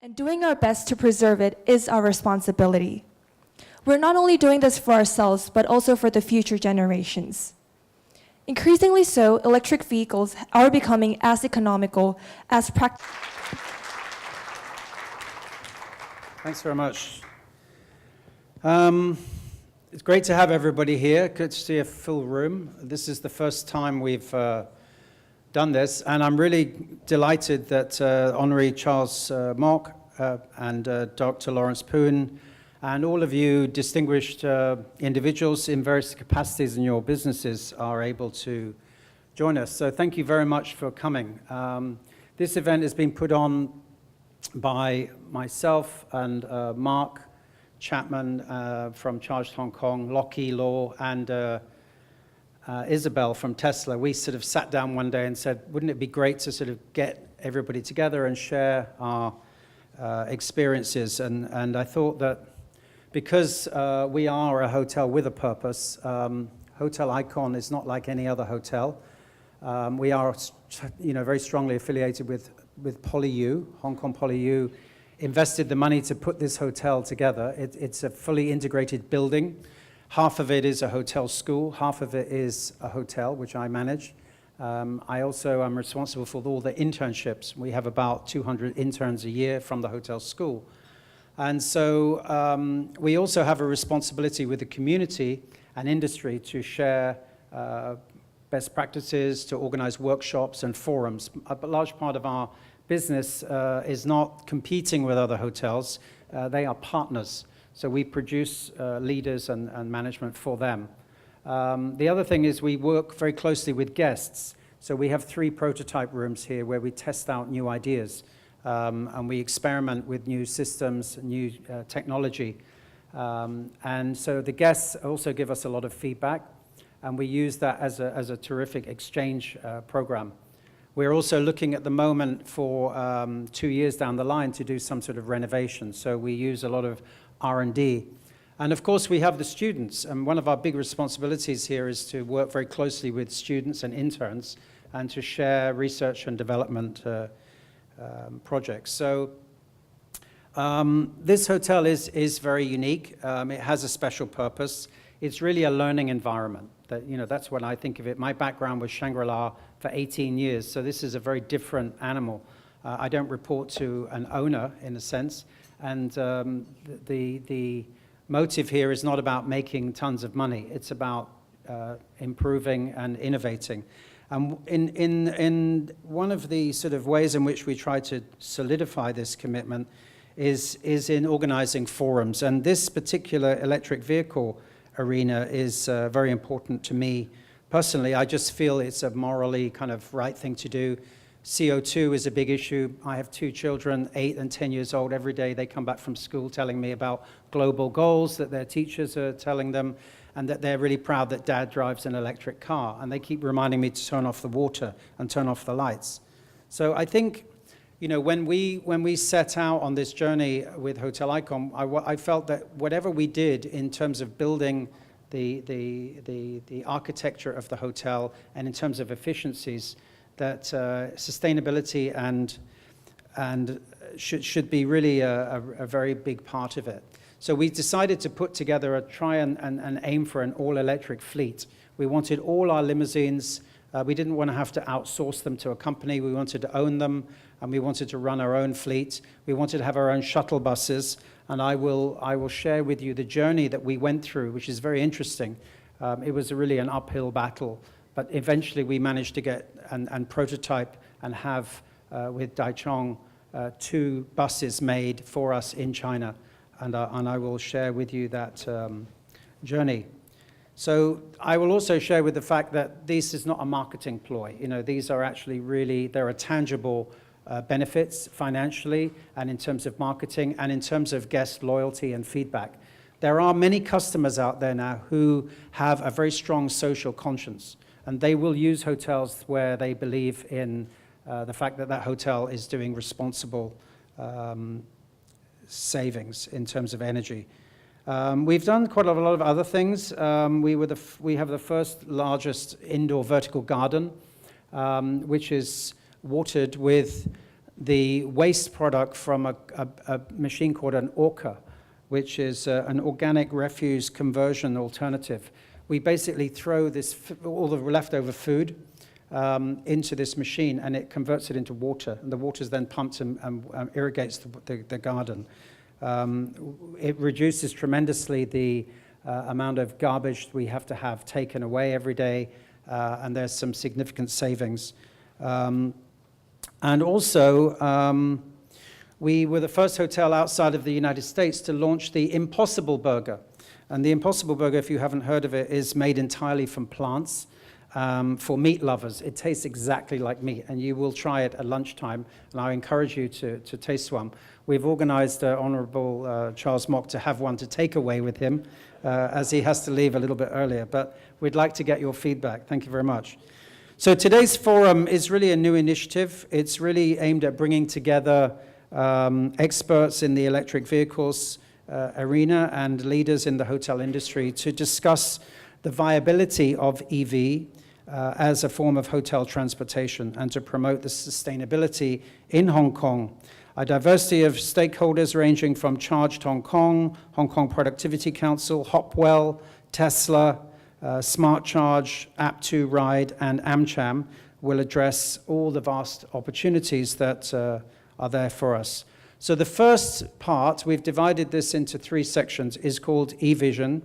And doing our best to preserve it is our responsibility. We're not only doing this for ourselves, but also for the future generations. Increasingly so, electric vehicles are becoming as economical as practical. Thanks very much. It's great to have everybody here. Good to see a full room. This is the first time we've done this, and I'm really delighted that Honorary Charles Mok and Dr. Lawrence Poon and all of you distinguished individuals in various capacities in your businesses are able to join us. So thank you very much for coming. This event has been put on by myself and Mark Chapman from ChargedHongKong, Lockie Law, and Isabel from Tesla. We sort of sat down one day and said, wouldn't it be great to sort of get everybody together and share our experiences? And I thought that because we are a hotel with a purpose, Hotel Icon is not like any other hotel. We are, very strongly affiliated with PolyU. Hong Kong PolyU invested the money to put this hotel together. It's a fully integrated building. Half of it is a hotel school, half of it is a hotel, which I manage. I also am responsible for all the internships. We have about 200 interns a year from the hotel school. And so we also have a responsibility with the community and industry to share best practices, to organize workshops and forums. A large part of our business is not competing with other hotels. They are partners. So we produce leaders and management for them. The other thing is we work very closely with guests. So we have 3 prototype rooms here where we test out new ideas. And we experiment with new systems, new technology. And so the guests also give us a lot of feedback. And we use that as a terrific exchange program. We're also looking at the moment for 2 years down the line to do some sort of renovation. So we use a lot of R&D. And of course, we have the students. And one of our big responsibilities here is to work very closely with students and interns and to share research and development projects. So this hotel is very unique. It has a special purpose. It's really a learning environment. That's what I think of it. My background was Shangri-La for 18 years, so this is a very different animal. I don't report to an owner, in a sense, and the motive here is not about making tons of money. It's about improving and innovating. And in one of the sort of ways in which we try to solidify this commitment is in organizing forums. And this particular electric vehicle arena is very important to me personally. I just feel it's a morally kind of right thing to do. CO2 is a big issue. I have 2 children, 8 and 10 years old. Every day they come back from school telling me about global goals that their teachers are telling them, and that they're really proud that Dad drives an electric car. And they keep reminding me to turn off the water and turn off the lights. So I think, when we set out on this journey with Hotel Icon, I felt that whatever we did in terms of building the architecture of the hotel and in terms of efficiencies, that sustainability and should be really a very big part of it. So we decided to put together try and aim for an all-electric fleet. We wanted all our limousines. We didn't want to have to outsource them to a company. We wanted to own them, and we wanted to run our own fleet. We wanted to have our own shuttle buses, and I will share with you the journey that we went through, which is very interesting. It was really an uphill battle, but eventually we managed to get and prototype and have, with Daichong, 2 buses made for us in China, and I will share with you that journey. So I will also share with the fact that this is not a marketing ploy. These are actually there are tangible benefits financially and in terms of marketing and in terms of guest loyalty and feedback. There are many customers out there now who have a very strong social conscience, and they will use hotels where they believe in the fact that that hotel is doing responsible savings in terms of energy. We've done quite a lot of other things. We have the first largest indoor vertical garden, which is watered with the waste product from a machine called an Orca, which is an organic refuse conversion alternative. We basically throw all the leftover food into this machine, and it converts it into water, and the water is then pumped and irrigates the garden. It reduces tremendously the amount of garbage we have to have taken away every day, and there's some significant savings. And also, we were the first hotel outside of the United States to launch the Impossible Burger. And the Impossible Burger, if you haven't heard of it, is made entirely from plants. For meat lovers, it tastes exactly like meat, and you will try it at lunchtime, and I encourage you to taste one. We've organized Honorable Charles Mock to have one to take away with him, as he has to leave a little bit earlier, but we'd like to get your feedback. Thank you very much. So today's forum is really a new initiative. It's really aimed at bringing together experts in the electric vehicles arena and leaders in the hotel industry to discuss the viability of EV as a form of hotel transportation and to promote the sustainability in Hong Kong. A diversity of stakeholders ranging from ChargedHongKong, Hong Kong Productivity Council, Hopwell, Tesla, Smart Charge, App2Ride, and AmCham will address all the vast opportunities that are there for us. So the first part, we've divided this into 3 sections, is called eVision,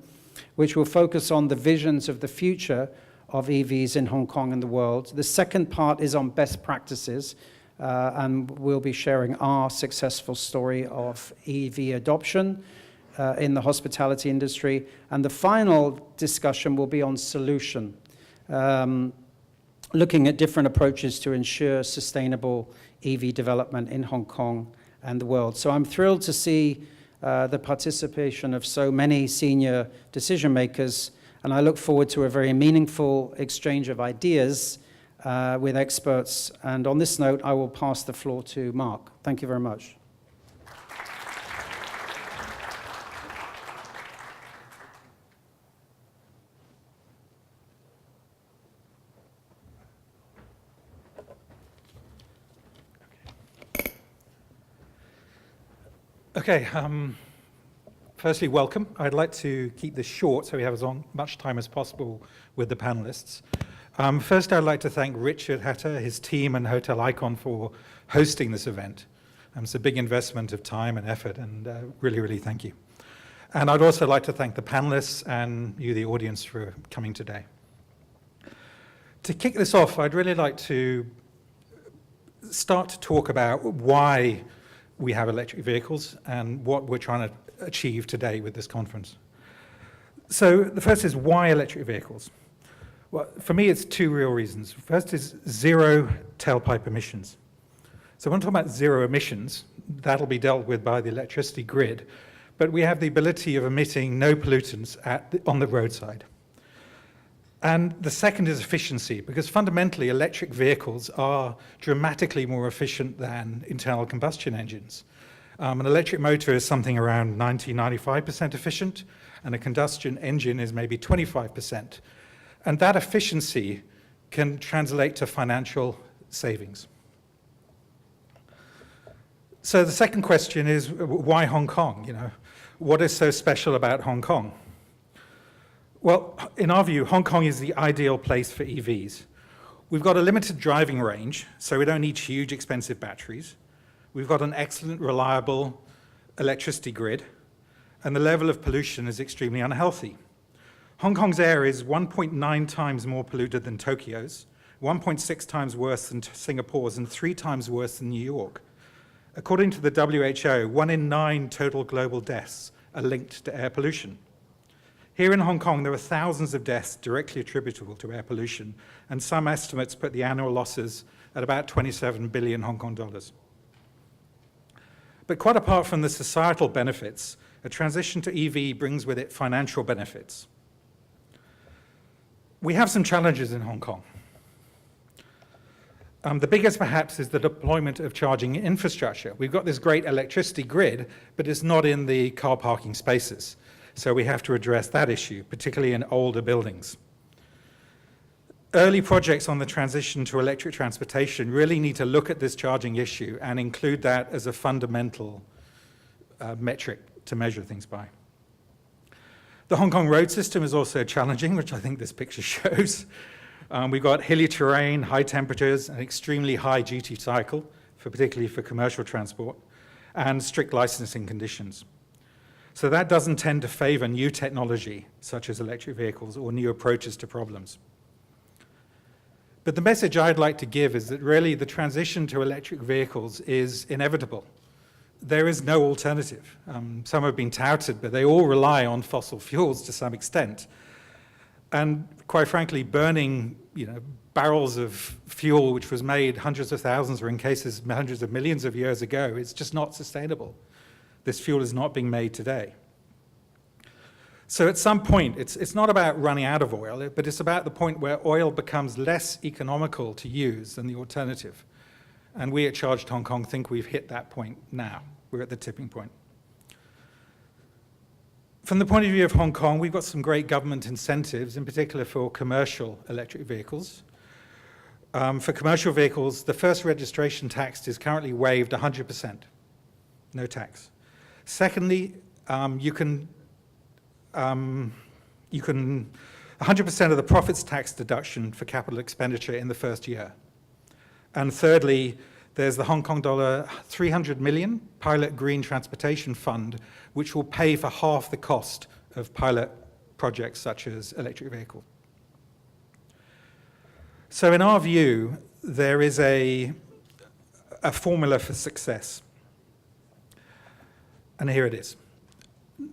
which will focus on the visions of the future of EVs in Hong Kong and the world. The second part is on best practices, and we'll be sharing our successful story of EV adoption in the hospitality industry. And the final discussion will be on solution, looking at different approaches to ensure sustainable EV development in Hong Kong and the world. So I'm thrilled to see the participation of so many senior decision makers, and I look forward to a very meaningful exchange of ideas with experts. And on this note, I will pass the floor to Mark. Thank you very much. Okay, firstly, welcome. I'd like to keep this short so we have as much time as possible with the panelists. First, I'd like to thank Richard Hatter, his team, and Hotel Icon for hosting this event. It's a big investment of time and effort, and really, really thank you. And I'd also like to thank the panelists and you, the audience, for coming today. To kick this off, I'd really like to start to talk about why we have electric vehicles and what we're trying to achieve today with this conference. So the first is, why electric vehicles? Well, for me, it's 2 real reasons. First is zero tailpipe emissions. So when I'm talking about zero emissions, that'll be dealt with by the electricity grid, but we have the ability of emitting no pollutants on the roadside. And the second is efficiency, because fundamentally electric vehicles are dramatically more efficient than internal combustion engines. An electric motor is something around 90–95% efficient, and a combustion engine is maybe 25%. And that efficiency can translate to financial savings. So the second question is, why Hong Kong? What is so special about Hong Kong? Well, in our view, Hong Kong is the ideal place for EVs. We've got a limited driving range, so we don't need huge, expensive batteries. We've got an excellent, reliable electricity grid, and the level of pollution is extremely unhealthy. Hong Kong's air is 1.9 times more polluted than Tokyo's, 1.6 times worse than Singapore's, and 3 times worse than New York. According to the WHO, 1 in 9 total global deaths are linked to air pollution. Here in Hong Kong, there are thousands of deaths directly attributable to air pollution, and some estimates put the annual losses at about 27 billion Hong Kong dollars. But quite apart from the societal benefits, a transition to EV brings with it financial benefits. We have some challenges in Hong Kong. The biggest, perhaps, is the deployment of charging infrastructure. We've got this great electricity grid, but it's not in the car parking spaces. So we have to address that issue, particularly in older buildings. early projects on the transition to electric transportation really need to look at this charging issue and include that as a fundamental metric to measure things by. The Hong Kong road system is also challenging, which I think this picture shows. We've got hilly terrain, high temperatures, an extremely high duty cycle, particularly for commercial transport, and strict licensing conditions. So that doesn't tend to favor new technology, such as electric vehicles or new approaches to problems. But the message I'd like to give is that really the transition to electric vehicles is inevitable. There is no alternative. Some have been touted, but they all rely on fossil fuels to some extent. And quite frankly, burning barrels of fuel which was made hundreds of thousands or in cases hundreds of millions of years ago, it's just not sustainable. This fuel is not being made today. So at some point, it's not about running out of oil, but it's about the point where oil becomes less economical to use than the alternative. And we at ChargedHongKong think we've hit that point now. We're at the tipping point. From the point of view of Hong Kong, we've got some great government incentives, in particular for commercial electric vehicles. For commercial vehicles, the first registration tax is currently waived 100%, no tax. Secondly, you can 100% of the profits tax deduction for capital expenditure in the first year. And thirdly, there's the Hong Kong dollar 300 million pilot green transportation fund, which will pay for half the cost of pilot projects such as electric vehicle. So in our view, there is a formula for success. And here it is.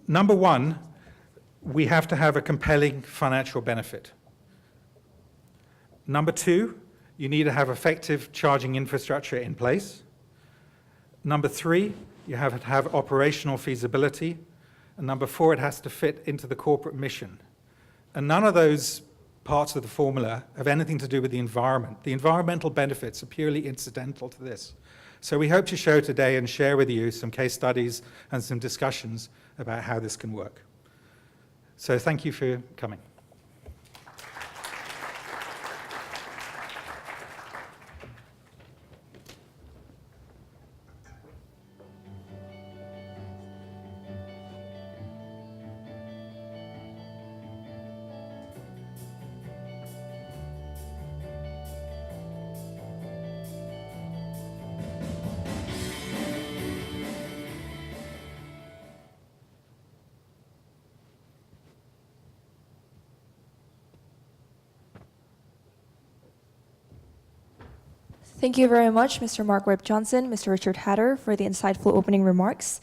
Number one, we have to have a compelling financial benefit. Number two, you need to have effective charging infrastructure in place. Number three, you have to have operational feasibility. And number four, it has to fit into the corporate mission. And none of those parts of the formula have anything to do with the environment. The environmental benefits are purely incidental to this. So we hope to show today and share with you some case studies and some discussions about how this can work. So thank you for coming. Thank you very much, Mr. Mark Webb Johnson, Mr. Richard Hatter, for the insightful opening remarks.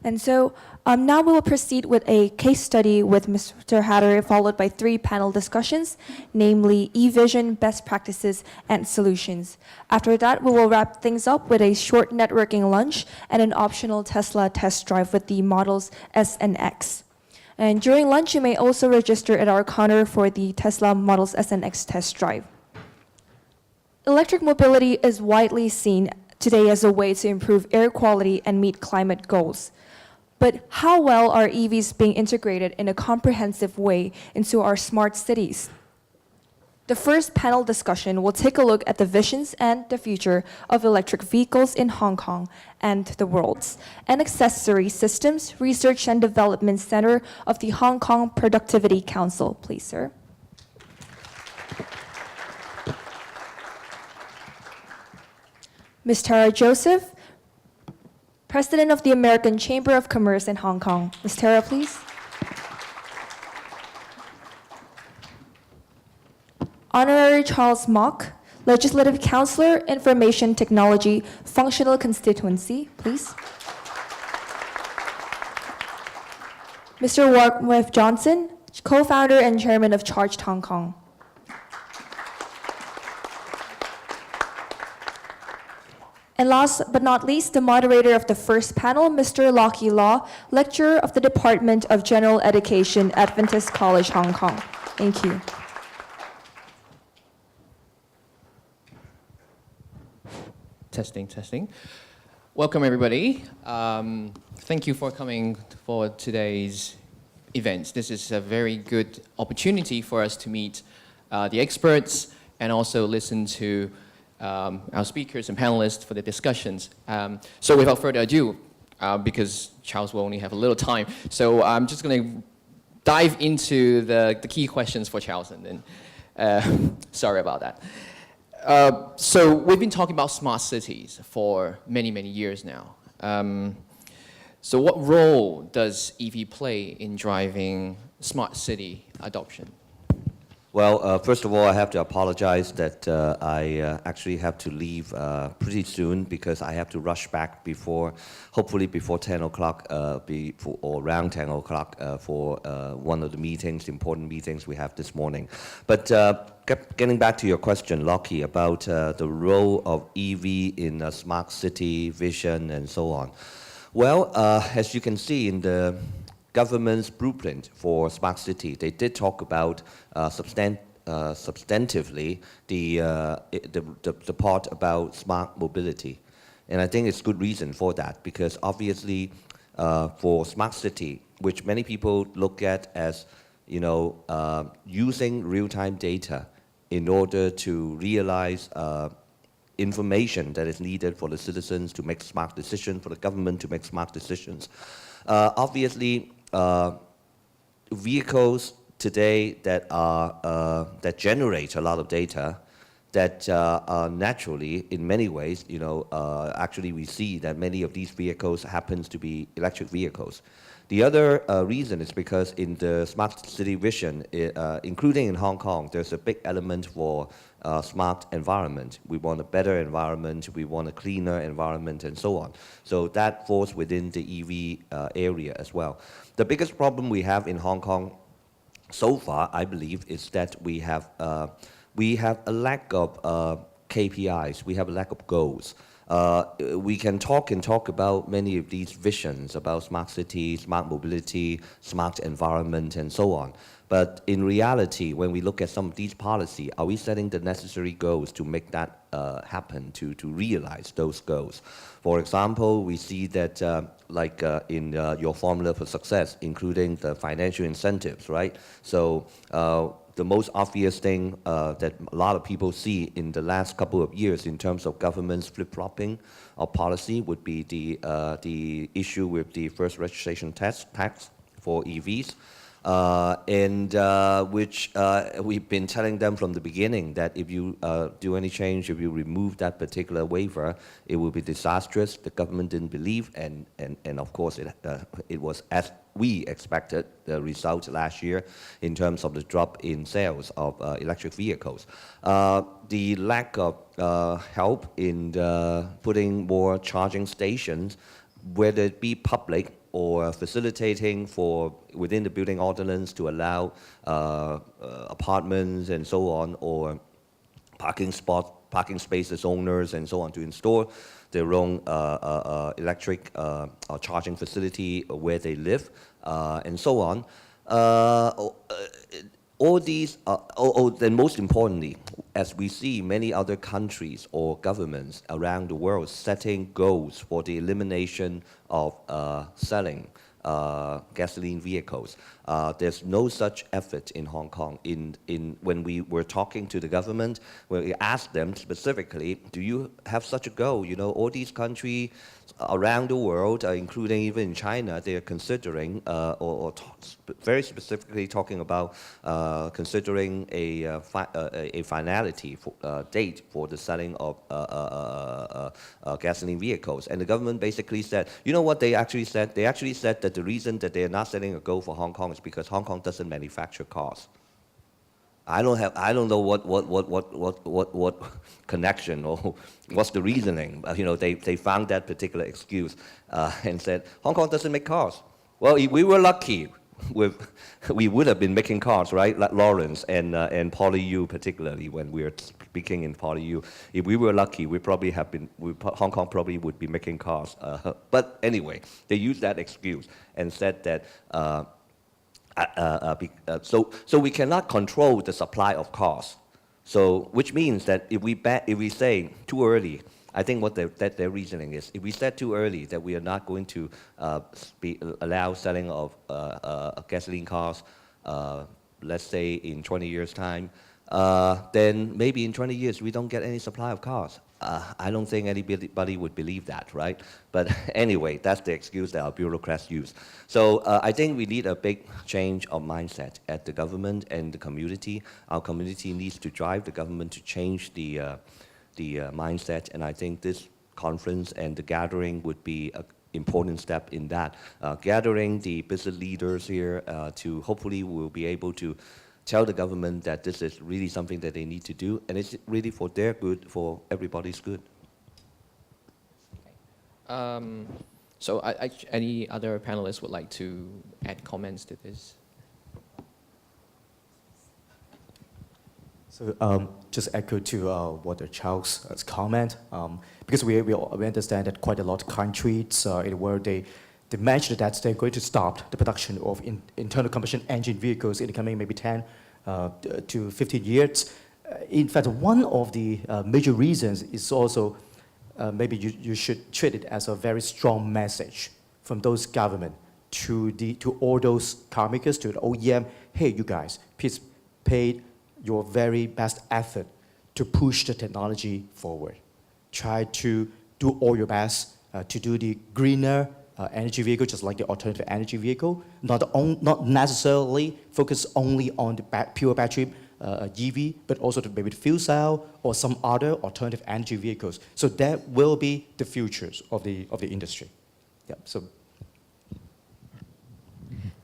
And so now we will proceed with a case study with Mr. Hatter, followed by 3 panel discussions, namely e-vision, best practices, and solutions. After that, we will wrap things up with a short networking lunch and an optional Tesla test drive with the models S and X. And during lunch, you may also register at our counter for the Tesla Models S and X test drive. Electric mobility is widely seen today as a way to improve air quality and meet climate goals. But how well are EVs being integrated in a comprehensive way into our smart cities? The first panel discussion will take a look at the visions and the future of electric vehicles in Hong Kong and the world, and Accessory Systems Research and Development Center of the Hong Kong Productivity Council. Please, sir. Ms. Tara Joseph, President of the American Chamber of Commerce in Hong Kong. Ms. Tara, please. Honorary Charles Mock, Legislative Counselor, Information Technology, Functional Constituency, please. Mr. Mark Webb Johnson, Co-founder and Chairman of ChargedHongKong. And last but not least, the moderator of the first panel, Mr. Lockie Law, Lecturer of the Department of General Education, Adventist College, Hong Kong. Thank you. Testing, testing. Welcome, everybody. Thank you for coming for today's event. This is a very good opportunity for us to meet the experts and also listen to our speakers and panelists for the discussions. So without further ado, because Charles will only have a little time, so I'm just going to dive into the key questions for Charles, and then sorry about that. So we've been talking about smart cities for many, many years now. So what role does EV play in driving smart city adoption? Well, first of all, I have to apologize that I actually have to leave pretty soon because I have to rush back hopefully before 10 o'clock, or around 10 o'clock for one of the meetings, important meetings we have this morning. But getting back to your question, Lockie, about the role of EV in a smart city vision and so on. Well, as you can see in the government's blueprint for smart city, they did talk about substantively the part about smart mobility. And I think it's good reason for that, because obviously for smart city, which many people look at as, using real-time data in order to realize information that is needed for the citizens to make smart decisions, for the government to make smart decisions. Obviously, vehicles today that generate a lot of data, that naturally, in many ways, actually we see that many of these vehicles happens to be electric vehicles. The other reason is because in the smart city vision, including in Hong Kong, there's a big element for smart environment. We want a better environment, we want a cleaner environment, and so on. So that falls within the EV area as well. The biggest problem we have in Hong Kong so far, I believe, is that we have a lack of KPIs, we have a lack of goals. We can talk about many of these visions about smart city, smart mobility, smart environment, and so on. But in reality, when we look at some of these policies, are we setting the necessary goals to make that happen, to realize those goals? For example, we see that in your formula for success, including the financial incentives, right? So the most obvious thing that a lot of people see in the last couple of years in terms of government's flip-flopping of policy would be the issue with the first registration tax for EVs. Which we've been telling them from the beginning that if you do any change, if you remove that particular waiver, it will be disastrous. The government didn't believe, and of course it was as we expected the result last year in terms of the drop in sales of electric vehicles. The lack of help in putting more charging stations, whether it be public or facilitating for within the building ordinance to allow apartments and so on, or parking spaces owners and so on to install their own electric charging facility where they live, and so on. All these, then most importantly, as we see many other countries or governments around the world setting goals for the elimination of selling gasoline vehicles, there's no such effort in Hong Kong. When we were talking to the government, when we asked them specifically, do you have such a goal? All these countries around the world, including even in China, they are considering, very specifically talking about considering a finality date for the selling of gasoline vehicles. And the government basically said, you know what they actually said? They actually said that the reason that they are not setting a goal for Hong Kong is because Hong Kong doesn't manufacture cars. I don't know what connection or what's the reasoning. They found that particular excuse and said Hong Kong doesn't make cars. Well, if we were lucky, we would have been making cars, right? Like Lawrence and PolyU particularly, when we were speaking in PolyU. If we were lucky, Hong Kong probably would be making cars. But anyway, they used that excuse and said that. So we cannot control the supply of cars. So which means that if we say too early, I think what their reasoning is, if we said too early that we are not going to allow selling of gasoline cars, let's say in 20 years' time, then maybe in 20 years we don't get any supply of cars. I don't think anybody would believe that, right? But anyway, that's the excuse that our bureaucrats use. So I think we need a big change of mindset at the government and the community. Our community needs to drive the government to change the mindset, and I think this conference and the gathering would be an important step in that. Gathering the business leaders here to hopefully we'll be able to tell the government that this is really something that they need to do, and it's really for their good, for everybody's good. So any other panelists would like to add comments to this? So just echo to what Charles' comment, because we understand that quite a lot of countries in the world, they mentioned that they're going to stop the production of internal combustion engine vehicles in the coming maybe 10 to 15 years. In fact, one of the major reasons is also maybe you should treat it as a very strong message from those government to all those car makers, to the OEM. Hey, you guys, please pay your very best effort to push the technology forward. Try to do all your best to do the greener energy vehicle, just like the alternative energy vehicle, not necessarily focus only on the pure battery EV, but also to maybe the fuel cell or some other alternative energy vehicles. So that will be the futures of the industry. Yeah. So.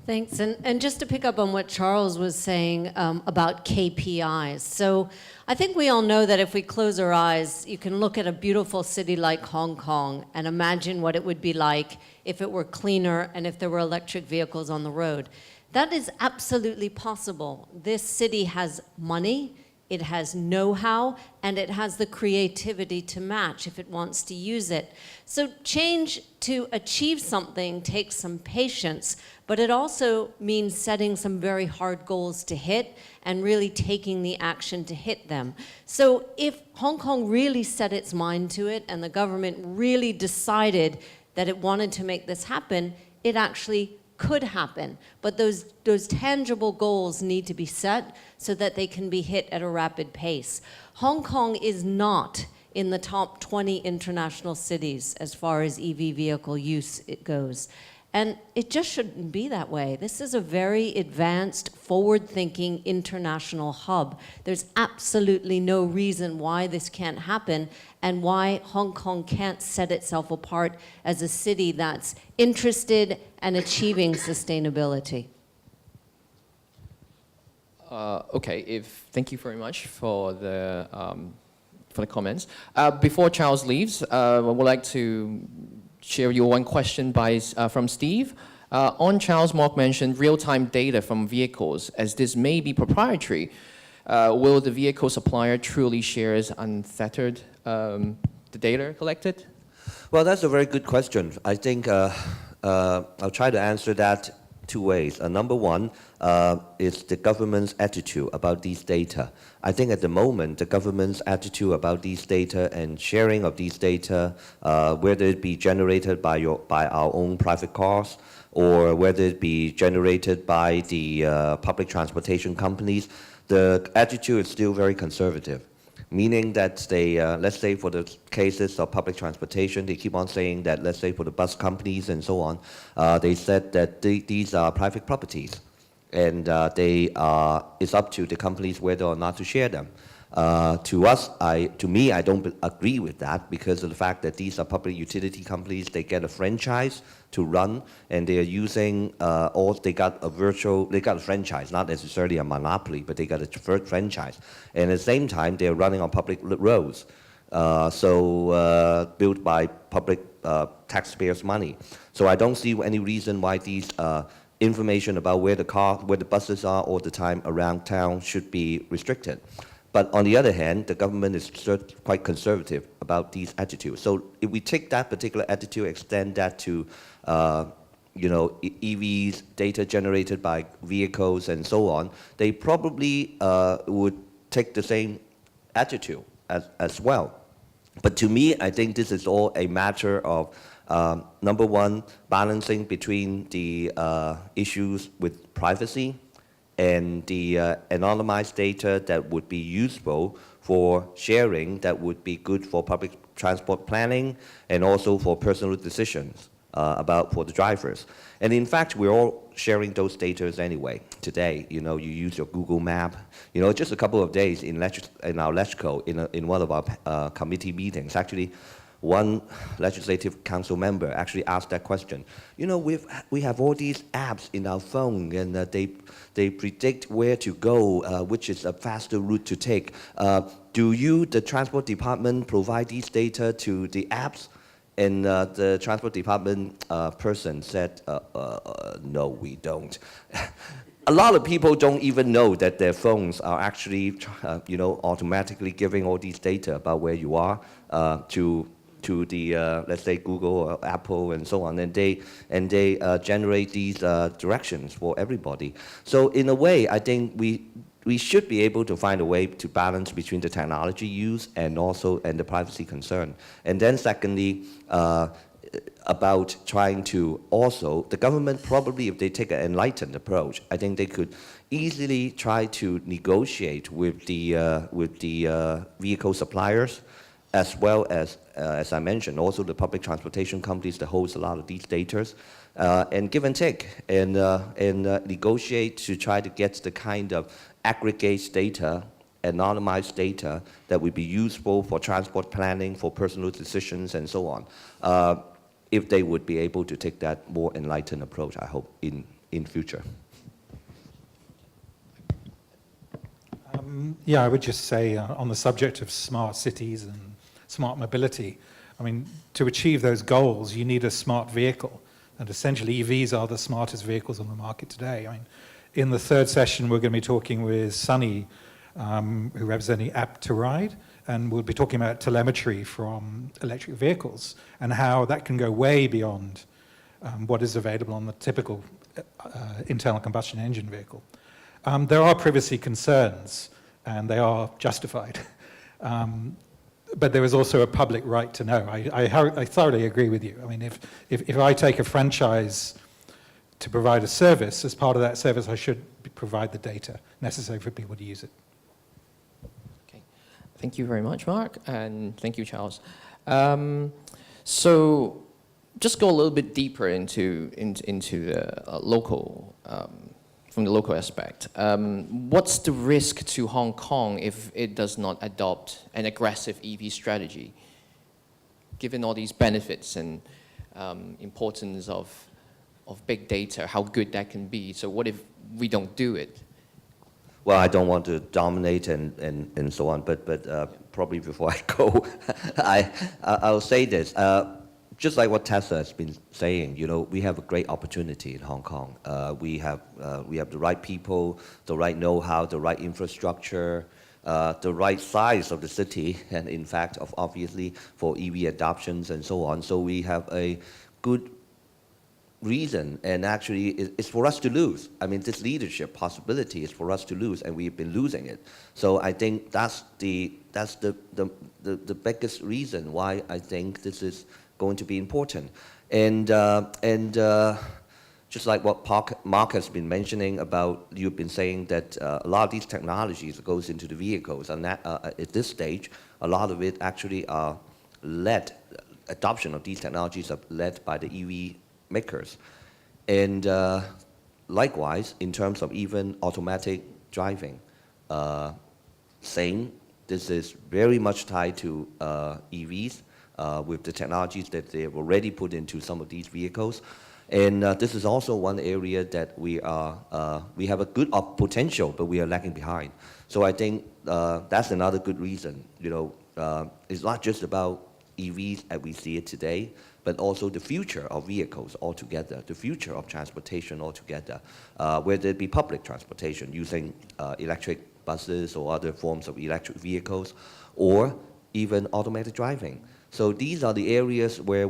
Thanks. And just to pick up on what Charles was saying about KPIs. So I think we all know that if we close our eyes, you can look at a beautiful city like Hong Kong and imagine what it would be like if it were cleaner and if there were electric vehicles on the road. That is absolutely possible. This city has money, it has know-how, and it has the creativity to match if it wants to use it. So change to achieve something takes some patience, but it also means setting some very hard goals to hit and really taking the action to hit them. So if Hong Kong really set its mind to it and the government really decided that it wanted to make this happen, it actually could happen. But those tangible goals need to be set so that they can be hit at a rapid pace. Hong Kong is not in the top 20 international cities as far as EV vehicle use goes. And it just shouldn't be that way. This is a very advanced, forward-thinking international hub. There's absolutely no reason why this can't happen and why Hong Kong can't set itself apart as a city that's interested and achieving sustainability. Okay, thank you very much for the comments. Before Charles leaves, I would like to share you one question from Steve. On Charles, Mark mentioned real-time data from vehicles. As this may be proprietary, will the vehicle supplier truly share unfettered the data collected? Well, that's a very good question. I think I'll try to answer that two ways. Number one is the government's attitude about these data. I think at the moment, the government's attitude about these data and sharing of these data, whether it be generated by our own private cars or whether it be generated by the public transportation companies, the attitude is still very conservative. Meaning that they, let's say for the cases of public transportation, they keep on saying that, let's say for the bus companies and so on, they said that these are private properties. And it's up to the companies whether or not to share them. To me, I don't agree with that because of the fact that these are public utility companies. They get a franchise to run, and they are using they got a franchise, not necessarily a monopoly, but they got a franchise. And at the same time, they are running on public roads, built by public taxpayers' money. So I don't see any reason why these information about where the buses are all the time around town should be restricted. But on the other hand, the government is quite conservative about these attitudes. So if we take that particular attitude, extend that to EVs, data generated by vehicles and so on, they probably would take the same attitude as well. But to me, I think this is all a matter of number one, balancing between the issues with privacy and the anonymized data that would be useful for sharing, that would be good for public transport planning and also for personal decisions for the drivers. And in fact, we're all sharing those data anyway. Today, you use your Google Map. Just a couple of days in our LegCo, in one of our committee meetings, actually, one legislative council member actually asked that question. We have all these apps in our phone, and they predict where to go, which is a faster route to take. Do you, the transport department, provide these data to the apps? And the transport department person said, no, we don't. A lot of people don't even know that their phones are actually, automatically giving all these data about where you are to the, let's say, Google or Apple and so on, and they generate these directions for everybody. So in a way, I think we should be able to find a way to balance between the technology use and the privacy concern. And then secondly, about trying to also, the government probably, if they take an enlightened approach, I think they could easily try to negotiate with the vehicle suppliers, as well as I mentioned, also the public transportation companies that holds a lot of these data, and give and take, and negotiate to try to get the kind of aggregate data, anonymized data that would be useful for transport planning, for personal decisions, and so on. If they would be able to take that more enlightened approach, I hope, in future. Yeah, I would just say on the subject of smart cities and smart mobility, I mean, to achieve those goals, you need a smart vehicle. And essentially, EVs are the smartest vehicles on the market today. I mean, in the third session, we're going to be talking with Sunny, who represents App to Ride, and we'll be talking about telemetry from electric vehicles and how that can go way beyond what is available on the typical internal combustion engine vehicle. There are privacy concerns, and they are justified. But there is also a public right to know. I thoroughly agree with you. I mean, if I take a franchise to provide a service, as part of that service, I should provide the data necessary for people to use it. Okay. Thank you very much, Mark, and thank you, Charles. So just go a little bit deeper into the local, from the local aspect. What's the risk to Hong Kong if it does not adopt an aggressive EV strategy, given all these benefits and importance of big data, how good that can be? So what if we don't do it? Well, I don't want to dominate and so on, but probably before I go, I'll say this. Just like what Tessa has been saying, we have a great opportunity in Hong Kong. We have the right people, the right know-how, the right infrastructure, the right size of the city, and in fact, obviously, for EV adoptions and so on. So we have a good reason, and actually, it's for us to lose. I mean, this leadership possibility is for us to lose, and we've been losing it. So I think that's the biggest reason why I think this is going to be important. And just like what Mark has been mentioning about, you've been saying that a lot of these technologies goes into the vehicles, and that at this stage, a lot of it actually are adoption of these technologies are led by the EV makers. And likewise, in terms of even automatic driving, same, this is very much tied to EVs, with the technologies that they have already put into some of these vehicles. And this is also one area that we have a good potential, but we are lagging behind. So I think that's another good reason. It's not just about EVs as we see it today, but also the future of vehicles altogether, the future of transportation altogether, whether it be public transportation using electric buses or other forms of electric vehicles, or even automated driving. So these are the areas where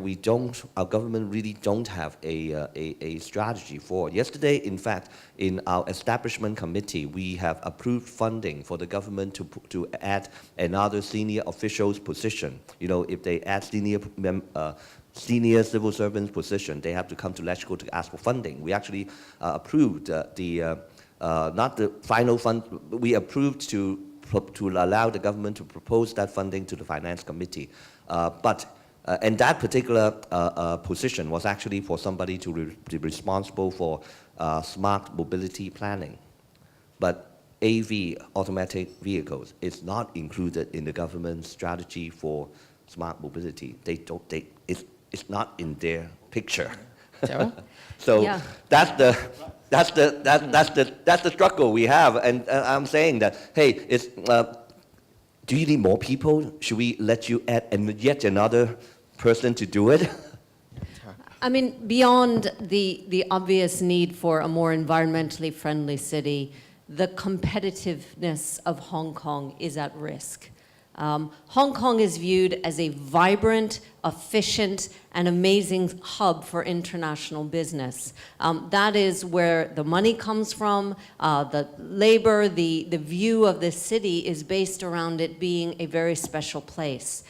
our government really don't have a strategy for. Yesterday, in fact, in our establishment committee, we have approved funding for the government to add another senior official's position. If they add senior civil servants position, they have to come to LegCo to ask for funding. We actually approved the not the final fund. We approved to allow the government to propose that funding to the finance committee. And that particular position was actually for somebody to be responsible for smart mobility planning. But AV, automatic vehicles, is not included in the government's strategy for smart mobility. It's not in their picture. Sarah? So Yeah. that's the struggle we have, and I'm saying that, hey, do you need more people? Should we let you add yet another person to do it? I mean, beyond the obvious need for a more environmentally friendly city, the competitiveness of Hong Kong is at risk. Hong Kong is viewed as a vibrant, efficient, and amazing hub for international business. That is where the money comes from, the labor, the view of the city is based around it being a very special place.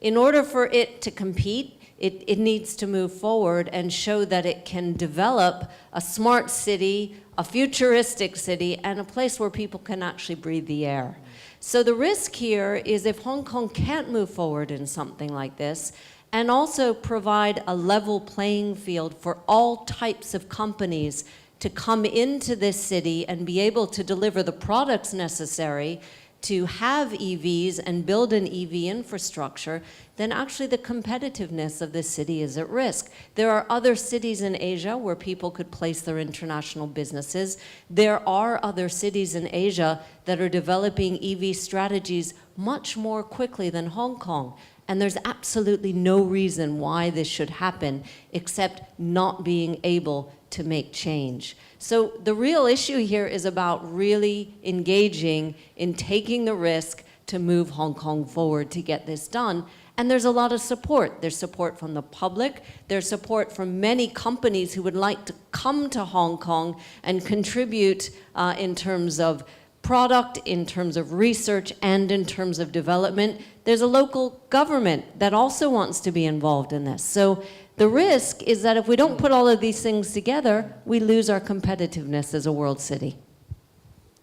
In order for it to compete, it needs to move forward and show that it can develop a smart city, a futuristic city, and a place where people can actually breathe the air. So the risk here is if Hong Kong can't move forward in something like this, and also provide a level playing field for all types of companies to come into this city and be able to deliver the products necessary to have EVs and build an EV infrastructure, then actually the competitiveness of this city is at risk. There are other cities in Asia where people could place their international businesses. There are other cities in Asia that are developing EV strategies much more quickly than Hong Kong. And there's absolutely no reason why this should happen except not being able to make change. So the real issue here is about really engaging in taking the risk to move Hong Kong forward to get this done. And there's a lot of support. There's support from the public. There's support from many companies who would like to come to Hong Kong and contribute in terms of product, in terms of research, and in terms of development. There's a local government that also wants to be involved in this. So the risk is that if we don't put all of these things together, we lose our competitiveness as a world city.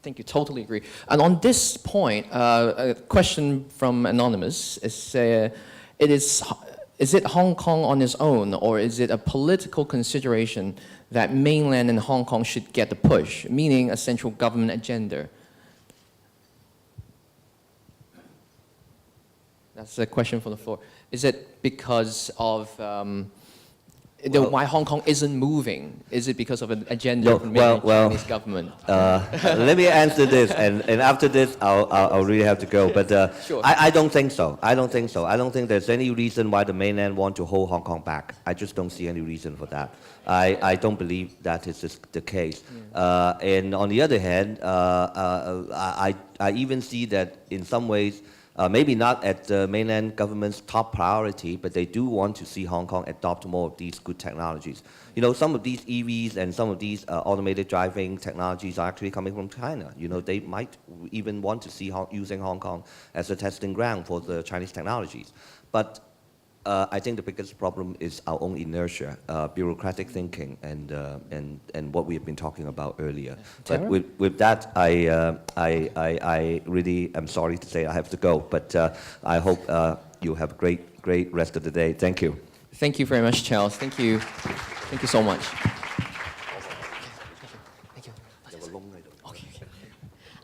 Thank you, totally agree. And on this point, a question from Anonymous is it Hong Kong on its own, or is it a political consideration that mainland and Hong Kong should get the push, meaning a central government agenda? That's a question from the floor. Is it because of why Hong Kong isn't moving? Is it because of an agenda from the Chinese government? Let me answer this, and after this, I'll really have to go. But Sure. I don't think so. I don't think there's any reason why the mainland want to hold Hong Kong back. I just don't see any reason for that. I don't believe that is the case. And on the other hand, I even see that in some ways, maybe not at the mainland government's top priority, but they do want to see Hong Kong adopt more of these good technologies. You know, some of these EVs and some of these automated driving technologies are actually coming from China. You know, they might even want to see using Hong Kong as a testing ground for the Chinese technologies. But I think the biggest problem is our own inertia, bureaucratic thinking, and what we have been talking about earlier. But with that, I really am sorry to say I have to go. But I hope you have a great rest of the day. Thank you. Thank you very much, Charles. Thank you. Thank you so much.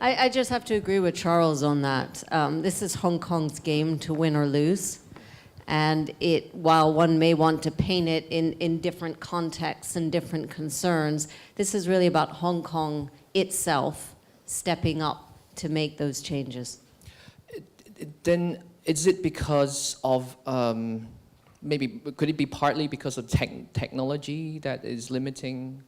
I just have to agree with Charles on that. This is Hong Kong's game to win or lose. And while one may want to paint it in different contexts and different concerns, this is really about Hong Kong itself stepping up to make those changes. Then is it because of, could it be partly because of technology that is limiting?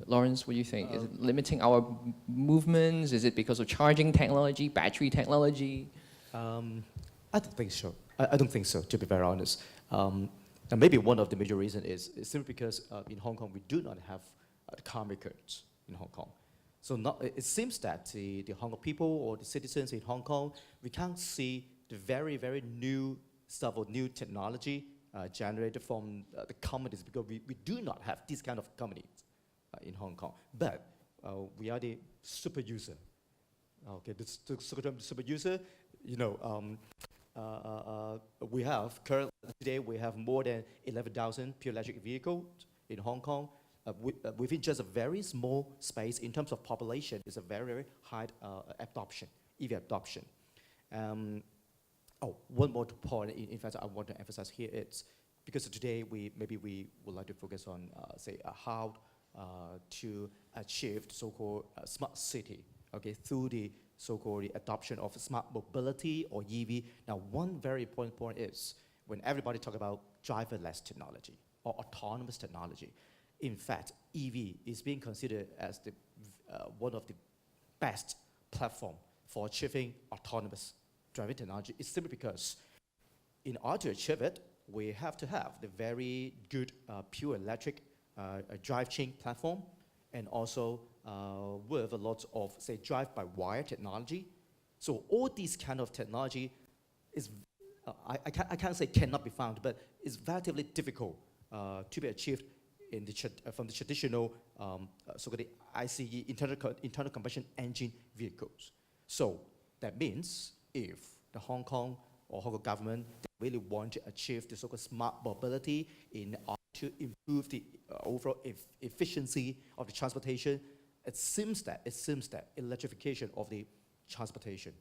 Lawrence, what do you think? Is it limiting our movements? Is it because of charging technology, battery technology? I don't think so. I don't think so, to be very honest. And maybe one of the major reasons is simply because in Hong Kong we do not have car makers in Hong Kong. So it seems that the Hong Kong people or the citizens in Hong Kong, we can't see the very, very new stuff or new technology generated from the companies because we do not have this kind of companies in Hong Kong. But we are the super user. Okay, the super user, you know, we have currently today we have more than 11,000 pure electric vehicles in Hong Kong. Within just a very small space in terms of population, is a very, very high adoption, EV adoption. One more point, in fact, I want to emphasize here, it's because today we would like to focus on, how to achieve the so-called smart city, okay, through the so-called adoption of smart mobility or EV. Now, one very important point is when everybody talk about driverless technology or autonomous technology, in fact, EV is being considered as the, one of the best platform for achieving autonomous driving technology. It's simply because in order to achieve it, we have to have the very good pure electric drivetrain platform, and also with a lot of, say, drive-by-wire technology. So all these kind of technology is, I can't say cannot be found, but it's relatively difficult to be achieved in the from the traditional so-called ICE, internal combustion engine vehicles. So that means if the Hong Kong or Hong Kong government really want to achieve the so-called smart mobility in order to improve the overall efficiency of the transportation, it seems that electrification of the transportation,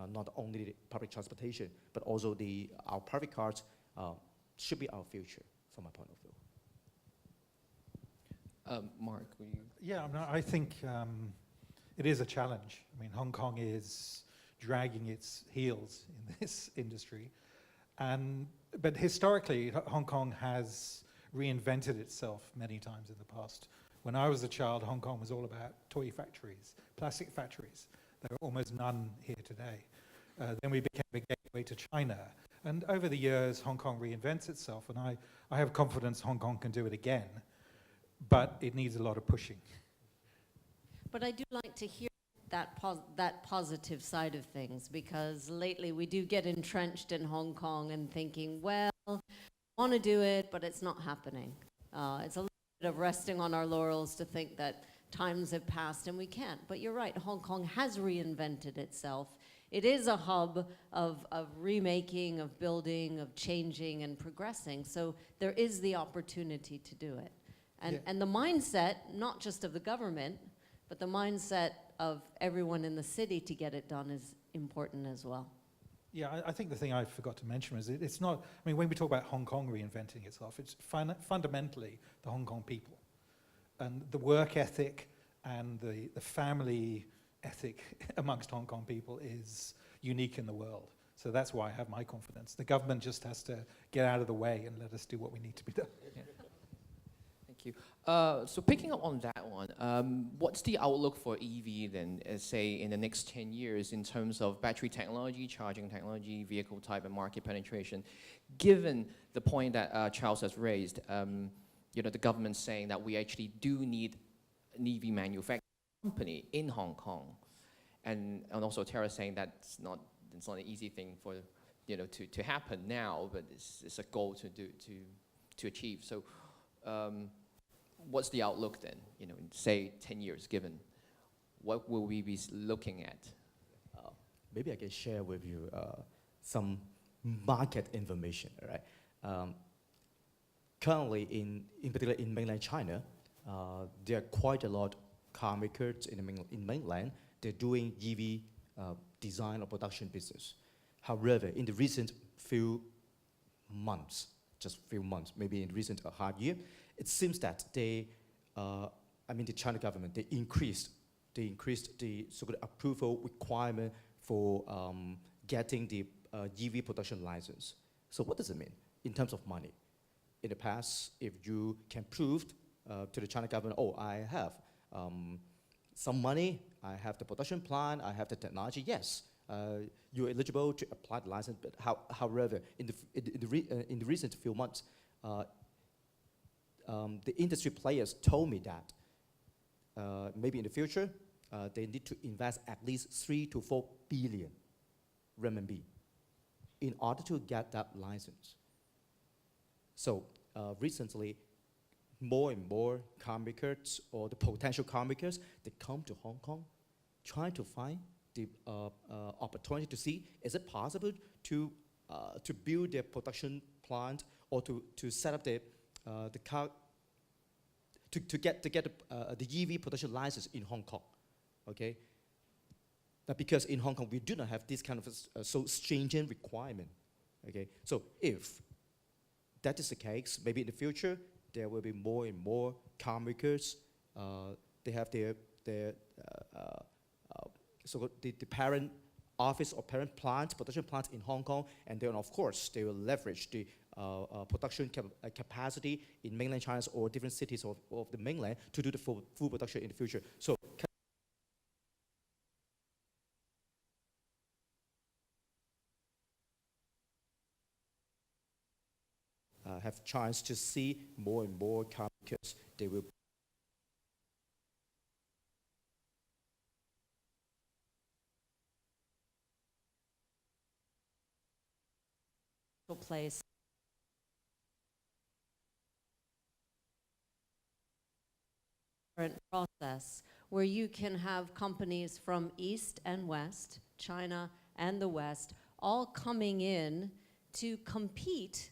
not only the public transportation, but also our private cars should be our future, from my point of view. Mark, will you? Yeah, I think it is a challenge. I mean, Hong Kong is dragging its heels in this industry. But historically, Hong Kong has reinvented itself many times in the past. When I was a child, Hong Kong was all about toy factories, plastic factories. There are almost none here today. Then we became a gateway to China. And over the years, Hong Kong reinvents itself, and I have confidence Hong Kong can do it again, but it needs a lot of pushing. But I do like to hear that positive side of things, because lately we do get entrenched in Hong Kong and thinking, well, I want to do it, but it's not happening. It's a little bit of resting on our laurels to think that times have passed and we can't. But you're right, Hong Kong has reinvented itself. It is a hub of remaking, of building, of changing and progressing. So there is the opportunity to do it. And the mindset, not just of the government, but the mindset of everyone in the city to get it done is important as well. Yeah, I think the thing I forgot to mention is it's not, I mean, when we talk about Hong Kong reinventing itself, it's fundamentally the Hong Kong people. And the work ethic and the family ethic amongst Hong Kong people is unique in the world. So that's why I have my confidence. The government just has to get out of the way and let us do what we need to be done. Yeah. Thank you. So picking up on that one, what's the outlook for EV then, say, in the next 10 years in terms of battery technology, charging technology, vehicle type, and market penetration? Given the point that Charles has raised, you know, the government saying that we actually do need an EV manufacturing company in Hong Kong, and also Tara saying that it's not an easy thing for, you know, to happen now, but it's a goal to achieve. So. What's the outlook then, you know, in say 10 years given? What will we be looking at? Maybe I can share with you some market information, right? Currently, in particular in mainland China, there are quite a lot of car makers in mainland. They're doing EV design or production business. However, in the recent few months, maybe in recent half year, it seems that the China government, they increased the so-called approval requirement for getting the EV production license. So what does it mean in terms of money? In the past, if you can prove to the China government, oh, I have some money, I have the production plan, I have the technology, yes, you're eligible to apply the license. But however, in the recent few months, the industry players told me that maybe in the future, they need to invest at least 3 to 4 billion renminbi in order to get that license. So recently, more and more car makers or the potential car makers, they come to Hong Kong, trying to find the opportunity to see, is it possible to build their production plant or to set up the car, to get the EV production license in Hong Kong, okay? But because in Hong Kong, we do not have this kind of so stringent requirement, okay? So if that is the case, maybe in the future, there will be more and more car makers. They have their so the parent office or parent plant, production plant in Hong Kong, and then of course they will leverage the production capacity in mainland China or different cities of the mainland to do the full production in the future. So have chance to see more and more car makers. They will place process where you can have companies from East and West, China and the West, all coming in to compete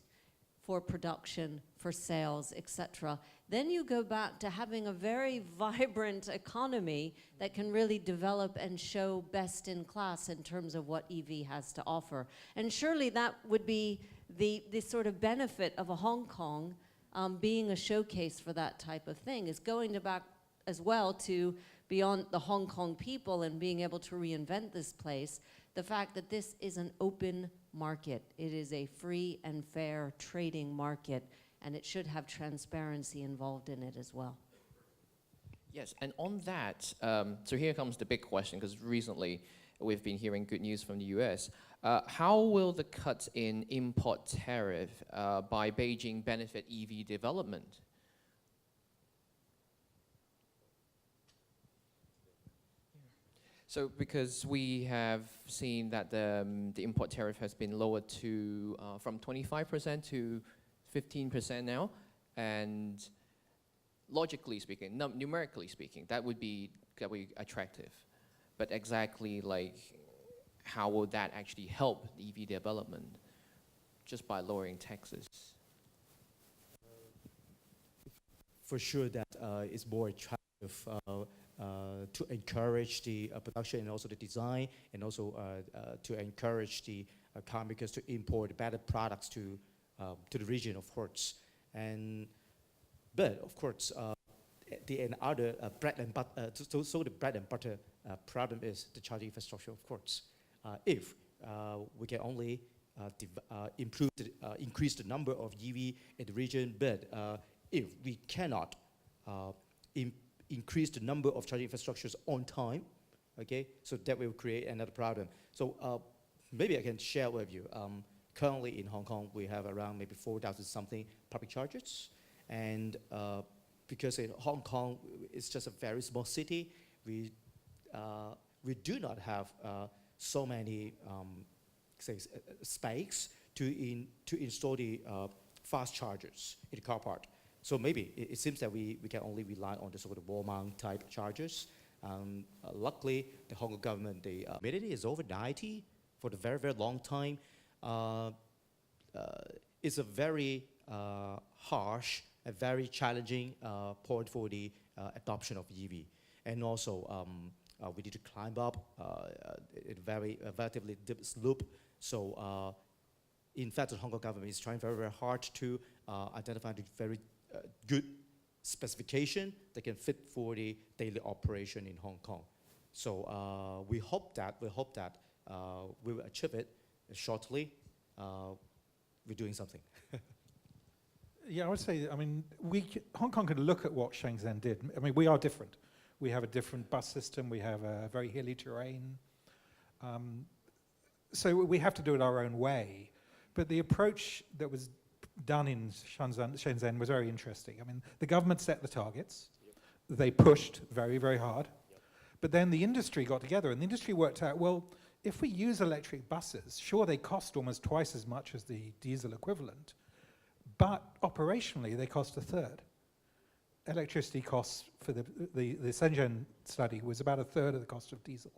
for production, for sales, etc. Then you go back to having a very vibrant economy that can really develop and show best in class in terms of what EV has to offer. And surely that would be the sort of benefit of a Hong Kong being a showcase for that type of thing, is going back as well to beyond the Hong Kong people and being able to reinvent this place, the fact that this is an open market. It is a free and fair trading market, and it should have transparency involved in it as well. Yes, and on that, so here comes the big question, because recently we've been hearing good news from the US. How will the cut in import tariff by Beijing benefit EV development? So because we have seen that the import tariff has been lowered to from 25% to 15% now, and logically speaking, numerically speaking, that would be attractive. But exactly like how will that actually help the EV development just by lowering taxes? For sure that is more attractive to encourage the production and also the design, and also to encourage the car makers to import better products to the region, of course. But of course, the bread and butter. So the bread and butter problem is the charging infrastructure, of course. If we can only increase the number of EV in the region, but if we cannot increase the number of charging infrastructures on time, okay, so that will create another problem. So maybe I can share with you. Currently in Hong Kong, we have around maybe 4,000 something public chargers, and because in Hong Kong it's just a very small city, we do not have so many space to install the fast chargers in the car park. So maybe it seems that we can only rely on the sort of wall mount type chargers. Luckily, the Hong Kong government, the humidity is over 90 for the very, very long time. It's a very harsh, a very challenging point for the adoption of EV. And also, we need to climb up a relatively deep slope. So, in fact, the Hong Kong government is trying very, very hard to identify the very good specification that can fit for the daily operation in Hong Kong. So we hope that we will achieve it shortly. We're doing something. Yeah, I would say, I mean, Hong Kong can look at what Shenzhen did. I mean, we are different. We have a different bus system. We have a very hilly terrain. So we have to do it our own way. But the approach that was done in Shenzhen was very interesting. I mean, the government set the targets. Yep. They pushed very, very hard. Yep. But then the industry got together, and the industry worked out, well, if we use electric buses, sure, they cost almost twice as much as the diesel equivalent, but operationally, they cost a third. electricity costs for the Shenzhen study was about a third of the cost of diesel.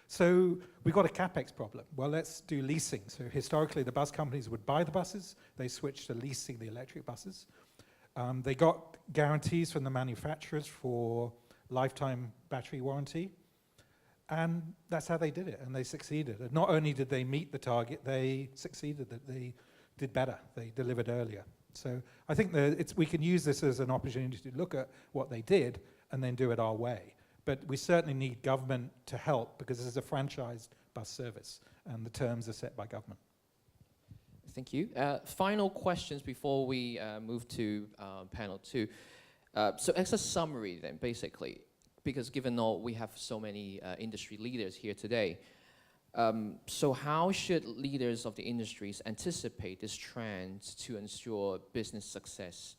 So we got a capex problem. Well, let's do leasing. So historically, the bus companies would buy the buses. They switched to leasing the electric buses. They got guarantees from the manufacturers for lifetime battery warranty. And that's how they did it, and they succeeded. And not only did they meet the target, they succeeded, that they did better. They delivered earlier. So I think that we can use this as an opportunity to look at what they did and then do it our way. But we certainly need government to help, because this is a franchised bus service, and the terms are set by government. Thank you. Final questions before we move to panel 2. So as a summary then, basically, because given all we have so many industry leaders here today, so how should leaders of the industries anticipate this trend to ensure business success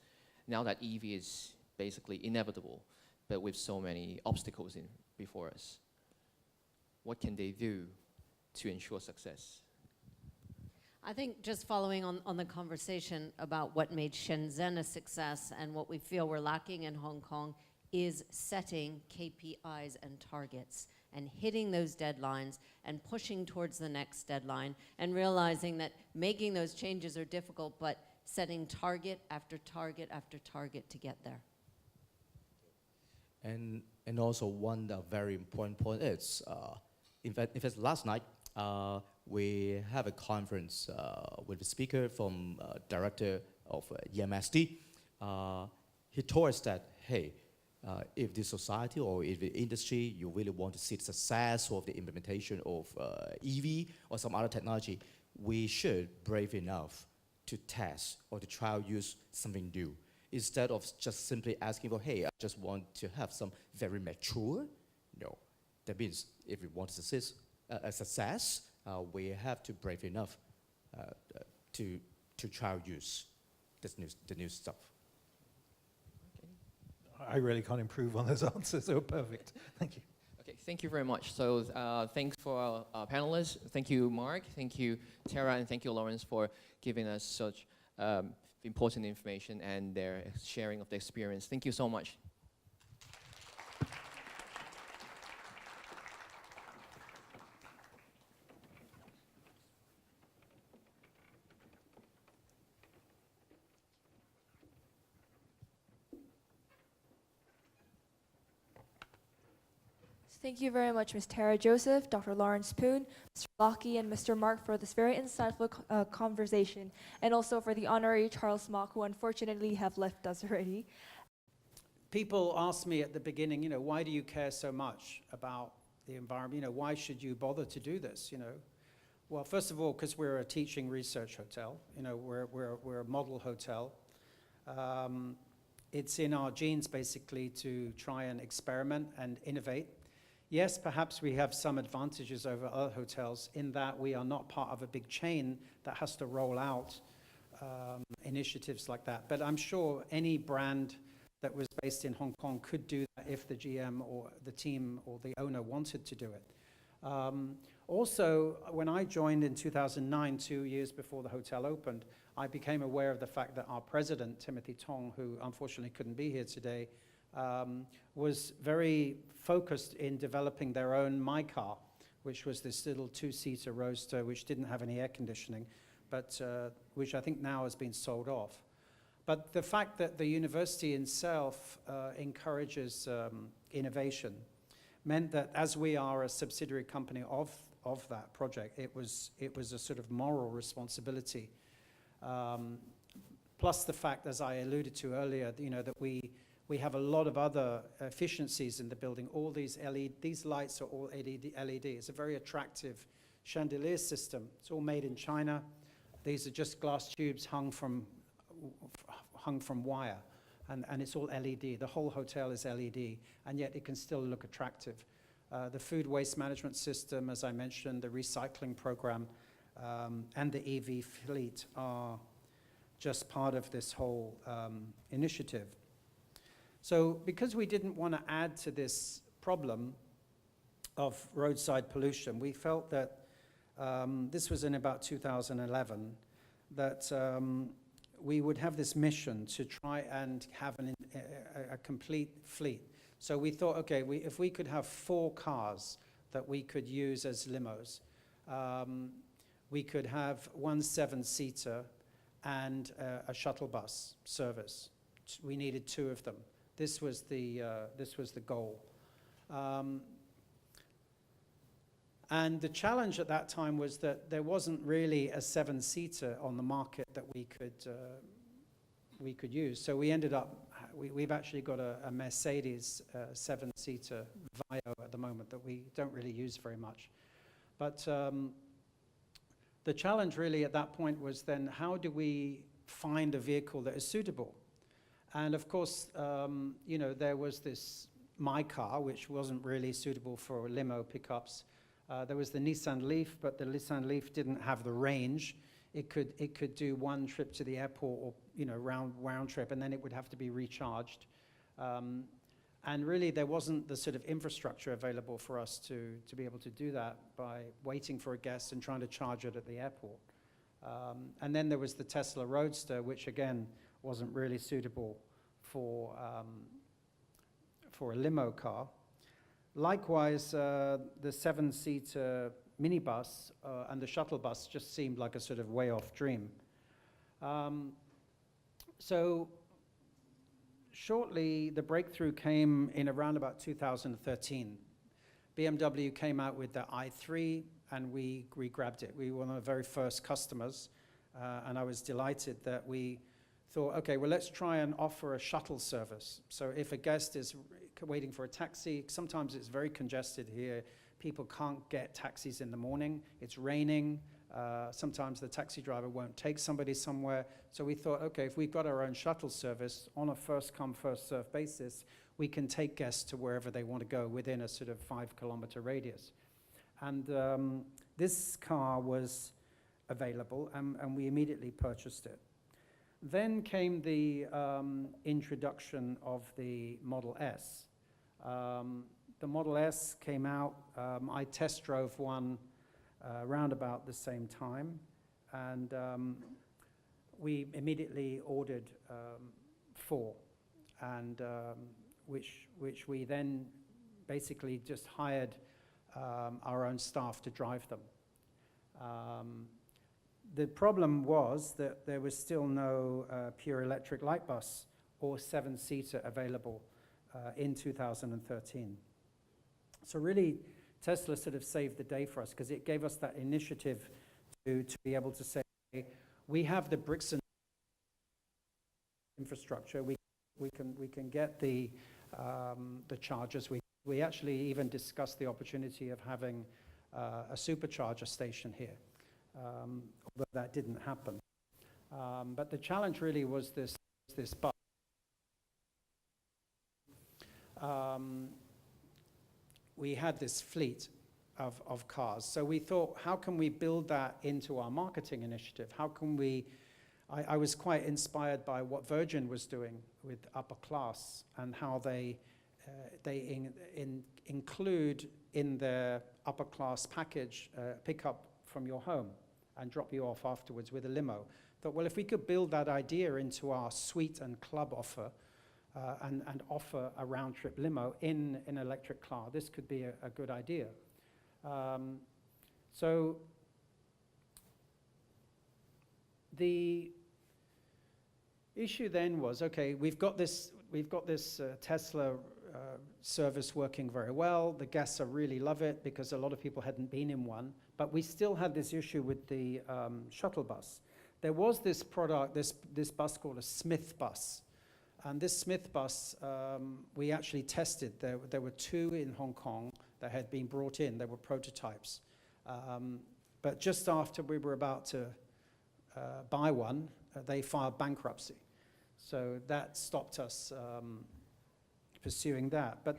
now that EV is basically inevitable, but with so many obstacles before us? What can they do to ensure success? I think just following on the conversation about what made Shenzhen a success and what we feel we're lacking in Hong Kong is setting KPIs and targets and hitting those deadlines and pushing towards the next deadline and realizing that making those changes are difficult, but setting target after target after target to get there. And also one very important point is, in fact last night, we have a conference with a speaker from director of EMSD. He told us that, hey, if the society or if the industry, you really want to see the success of the implementation of EV or some other technology, we should brave enough to test or to trial use something new. Instead of just simply asking for, hey, I just want to have some very mature. No, that means if we want a success, we have to brave enough to trial use the new stuff. I really can't improve on those answers. They were perfect. Thank you. Okay, thank you very much. So thanks for our panelists. Thank you, Mark. Thank you, Tara, and thank you, Lawrence, for giving us such important information and their sharing of the experience. Thank you so much. Thank you very much, Ms. Tara Joseph, Dr. Lawrence Poon, Mr. Lockie, and Mr. Mark for this very insightful conversation, and also for the honorary Charles Mock, who unfortunately have left us already. People ask me at the beginning, why do you care so much about the environment? Why should you bother to do this? Well, first of all, because we're a teaching research hotel. We're a model hotel. It's in our genes, basically, to try and experiment and innovate. Yes, perhaps we have some advantages over other hotels in that we are not part of a big chain that has to roll out initiatives like that. But I'm sure any brand that was based in Hong Kong could do that if the GM or the team or the owner wanted to do it. Also, when I joined in 2009, 2 years before the hotel opened, I became aware of the fact that our president, Timothy Tong, who unfortunately couldn't be here today, was very focused in developing their own My Car, which was this little two-seater roadster which didn't have any air conditioning, but which I think now has been sold off. But the fact that the university itself encourages innovation meant that as we are a subsidiary company of that project, it was a sort of moral responsibility. Plus the fact, as I alluded to earlier, that we have a lot of other efficiencies in the building. All these these lights are all LED. It's a very attractive chandelier system. It's all made in China. These are just glass tubes hung from wire, and it's all LED. The whole hotel is LED, and yet it can still look attractive. The food waste management system, as I mentioned, the recycling program, and the EV fleet are just part of this whole initiative. So because we didn't want to add to this problem of roadside pollution, we felt that this was in about 2011, that we would have this mission to try and have a complete fleet. So we thought, okay, if we could have 4 cars that we could use as limos, we could have 1 7-seater and a shuttle bus service. We needed 2 of them. This was the goal. And the challenge at that time was that there wasn't really a 7-seater on the market that we could use. So we ended up, we've actually got a Mercedes 7-seater Vio at the moment that we don't really use very much. But the challenge really at that point was then how do we find a vehicle that is suitable? And of course, there was this My Car, which wasn't really suitable for limo pickups. There was the Nissan Leaf, but the Nissan Leaf didn't have the range. It could do 1 trip to the airport or round trip, and then it would have to be recharged. And really, there wasn't the sort of infrastructure available for us to be able to do that by waiting for a guest and trying to charge it at the airport. And then there was the Tesla Roadster, which again wasn't really suitable for a limo car. Likewise, the 7-seater minibus and the shuttle bus just seemed like a sort of way off dream. So shortly, the breakthrough came in around about 2013. BMW came out with the i3, and we grabbed it. We were one of the very first customers, and I was delighted that we thought, okay, well, let's try and offer a shuttle service. So if a guest is waiting for a taxi, sometimes it's very congested here. People can't get taxis in the morning. It's raining. Sometimes the taxi driver won't take somebody somewhere. So we thought, okay, if we've got our own shuttle service on a first-come, first-served basis, we can take guests to wherever they want to go within a sort of 5-kilometer radius. And this car was available, and we immediately purchased it. Then came the introduction of the Model S. The Model S came out. I test drove one around about the same time, and we immediately ordered 4, and which we then basically just hired our own staff to drive them. The problem was that there was still no pure electric light bus or 7-seater available in 2013. So really, Tesla sort of saved the day for us because it gave us that initiative to be able to say, we have the bricks and infrastructure. We can get the chargers. We actually even discussed the opportunity of having a supercharger station here. Although that didn't happen. But the challenge really was this bus. We had this fleet of cars. So we thought, how can we build that into our marketing initiative? How can we, I was quite inspired by what Virgin was doing with upper class and how they include in their upper class package pickup from your home and drop you off afterwards with a limo. Thought, well, if we could build that idea into our suite and club offer and offer a round-trip limo in an electric car, this could be a good idea. So the issue then was, okay, we've got this Tesla service working very well. The guests really love it because a lot of people hadn't been in one, but we still had this issue with the shuttle bus. There was this product, this bus called a Smith bus. And this Smith bus, we actually tested. There were 2 in Hong Kong that had been brought in. They were prototypes. But just after we were about to buy one, they filed bankruptcy. So that stopped us pursuing that. But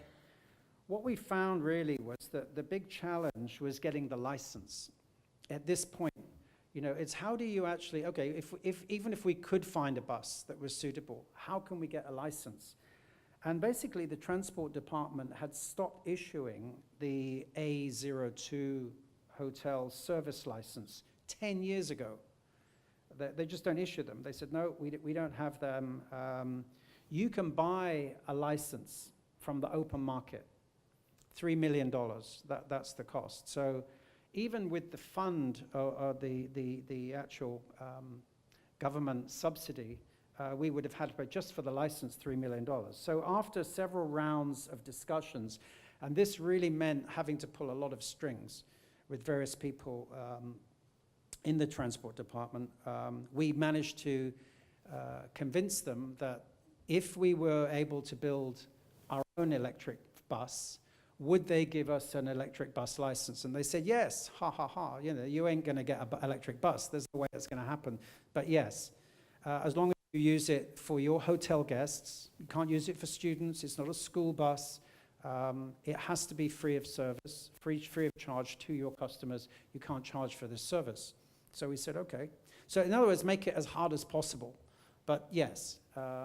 what we found really was that the big challenge was getting the license. At this point, it's how do you actually, okay, even if we could find a bus that was suitable, how can we get a license? And basically the Transport Department had stopped issuing the A02 hotel service license 10 years ago. They just don't issue them. They said, no, we don't have them. You can buy a license from the open market, $3 million, that's the cost. So even with the fund, or the actual government subsidy, we would have had to pay just for the license $3 million. So after several rounds of discussions, and this really meant having to pull a lot of strings with various people in the transport department, we managed to convince them that if we were able to build our own electric bus, would they give us an electric bus license? And they said, yes, ha, ha, ha. You know, you ain't going to get an electric bus. There's no way that's going to happen. But yes, as long as you use it for your hotel guests, you can't use it for students. It's not a school bus. It has to be free of service, free of charge to your customers. You can't charge for this service. So we said, okay. So in other words, make it as hard as possible. But yes.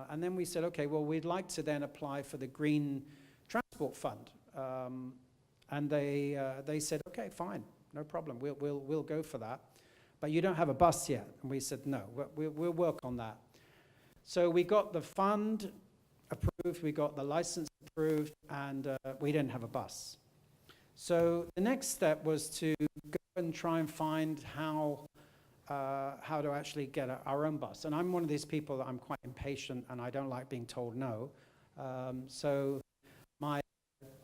And then we said, okay, well, we'd like to then apply for the Green Transport Fund. And they said, okay, fine, no problem. We'll go for that. But you don't have a bus yet. And we said, no, we'll work on that. So we got the fund approved, we got the license approved, and we didn't have a bus. So the next step was to go and try and find how to actually get our own bus. And I'm one of these people that I'm quite impatient and I don't like being told no. So my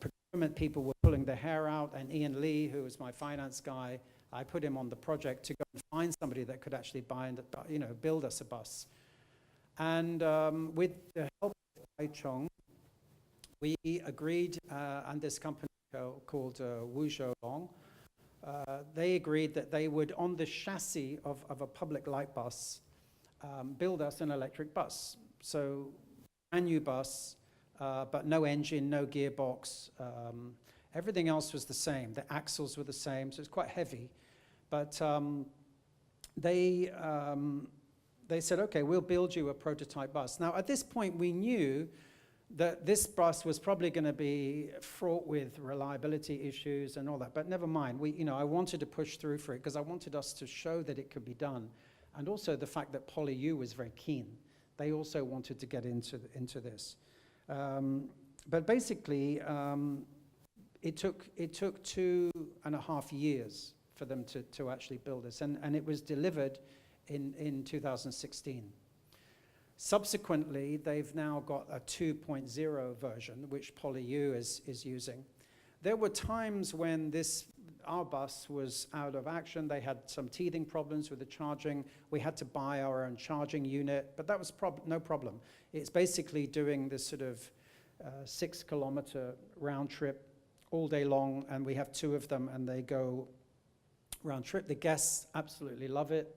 procurement people were pulling their hair out, and Ian Lee, who was my finance guy, I put him on the project to go and find somebody that could actually build us a bus. And with the help of Taichung, we agreed, and this company called Wuzhou, they agreed that they would, on the chassis of a public light bus, build us an electric bus. So brand new bus, but no engine, no gearbox. Everything else was the same. The axles were the same, so it's quite heavy. But they said, okay, we'll build you a prototype bus. Now, at this point, we knew that this bus was probably going to be fraught with reliability issues and all that, but never mind. I wanted to push through for it because I wanted us to show that it could be done. And also the fact that PolyU was very keen. They also wanted to get into this. But basically, it took 2.5 years for them to actually build this, and it was delivered in 2016. Subsequently, they've now got a 2.0 version, which PolyU is using. There were times when our bus was out of action. They had some teething problems with the charging. We had to buy our own charging unit, but that was no problem. It's basically doing this sort of 6-kilometer round trip all day long, and we have 2 of them, and they go round trip. The guests absolutely love it.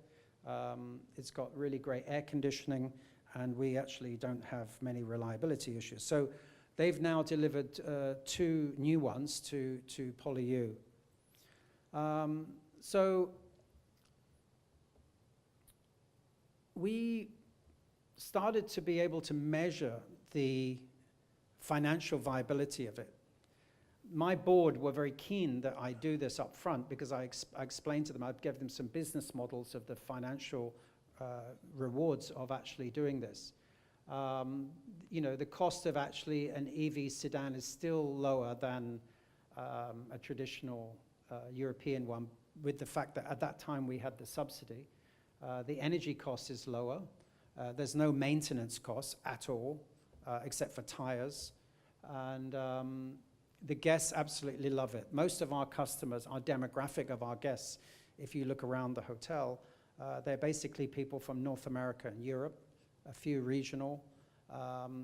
It's got really great air conditioning, and we actually don't have many reliability issues. So they've now delivered 2 new ones to PolyU. So we started to be able to measure the financial viability of it. My board were very keen that I do this up front because I explained to them, I'd give them some business models of the financial rewards of actually doing this. The cost of actually an EV sedan is still lower than a traditional European one, with the fact that at that time we had the subsidy. The energy cost is lower. There's no maintenance costs at all, except for tires. And the guests absolutely love it. Most of our customers, our demographic of our guests, if you look around the hotel, they're basically people from North America and Europe, a few regional.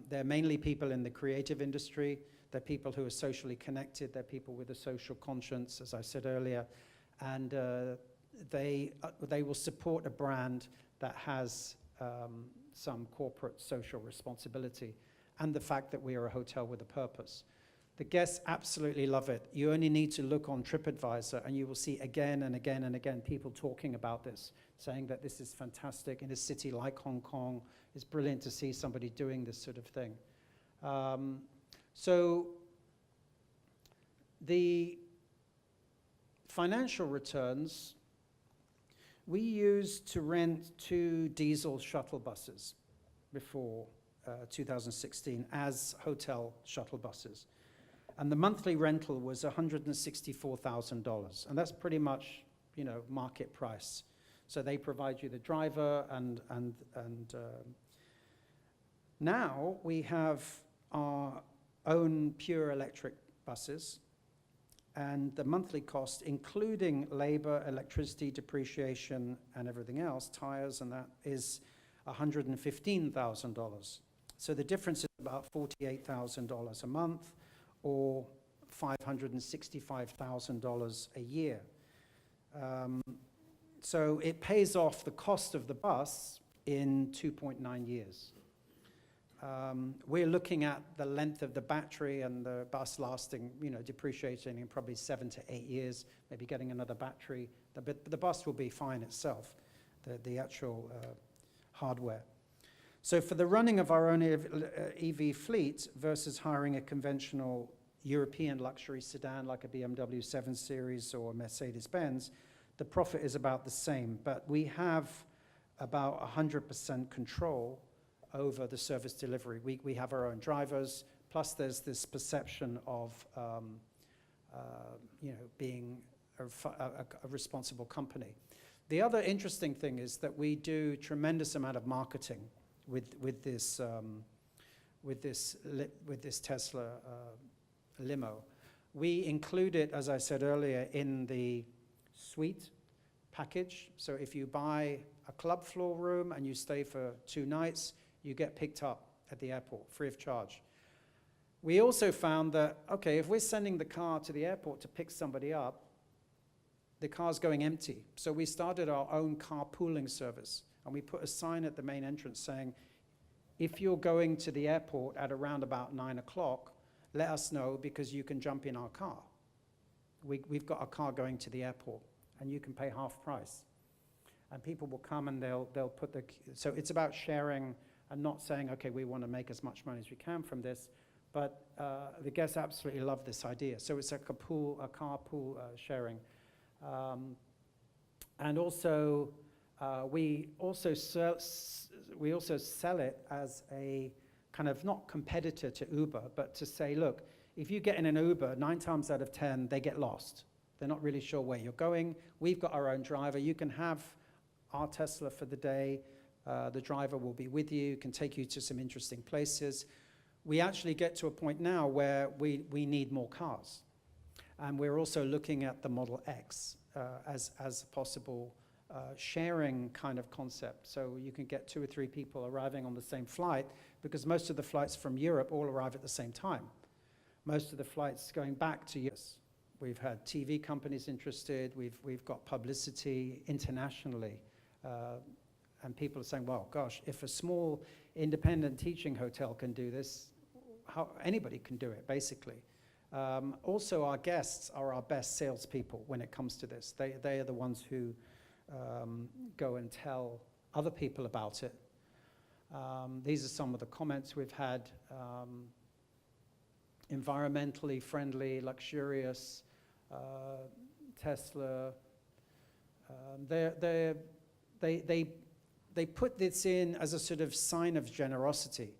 They're mainly people in the creative industry. They're people who are socially connected. They're people with a social conscience, as I said earlier. And they will support a brand that has some corporate social responsibility, and the fact that we are a hotel with a purpose. The guests absolutely love it. You only need to look on TripAdvisor and you will see again and again and again people talking about this, saying that this is fantastic in a city like Hong Kong. It's brilliant to see somebody doing this sort of thing. So the financial returns We used to rent 2 diesel shuttle buses before 2016 as hotel shuttle buses. And the monthly rental was $164,000. And that's pretty much, market price. So they provide you the driver and now we have our own pure electric buses, and the monthly cost, including labor, electricity, depreciation, and everything else, tires and that, is $115,000. So the difference is about $48,000 a month, or $565,000 a year. So it pays off the cost of the bus in 2.9 years. We're looking at the length of the battery and the bus lasting, depreciating in probably 7 to 8 years, maybe getting another battery. But the bus will be fine itself, the actual hardware. So for the running of our own EV fleet versus hiring a conventional European luxury sedan like a BMW 7 Series or a Mercedes-Benz, the profit is about the same. But we have about 100% control over the service delivery. We have our own drivers, plus there's this perception of being a responsible company. The other interesting thing is that we do tremendous amount of marketing with this Tesla limo. We include it, as I said earlier, in the suite package. So if you buy a club floor room and you stay for 2 nights, you get picked up at the airport, free of charge. We also found that, okay, if we're sending the car to the airport to pick somebody up, the car's going empty. So we started our own carpooling service, and we put a sign at the main entrance saying, if you're going to the airport at around about 9 o'clock, let us know because you can jump in our car. We've got a car going to the airport, and you can pay half price. And people will come and they'll put so it's about sharing and not saying, okay, we want to make as much money as we can from this, but the guests absolutely love this idea. So it's like a carpool sharing. And also, we also sell it as a kind of not competitor to Uber, but to say, look, if you get in an Uber, 9 times out of 10, they get lost. They're not really sure where you're going. We've got our own driver. You can have our Tesla for the day. The driver will be with you, can take you to some interesting places. We actually get to a point now where we need more cars. And we're also looking at the Model X as a possible sharing kind of concept. So you can get 2 or 3 people arriving on the same flight, because most of the flights from Europe all arrive at the same time. Most of the flights going back to US. We've had TV companies interested. We've got publicity internationally. And people are saying, well, gosh, if a small independent teaching hotel can do this, anybody can do it, basically. Also, our guests are our best salespeople when it comes to this. They are the ones who go and tell other people about it. These are some of the comments we've had. Environmentally friendly, luxurious, Tesla. They put this in as a sort of sign of generosity,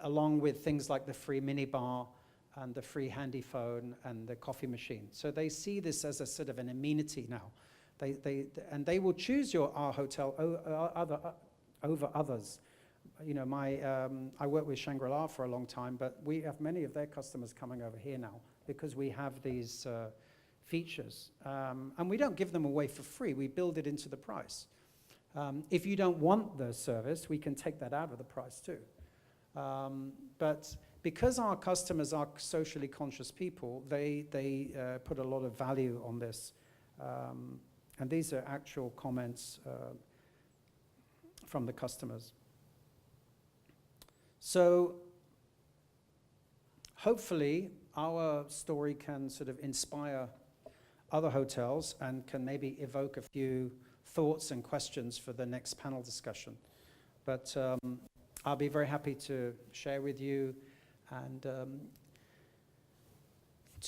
along with things like the free minibar and the free handy phone and the coffee machine. So they see this as a sort of an amenity now. And they will choose our hotel over others. I worked with Shangri-La for a long time, but we have many of their customers coming over here now because we have these features. And we don't give them away for free. We build it into the price. If you don't want the service, we can take that out of the price too. But because our customers are socially conscious people, they put a lot of value on this. And these are actual comments from the customers. So hopefully our story can sort of inspire other hotels and can maybe evoke a few thoughts and questions for the next panel discussion. But I'll be very happy to share with you and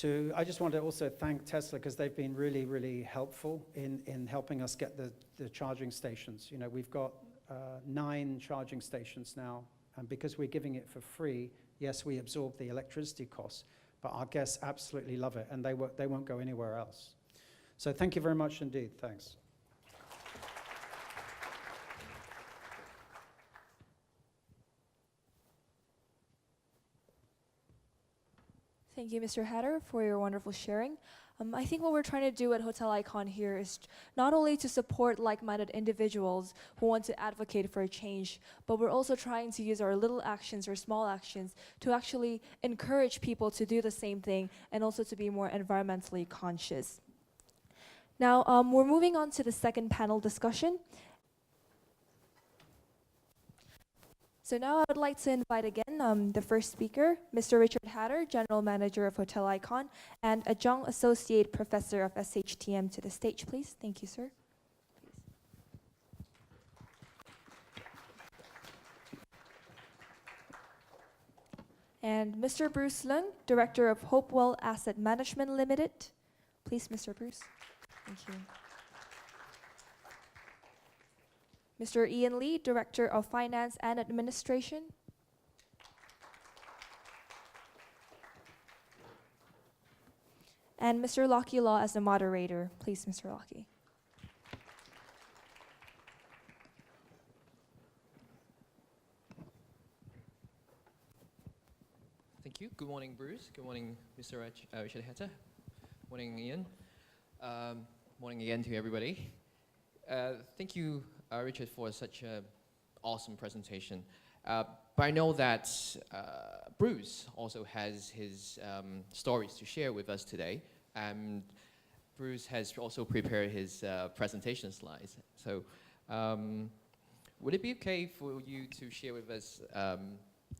I just want to also thank Tesla because they've been really, really helpful in helping us get the charging stations. You know, we've got 9 charging stations now, and because we're giving it for free, yes, we absorb the electricity costs, but our guests absolutely love it, and they won't go anywhere else. So thank you very much indeed. Thanks. Thank you, Mr. Hatter, for your wonderful sharing. I think what we're trying to do at Hotel Icon here is not only to support like-minded individuals who want to advocate for a change, but we're also trying to use our little actions or small actions to actually encourage people to do the same thing and also to be more environmentally conscious. Now, we're moving on to the second panel discussion. So now I would like to invite again the first speaker, Mr. Richard Hatter, General Manager of Hotel Icon, and Adjunct Associate Professor of SHTM to the stage, please. Thank you, sir. And Mr. Bruce Leung, Director of Hopewell Asset Management Limited. Please, Mr. Bruce. Thank you. Mr. Ian Lee, Director of Finance and Administration. And Mr. Lockie Law as the moderator. Please, Mr. Lockie. Thank you. Good morning, Bruce. Good morning, Mr. Richard Hatter. Morning, Ian. Morning again to everybody. Thank you, Richard, for such an awesome presentation. But I know that Bruce also has his stories to share with us today. And Bruce has also prepared his presentation slides. So would it be okay for you to share with us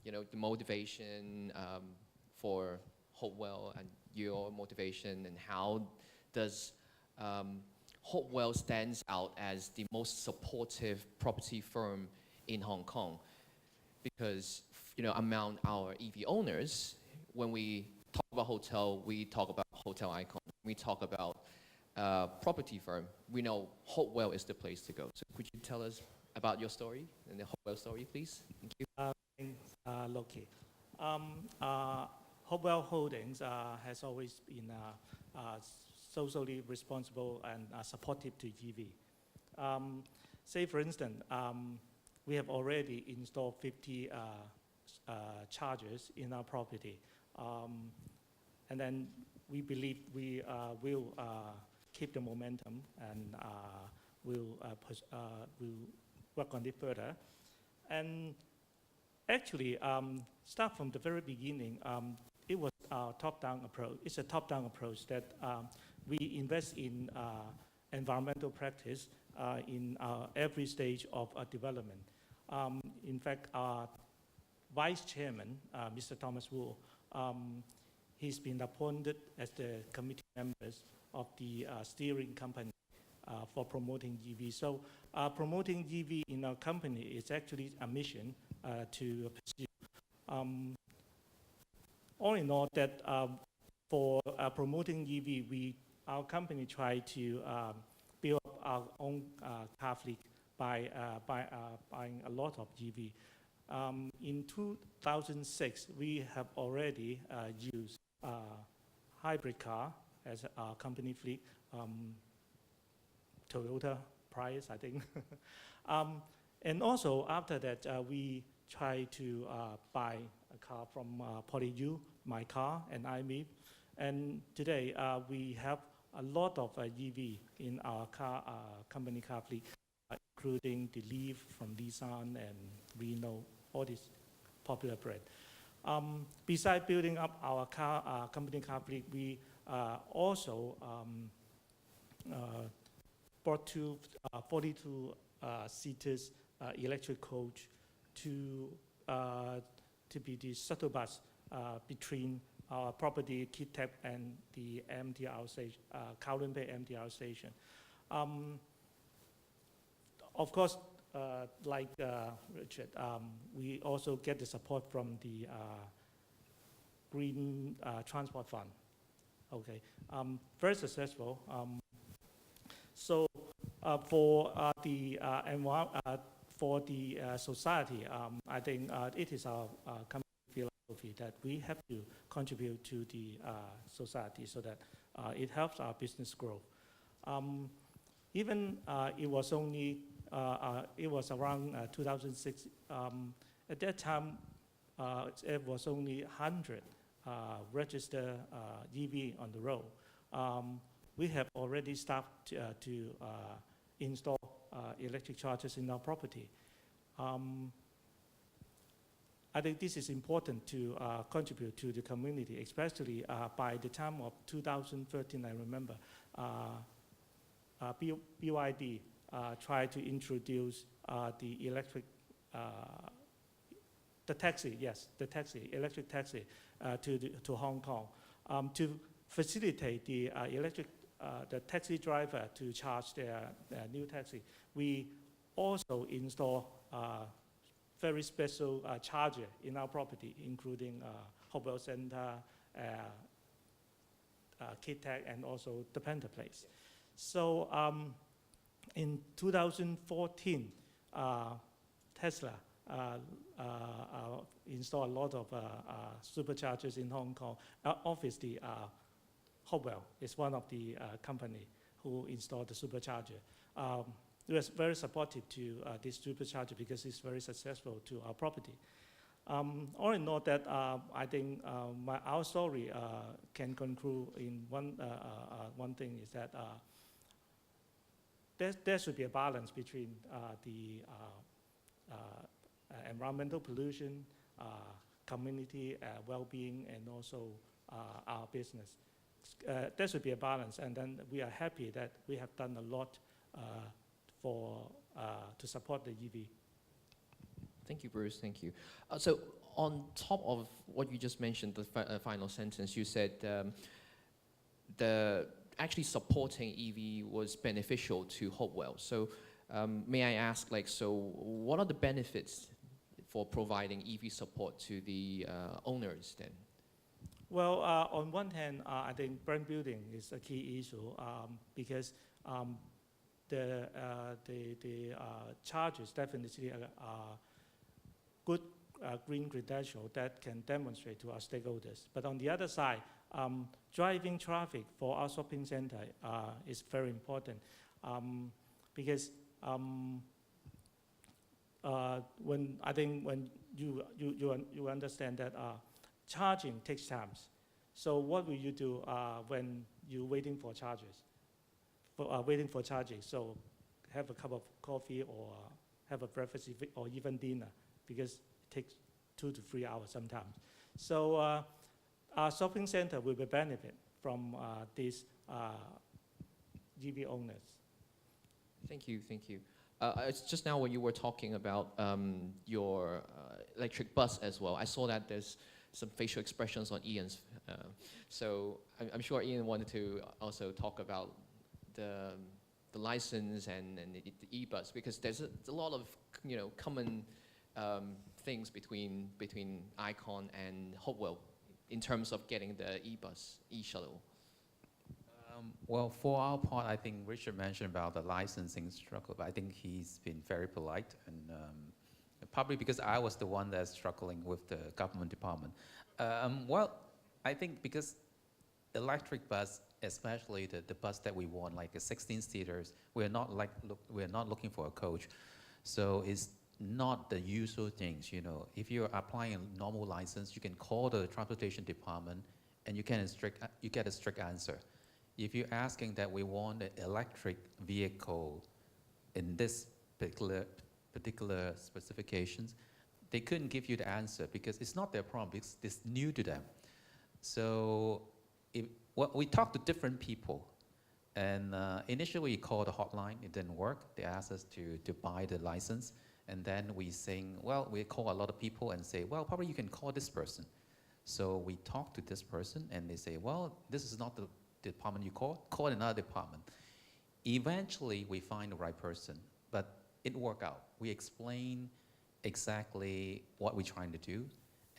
you know, the motivation for Hopewell and your motivation, and how does Hopewell stands out as the most supportive property firm in Hong Kong? Because, you know, among our EV owners, when we talk about hotel, we talk about Hotel Icon. When we talk about property firm, we know Hopewell is the place to go. So could you tell us about your story and the Hopewell story, please? Thank you. Thanks, Loki. Hopewell Holdings has always been socially responsible and supportive to EV. Say, for instance, we have already installed 50 chargers in our property. And then we believe we will keep the momentum and we'll work on it further. And actually, start from the very beginning, it was our top-down approach. It's a top-down approach that we invest in environmental practice in every stage of development. In fact, our Vice Chairman, Mr. Thomas Wu, he's been appointed as the committee members of the steering company for promoting EV. So promoting EV in our company is actually a mission to pursue. All in all, that for promoting EV, our company tried to build up our own car fleet by buying a lot of EV. In 2006, we have already used hybrid car as our company fleet, Toyota Prius, I think. And also after that, we tried to buy a car from PolyU, My Car, and iMeet. And today, we have a lot of EV in our company car fleet, including the Leaf from Nissan and Renault, all these popular brands. Besides building up our company car fleet, we also brought 42 seaters electric coach to be the shuttle bus between our property, Kit Tap, and the MTR station, Kowloon Bay MTR station. Of course, like Richard, we also get the support from the Green Transport Fund. Okay, very successful. So for the society, I think it is our company philosophy that we have to contribute to the society so that it helps our business grow. Even it was around 2006. At that time, it was only 100 registered EV on the road. We have already started to install electric chargers in our property. I think this is important to contribute to the community, especially by the time of 2013, I remember, BYD tried to introduce the electric, electric taxi to Hong Kong to facilitate the the taxi driver to charge their new taxi. We also install very special charger in our property, including Hopewell Center, Kit Tech, and also the Panther Place. So in 2014, Tesla installed a lot of superchargers in Hong Kong. Obviously, Hopewell is one of the company who installed the supercharger. We are very supportive to this supercharger because it's very successful to our property. All in all, that I think our story can conclude in one thing is that there should be a balance between the environmental pollution, community well-being, and also our business. There should be a balance, and then we are happy that we have done a lot to support the EV. Thank you, Bruce. Thank you. So on top of what you just mentioned, the final sentence, you said actually supporting EV was beneficial to Hopewell. So may I ask, so what are the benefits for providing EV support to the owners then? Well, on one hand, I think brand building is a key issue because the chargers definitely are good green credential that can demonstrate to our stakeholders. But on the other side, driving traffic for our shopping center is very important because when you understand that charging takes time. So what will you do when you're waiting for chargers? Waiting for charging, so have a cup of coffee or have a breakfast or even dinner because it takes 2 to 3 hours sometimes. So our shopping center will benefit from these EV owners. Thank you, thank you. It's just now when you were talking about your electric bus as well, I saw that there's some facial expressions on Ian's. So I'm sure Ian wanted to also talk about the license and the e-bus, because there's a lot of common things between Icon and Hopewell in terms of getting the e-bus, e-shuttle. Well, for our part, I think Richard mentioned about the licensing struggle, but I think he's been very polite, and probably because I was the one that's struggling with the government department. Well, I think because electric bus, especially the bus that we want, like a 16-seaters, we're not looking for a coach, so it's not the usual things. If you're applying a normal license, you can call the transportation department, and you get a strict answer. If you're asking that we want an electric vehicle in this particular specifications, they couldn't give you the answer because it's not their problem, it's new to them. So we talked to different people, and initially we called the hotline, it didn't work. They asked us to buy the license, and then we call a lot of people and say, well, probably you can call this person. So we talk to this person, and they say, well, this is not the department you call another department. Eventually, we find the right person, but it worked out. We explain exactly what we're trying to do,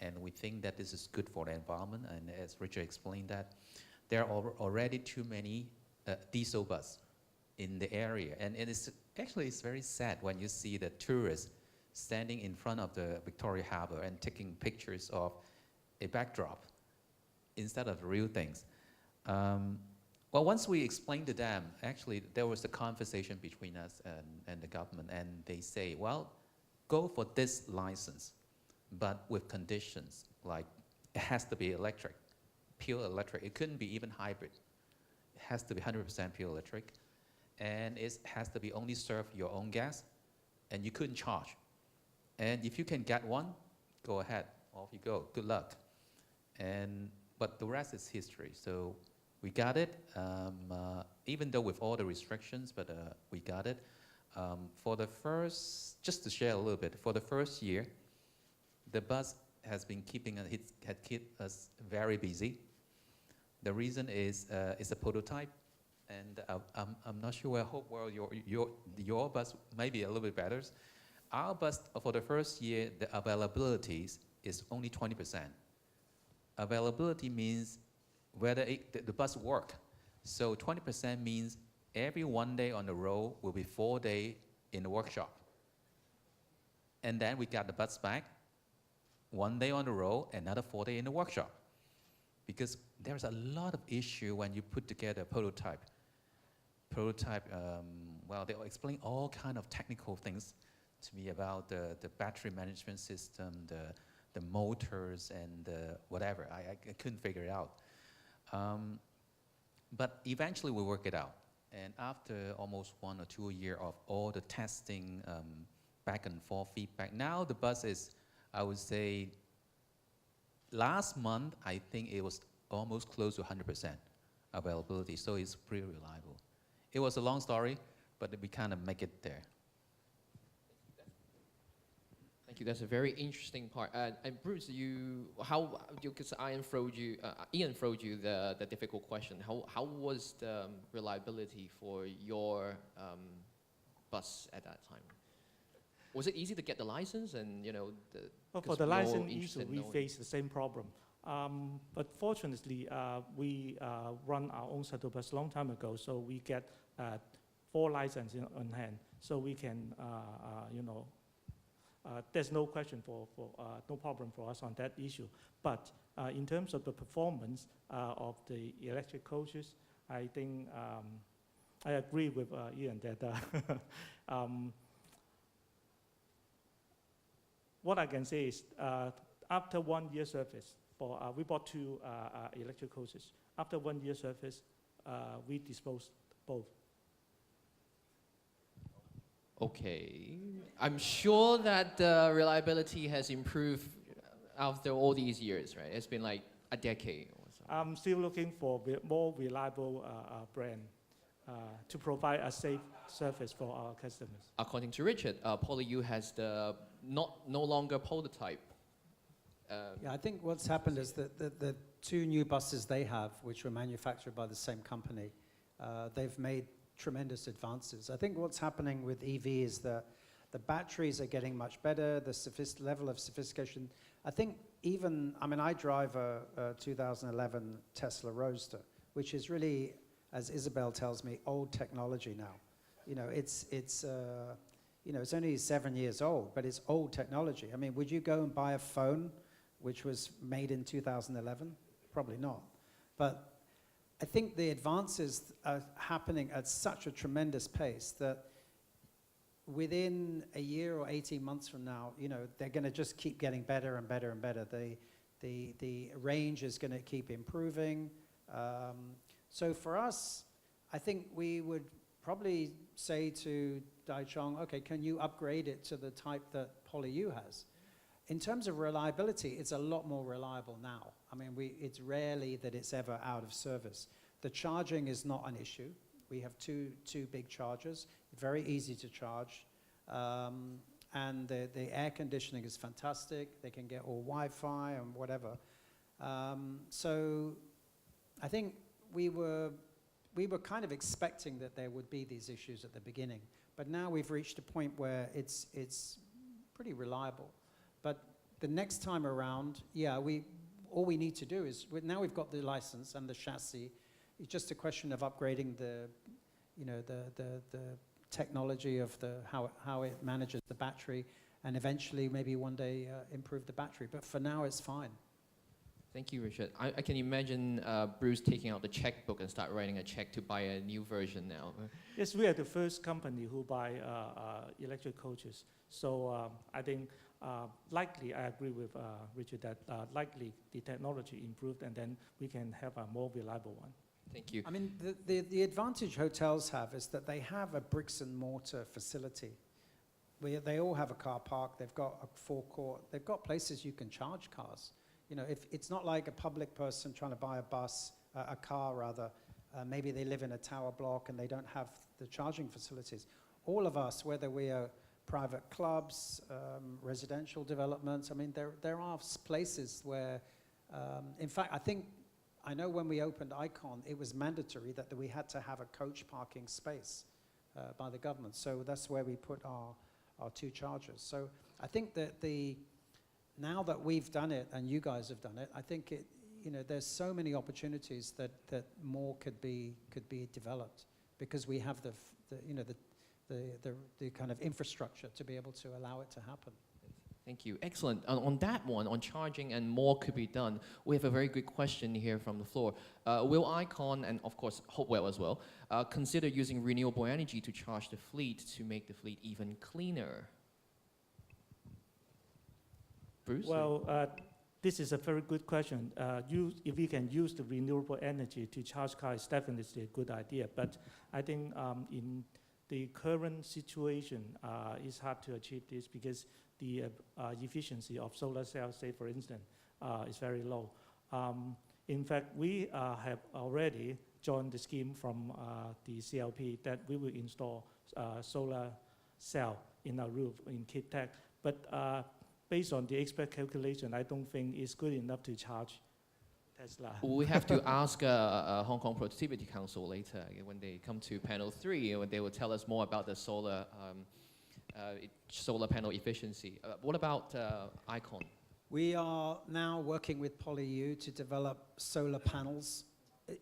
and we think that this is good for the environment, and as Richard explained that, there are already too many diesel buses in the area. And it's very sad when you see the tourists standing in front of the Victoria Harbour and taking pictures of a backdrop instead of real things. Well, once we explained to them, actually there was a conversation between us and the government, and they say, well, go for this license, but with conditions, like it has to be electric, pure electric. It couldn't be even hybrid. It has to be 100% pure electric, and it has to be only serve your own gas, and you couldn't charge. And if you can get one, go ahead, off you go, good luck. But the rest is history. So we got it, even though with all the restrictions, but we got it. For the first, just to share a little bit, for the first year, the bus has been had kept us very busy. The reason is it's a prototype, and I'm not sure. I hope your bus may be a little bit better. Our bus for the first year, the availability is only 20%. Availability means whether the bus work. So 20% means every 1 day on the road will be 4 days in the workshop. And then we got the bus back, 1 day on the road, another 4 days in the workshop. Because there's a lot of issue when you put together a prototype. Well, they explain all kind of technical things to me about the battery management system, the motors, and whatever. I couldn't figure it out. But eventually we work it out. And after almost 1 or 2 years of all the testing, back and forth feedback, now the bus is, I would say, last month, I think it was almost close to 100% availability, so it's pretty reliable. It was a long story, but we kind of make it there. Thank you. That's a very interesting part. And Bruce, because Ian throwed you the difficult question. How was the reliability for your bus at that time? Was it easy to get the license? And well, for the license issue, we faced the same problem. But fortunately, we run our own shuttle bus a long time ago, so we get 4 licenses on hand, so we can, there's no question no problem for us on that issue. But in terms of the performance of the electric coaches, I think I agree with Ian that what I can say is after 1 year service, we bought 2 electric coaches. After 1 year service, we disposed both. Okay. I'm sure that the reliability has improved after all these years, right? It's been like a decade or so. I'm still looking for more reliable brand to provide a safe service for our customers. According to Richard, PolyU has the no longer prototype. Yeah, I think what's happened is that the 2 new buses they have, which were manufactured by the same company, they've made tremendous advances. I think what's happening with EV is that the batteries are getting much better, the level of sophistication. I think I drive a 2011 Tesla Roadster, which is really, as Isabel tells me, old technology now. It's only 7 years old, but it's old technology. I mean, would you go and buy a phone which was made in 2011? Probably not. But I think the advances are happening at such a tremendous pace that within a year or 18 months from now, they're going to just keep getting better and better and better. The range is going to keep improving. So for us, I think we would probably say to Daichong, okay, can you upgrade it to the type that PolyU has? In terms of reliability, it's a lot more reliable now. I mean, it's rarely that it's ever out of service. The charging is not an issue. We have two big chargers, very easy to charge. And the air conditioning is fantastic. They can get all Wi-Fi and whatever. So I think we were kind of expecting that there would be these issues at the beginning. But now we've reached a point where it's pretty reliable. But the next time around, yeah, all we need to do is, now we've got the license and the chassis, it's just a question of upgrading the technology of how it manages the battery, and eventually maybe one day improve the battery. But for now, it's fine. Thank you, Richard. I can imagine Bruce taking out the checkbook and start writing a check to buy a new version now. Yes, we are the first company who buy electric coaches. So I think likely, I agree with Richard that likely the technology improved and then we can have a more reliable one. Thank you. I mean, the advantage hotels have is that they have a bricks and mortar facility. They all have a car park, they've got a forecourt, they've got places you can charge cars. You know, if it's not like a public person trying to buy a car rather, maybe they live in a tower block and they don't have the charging facilities. All of us, whether we are private clubs, residential developments, I mean, there are places where, in fact, I know when we opened Icon, it was mandatory that we had to have a coach parking space by the government. So that's where we put our 2 chargers. So I think that now that we've done it and you guys have done it, I think there's so many opportunities that more could be developed because we have the kind of infrastructure to be able to allow it to happen. Thank you. Excellent. On that one, on charging and more could be done, we have a very good question here from the floor. Will Icon, and of course Hopewell as well, consider using renewable energy to charge the fleet to make the fleet even cleaner? Bruce? Well, this is a very good question. If we can use the renewable energy to charge cars, definitely a good idea. But I think in the current situation, it's hard to achieve this because the efficiency of solar cells, say for instance, is very low. In fact, we have already joined the scheme from the CLP that we will install solar cell in our roof in Cape Tech. But based on the expert calculation, I don't think it's good enough to charge Tesla. We have to ask Hong Kong Productivity Council later when they come to panel 3, when they will tell us more about the solar panel efficiency. What about Icon? We are now working with PolyU to develop solar panels.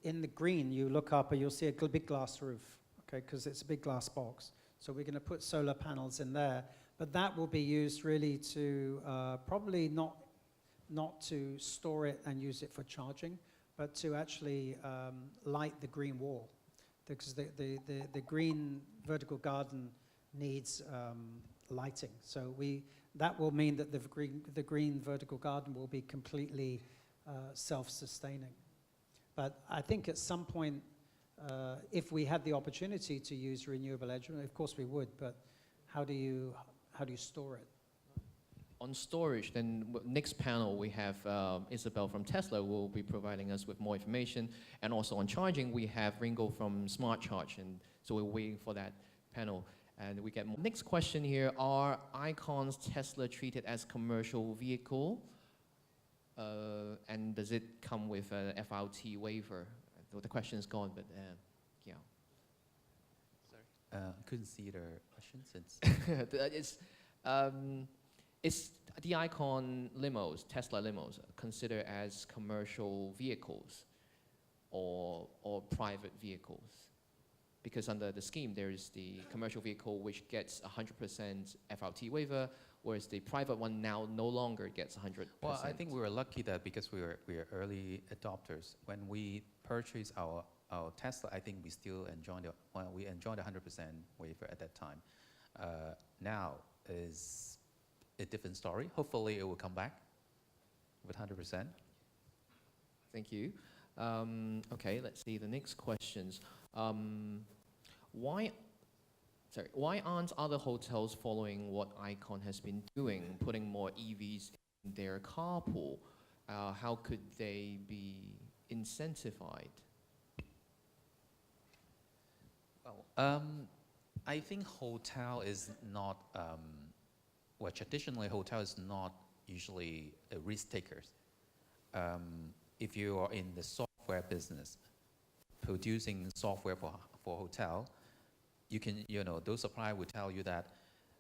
In the green, you look up and you'll see a big glass roof, okay, because it's a big glass box. So we're going to put solar panels in there, but that will be used really to probably not to store it and use it for charging, but to actually light the green wall, because the green vertical garden needs lighting. So that will mean that the green vertical garden will be completely self-sustaining. But I think at some point, if we had the opportunity to use renewable energy, of course we would, but how do you store it? On storage, then next panel we have Isabel from Tesla who will be providing us with more information, and also on charging we have Ringo from Smart Charge, and so we're waiting for that panel. And we get more. Next question here: are Icon's Tesla treated as commercial vehicle? And does it come with a FRT waiver? The question is gone, but yeah. Sorry, couldn't see the question since. Is the Icon limos, Tesla limos, considered as commercial vehicles or private vehicles? Because under the scheme, there is the commercial vehicle which gets 100% FRT waiver, whereas the private one now no longer gets 100%. Well, I think we were lucky that because we are early adopters. When we purchased our Tesla, I think we still enjoyed we enjoyed 100% waiver at that time. Now is a different story. Hopefully, it will come back with 100%. Thank you. Okay, let's see the next questions. Why aren't other hotels following what Icon has been doing, putting more EVs in their carpool? How could they be incentivized? Well, I think hotel is not, well, traditionally hotel is not usually a risk takers. If you are in the software business, producing software for hotel, you can, those suppliers will tell you that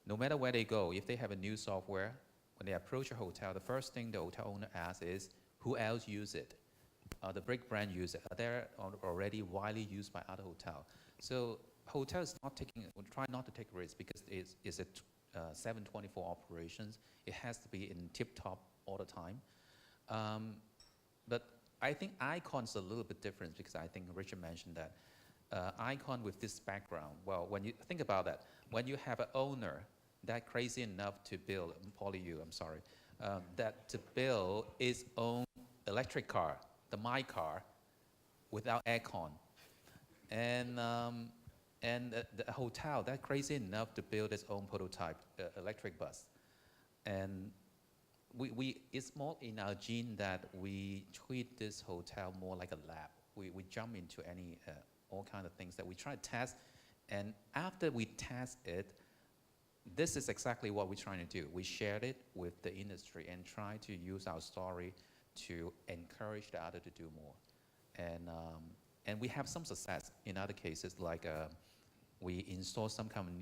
no matter where they go, if they have a new software, when they approach a hotel, the first thing the hotel owner asks is, who else use it? The big brand use it. They're already widely used by other hotels. So hotels try not to take risks because it's a 7/24 operations. It has to be in tip-top all the time. But I think Icon's a little bit different because I think Richard mentioned that Icon with this background. Well, when you think about that, when you have an owner that crazy enough to build, that to build its own electric car, the My Car, without aircon, and the hotel that crazy enough to build its own prototype electric bus, and it's more in our gene that we treat this hotel more like a lab. We jump into all kind of things that we try to test, and after we test it, this is exactly what we're trying to do. We shared it with the industry and try to use our story to encourage the other to do more. And we have some success in other cases, like we install some kind of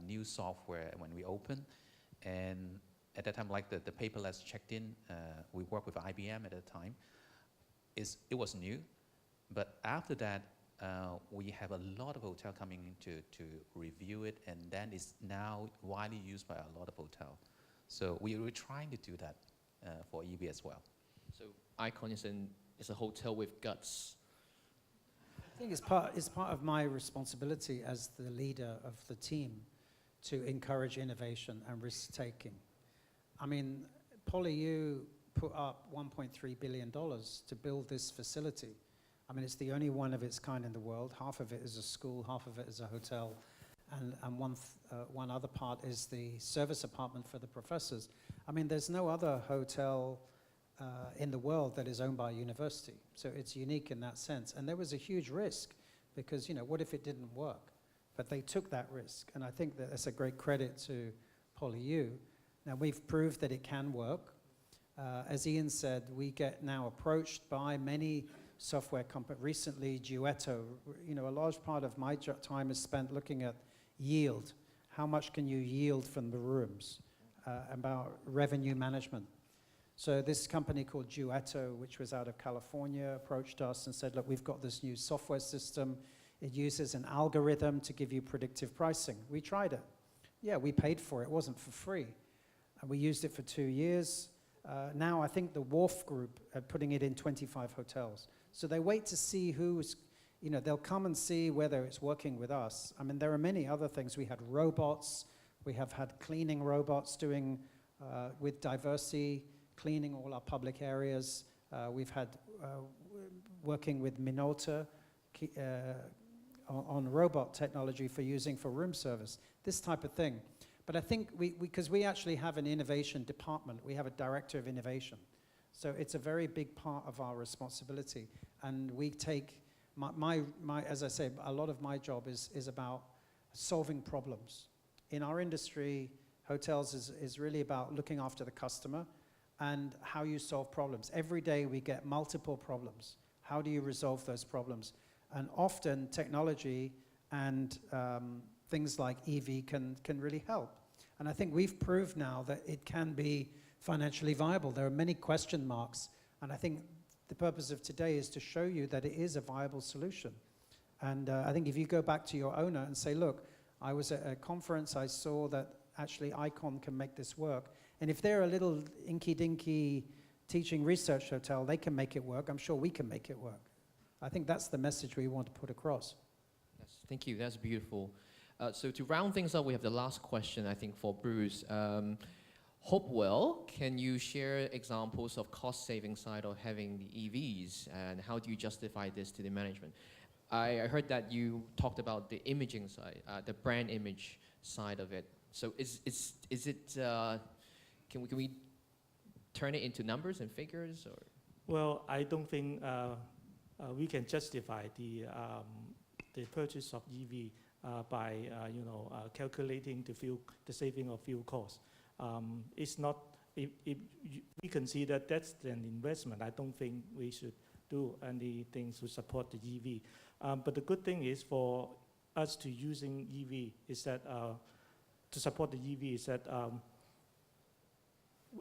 new software when we open, and at that time, like the paperless checked-in, we worked with IBM at that time. It was new, but after that, we have a lot of hotels coming in to review it, and then it's now widely used by a lot of hotels. So we're trying to do that for EV as well. So Icon is a hotel with guts. I think it's part of my responsibility as the leader of the team to encourage innovation and risk-taking. I mean, PolyU put up $1.3 billion to build this facility. I mean, it's the only one of its kind in the world. Half of it is a school, half of it is a hotel, and one other part is the service apartment for the professors. I mean, there's no other hotel in the world that is owned by a university. So it's unique in that sense. And there was a huge risk because, what if it didn't work? But they took that risk. And I think that that's a great credit to PolyU. Now, we've proved that it can work. As Ian said, we get now approached by many software companies. Recently, Duetto, a large part of my time is spent looking at yield. How much can you yield from the rooms? About revenue management. So this company called Duetto, which was out of California, approached us and said, look, we've got this new software system. It uses an algorithm to give you predictive pricing. We tried it. Yeah, we paid for it. It wasn't for free. And we used it for 2 years. Now I think the Wharf Group are putting it in 25 hotels. So they wait to see who's, they'll come and see whether it's working with us. I mean, there are many other things. We had robots. We have had cleaning robots doing with diversity, cleaning all our public areas. We've had working with Minolta on robot technology for using for room service, this type of thing. But I think because we actually have an innovation department, we have a director of innovation. So it's a very big part of our responsibility. And we take, as I say, a lot of my job is about solving problems. In our industry, hotels is really about looking after the customer and how you solve problems. Every day we get multiple problems. How do you resolve those problems? And often technology and things like EV can really help. And I think we've proved now that it can be financially viable. There are many question marks, and I think the purpose of today is to show you that it is a viable solution. And I think if you go back to your owner and say, look, I was at a conference, I saw that actually Icon can make this work. And if they're a little inky-dinky teaching research hotel, they can make it work. I'm sure we can make it work. I think that's the message we want to put across. Yes, thank you. That's beautiful. So to round things up, we have the last question, I think, for Bruce. Hopewell, can you share examples of cost-saving side of having the EVs, and how do you justify this to the management? I heard that you talked about the imaging side, the brand image side of it. So is it, can we turn it into numbers and figures, or? Well, I don't think we can justify the purchase of EV by calculating the saving of fuel costs. It's not, if we consider that's an investment, I don't think we should do anything to support the EV. But the good thing is for us to using EV is that, to support the EV is that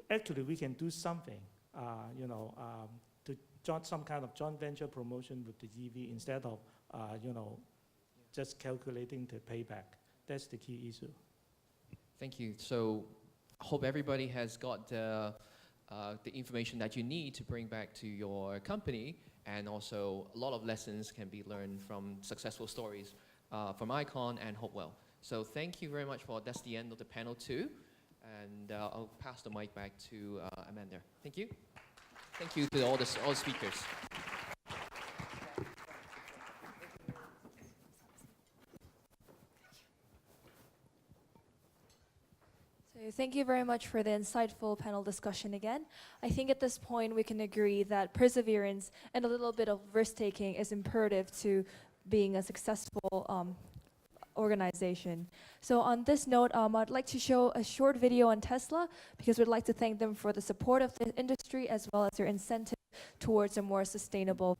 actually we can do something to join some kind of joint venture promotion with the EV instead of, just calculating the payback. That's the key issue. Thank you. So I hope everybody has got the information that you need to bring back to your company, and also a lot of lessons can be learned from successful stories from Icon and Hopewell. So thank you very much that's the end of the panel 2, and I'll pass the mic back to Amanda. Thank you. Thank you to all the speakers. So thank you very much for the insightful panel discussion again. I think at this point we can agree that perseverance and a little bit of risk-taking is imperative to being a successful organization. So on this note, I'd like to show a short video on Tesla, because we'd like to thank them for the support of the industry as well as their incentive towards a more sustainable.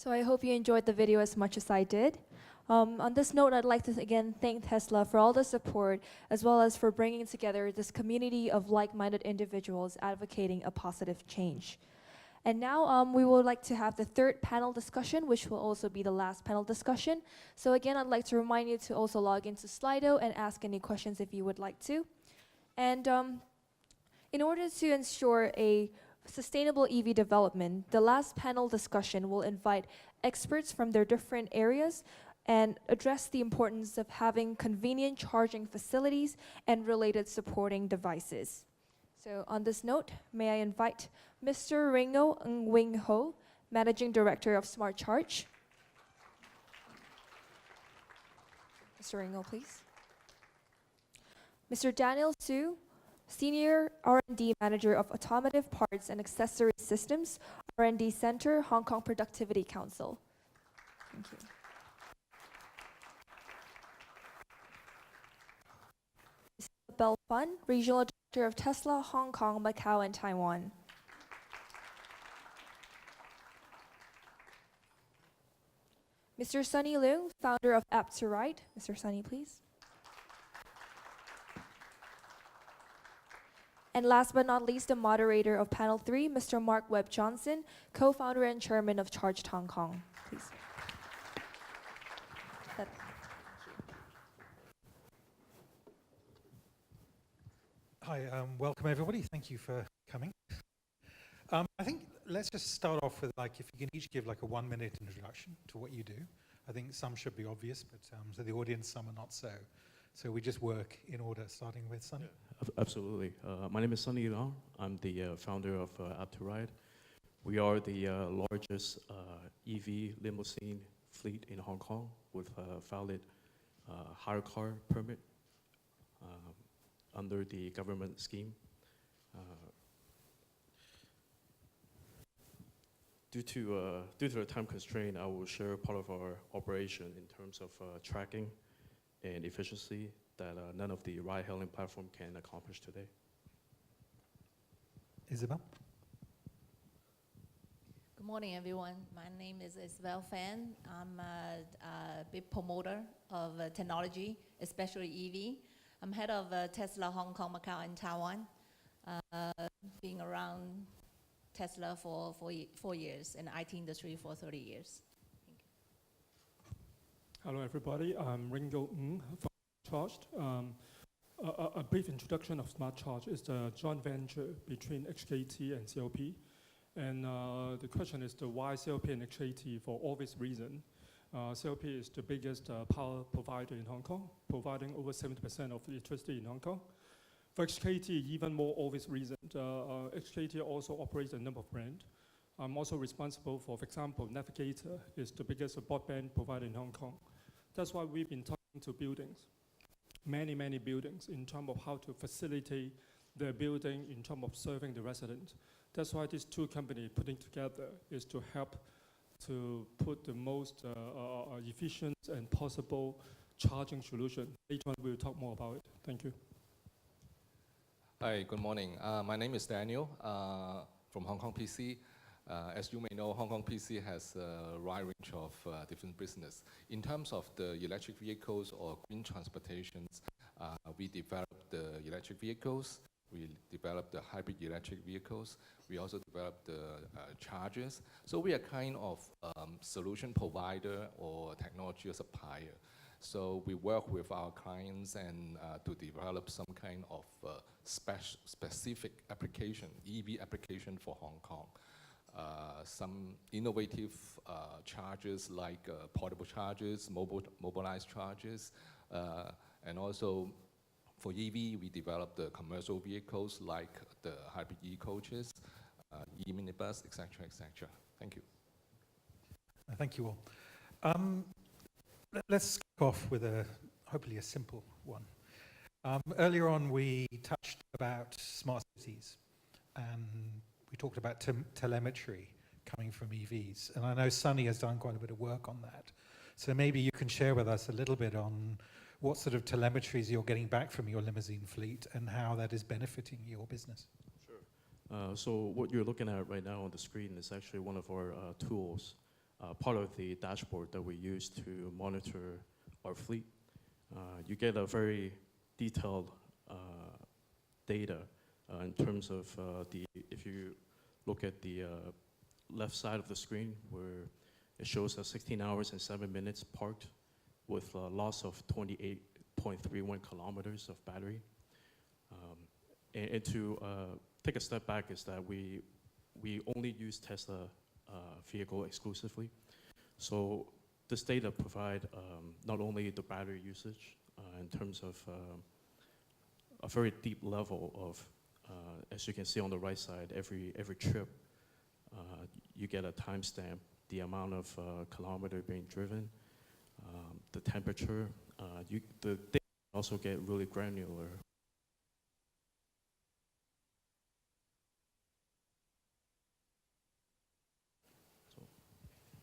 So I hope you enjoyed the video as much as I did. On this note, I'd like to again thank Tesla for all the support, as well as for bringing together this community of like-minded individuals advocating a positive change. And now we would like to have the third panel discussion, which will also be the last panel discussion. So again, I'd like to remind you to also log into Slido and ask any questions if you would like to. And in order to ensure a sustainable EV development, the last panel discussion will invite experts from their different areas and address the importance of having convenient charging facilities and related supporting devices. So on this note, may I invite Mr. Ringo Ng-Wing Ho, Managing Director of Smart Charge. Mr. Ringo, please. Mr. Daniel Su, Senior R&D Manager of Automotive Parts and Accessory Systems, R&D Center, Hong Kong Productivity Council. Thank you. Bell Fun, Regional Director of Tesla, Hong Kong, Macau, and Taiwan. Mr. Sunny Leung, founder of App to Ride. Mr. Sunny, please. And last but not least, the moderator of panel 3, Mr. Mark Webb Johnson, co-founder and chairman of ChargedHongKong. Please. Hi, welcome everybody. Thank you for coming. I think let's just start off with, like, if you can each give like a 1-minute introduction to what you do. I think some should be obvious, but to the audience, some are not so. So we just work in order, starting with Sunny. Absolutely. My name is Sunny Leung. I'm the founder of App to Ride. We are the largest EV limousine fleet in Hong Kong with a valid hire car permit under the government scheme. Due to the time constraint, I will share part of our operation in terms of tracking and efficiency that none of the ride-hailing platform can accomplish today. Isabel? Good morning, everyone. My name is Isabel Fan. I'm a big promoter of technology, especially EV. I'm head of Tesla Hong Kong, Macau, and Taiwan. Being around Tesla for 4 years and IT industry for 30 years. Thank you. Hello, everybody. I'm Ringo Ng from Charged. A brief introduction of Smart Charge is a joint venture between HKT and CLP. And the question is why CLP and HKT for obvious reason. CLP is the biggest power provider in Hong Kong, providing over 70% of the electricity in Hong Kong. For HKT, even more obvious reason. HKT also operates a number of brands. I'm also responsible for example, Navigator is the biggest broadband provider in Hong Kong. That's why we've been talking to buildings, many buildings in terms of how to facilitate their building in terms of serving the residents. That's why these two companies putting together is to help to put the most efficient and possible charging solution. Later on, we'll talk more about it. Thank you. Hi, good morning. My name is Daniel from Hong Kong PC. As you may know, Hong Kong PC has a wide range of different business. In terms of the electric vehicles or green transportations, we developed the electric vehicles, we developed the hybrid electric vehicles, we also developed the chargers. So we are kind of solution provider or technology supplier. So we work with our clients and to develop some kind of specific application, EV application for Hong Kong. Some innovative chargers like portable chargers, mobilized chargers, and also for EV, we developed the commercial vehicles like the hybrid e-coaches, e-minibus, etc., etc. Thank you. Thank you all. Let's kick off with hopefully a simple one. Earlier on, we touched about smart cities, and we talked about telemetry coming from EVs. And I know Sunny has done quite a bit of work on that. So maybe you can share with us a little bit on what sort of telemetries you're getting back from your limousine fleet and how that is benefiting your business. Sure. So what you're looking at right now on the screen is actually one of our tools, part of the dashboard that we use to monitor our fleet. You get a very detailed data in terms of if you look at the left side of the screen where it shows us 16 hours and 7 minutes parked with a loss of 28.31 kilometers of battery. And to take a step back is that we only use Tesla vehicle exclusively. So this data provide not only the battery usage in terms of a very deep level of, as you can see on the right side, every trip, you get a timestamp, the amount of kilometer being driven, the temperature. The data also get really granular.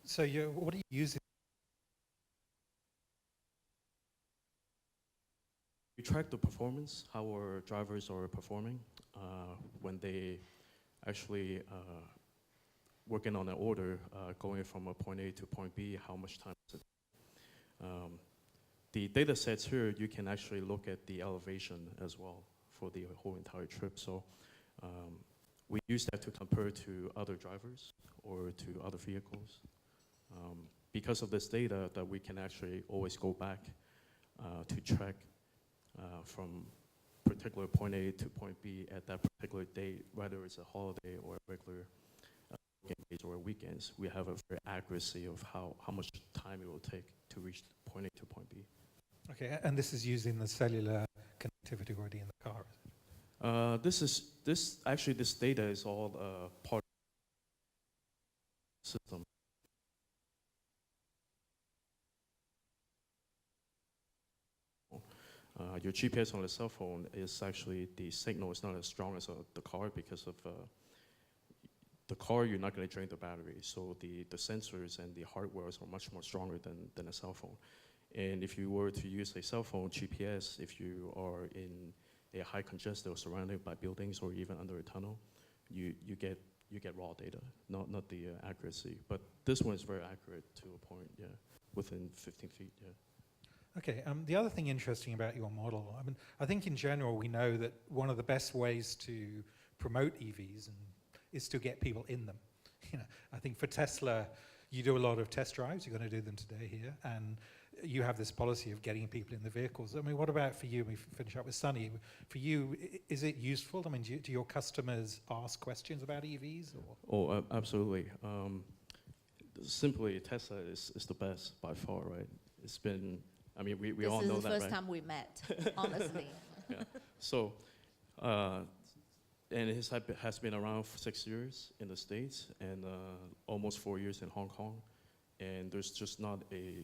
So what are you using? We track the performance, how our drivers are performing when they actually working on an order, going from a point A to point B, how much time is it? The data sets here, you can actually look at the elevation as well for the whole entire trip. So we use that to compare to other drivers or to other vehicles. Because of this data that we can actually always go back to track from particular point A to point B at that particular date, whether it's a holiday or a regular days or weekends, we have a very accuracy of how much time it will take to reach point A to point B. Okay, and this is using the cellular connectivity already in the car. This data is all part of the system. Your GPS on the cell phone is actually, the signal is not as strong as the car because of the car, you're not going to drain the battery. So the sensors and the hardware are much more stronger than a cell phone. And if you were to use a cell phone GPS, if you are in a high congested or surrounded by buildings or even under a tunnel, you get raw data, not the accuracy. But this one is very accurate to a point, yeah, within 15 feet, yeah. Okay, the other thing interesting about your model, I mean, I think in general we know that one of the best ways to promote EVs is to get people in them. You know, I think for Tesla, you do a lot of test drives. You're going to do them today here, and you have this policy of getting people in the vehicles. I mean, what about for you? We finish up with Sunny. For you, is it useful? I mean, do your customers ask questions about EVs? Or? Oh, absolutely. Simply, Tesla is the best by far, right? It's been, I mean, we all know that, right? This is the first time we met, honestly. Yeah. So, and it has been around for 6 years in the States and almost 4 years in Hong Kong. And there's just not a